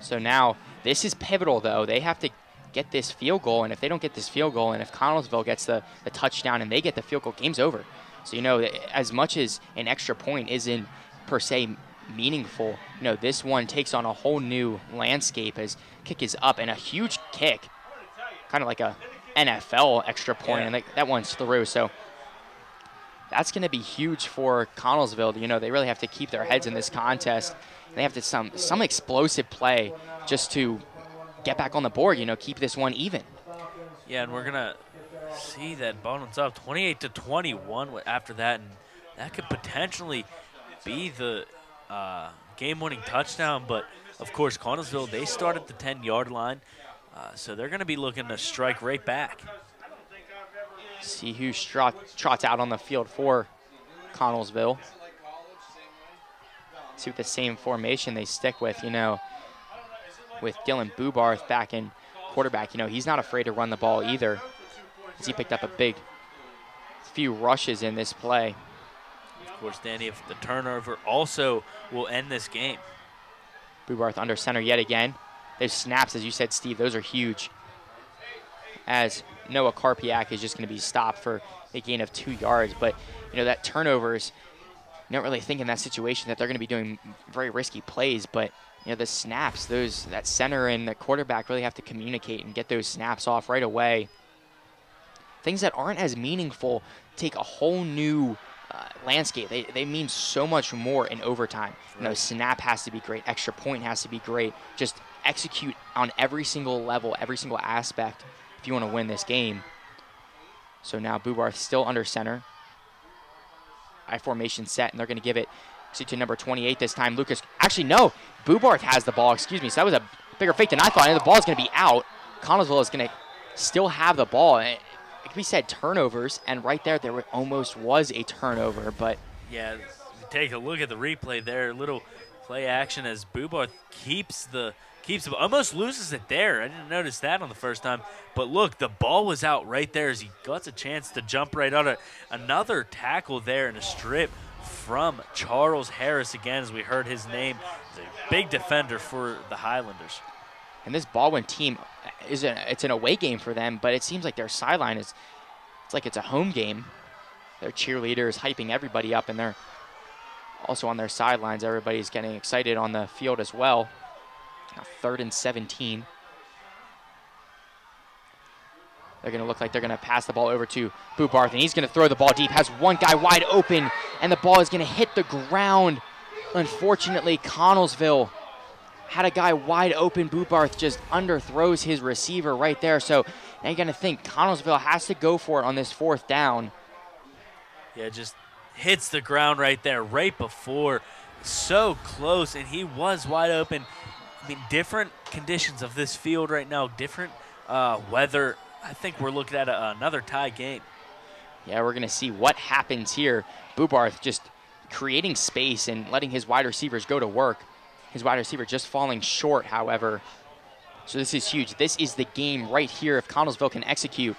So now this is pivotal, though. They have to get this field goal, and if they don't get this field goal, and if Connellsville gets the touchdown and they get the field goal, game's over. So, you know, as much as an extra point isn't per se meaningful. You know, this one takes on a whole new landscape as kick is up and a huge kick, kind of like a NFL extra point, and that one's through. So that's going to be huge for Connellsville. You know, they really have to keep their heads in this contest. They have to some explosive play just to get back on the board, you know, keep this one even. Yeah, and we're going to see that Baldwin's up 28-21 after that, and that could potentially be the game-winning touchdown. But, of course, Connellsville, they start at the 10-yard line, so they're going to be looking to strike right back. See who trots out on the field for Connellsville. See what the same formation they stick with, you know, with Dylan Bubarth back in quarterback. You know, he's not afraid to run the ball either, as he picked up a big few rushes in this play. Of course, Danny, if the turnover also will end this game. Bubarth under center yet again. Those snaps, as you said, Steve, those are huge, as Noah Karpiak is just going to be stopped for a gain of 2 yards. But, you know, that turnovers, you don't really think in that situation that they're going to be doing very risky plays. But, you know, the snaps, that center and the quarterback really have to communicate and get those snaps off right away. Things that aren't as meaningful take a whole new landscape. They mean so much more in overtime. You know, snap has to be great. Extra point has to be great. Just execute on every single level, every single aspect if you want to win this game. So now Bubarth still under center. I formation set, and they're going to give it to number 28 this time. Lucas, actually no, Bubarth has the ball, excuse me. So that was a bigger fake than I thought. And the ball is going to be out. Connellsville is going to still have the ball. Like we said, turnovers, and right there almost was a turnover. But yeah, take a look at the replay there. Little play action as Bubarth keeps almost loses it there. I didn't notice that on the first time. But look, the ball was out right there as he gets a chance to jump right on it. Another tackle there in a strip from Charles Harris again, as we heard his name. He's a big defender for the Highlanders. And this Baldwin team, it's an away game for them, but it seems like their sideline it's like it's a home game. Their cheerleaders hyping everybody up, and they're also on their sidelines. Everybody's getting excited on the field as well. Now 3rd and 17. They're going to look like they're going to pass the ball over to Bubarth, and he's going to throw the ball deep. Has one guy wide open, and the ball is going to hit the ground. Unfortunately, Connellsville had a guy wide open. Bubarth just underthrows his receiver right there. So now you're going to think Connellsville has to go for it on this 4th down. Yeah, just hits the ground right there, right before. So close, and he was wide open. I mean, different conditions of this field right now, different weather. I think we're looking at another tie game. Yeah, we're going to see what happens here. Bubarth just creating space and letting his wide receivers go to work. His wide receiver just falling short, however. So this is huge. This is the game right here. If Connellsville can execute,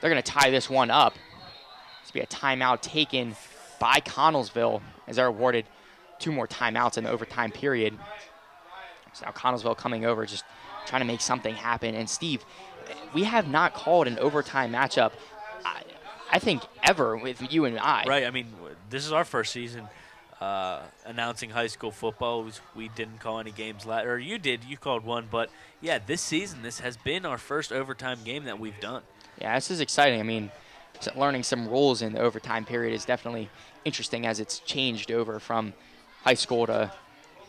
they're going to tie this one up. This will be a timeout taken by Connellsville as they're awarded 2 more timeouts in the overtime period. So now Connellsville coming over, just trying to make something happen. And Steve, we have not called an overtime matchup, I think, ever with you and I. Right. I mean, this is our first season announcing high school football. We didn't call any games or you did. You called one. But, yeah, this season, this has been our first overtime game that we've done. Yeah, this is exciting. I mean, learning some rules in the overtime period is definitely interesting as it's changed over from high school to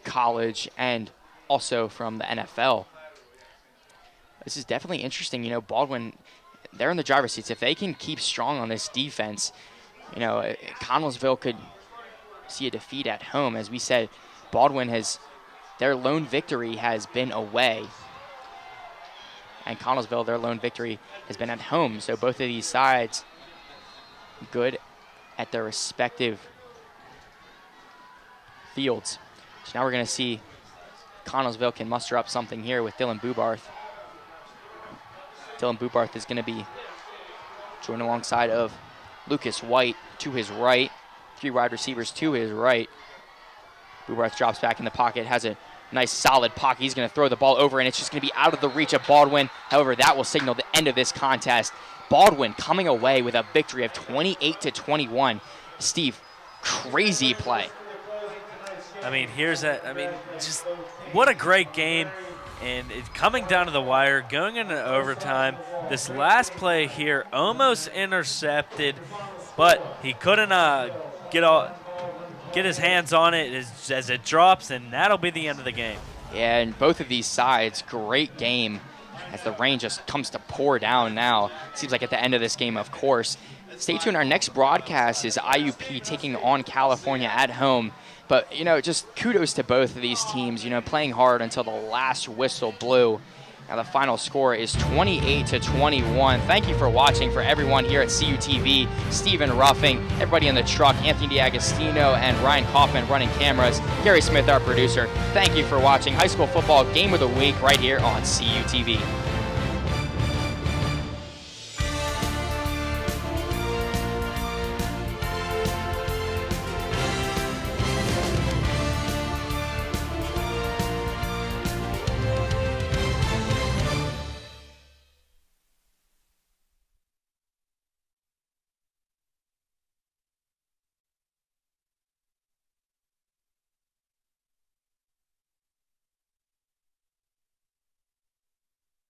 college and also from the NFL. This is definitely interesting. You know, Baldwin, they're in the driver's seats. If they can keep strong on this defense, you know, Connellsville could see a defeat at home. As we said, Baldwin their lone victory has been away. And Connellsville, their lone victory has been at home. So both of these sides good at their respective fields. So now we're going to see Connellsville can muster up something here with Dylan Bubarth. Dylan Bubarth is going to be joined alongside of Lucas White to his right. 3 wide receivers to his right. Bubarth drops back in the pocket, has a nice solid pocket. He's going to throw the ball over, and it's just going to be out of the reach of Baldwin. However, that will signal the end of this contest. Baldwin coming away with a victory of 28-21. Steve, crazy play. I mean, just what a great game. And it's coming down to the wire, going into overtime. This last play here almost intercepted, but he couldn't get his hands on it as it drops, and that'll be the end of the game. Yeah, and both of these sides, great game as the rain just comes to pour down now. Seems like at the end of this game, of course. Stay tuned. Our next broadcast is IUP taking on California at home. But, just kudos to both of these teams, playing hard until the last whistle blew. Now the final score is 28-21. Thank you for watching. For everyone here at CUTV, Stephen Ruffing, everybody in the truck, Anthony D'Agostino and Ryan Kaufman running cameras, Gary Smith, our producer. Thank you for watching High School Football Game of the Week right here on CUTV.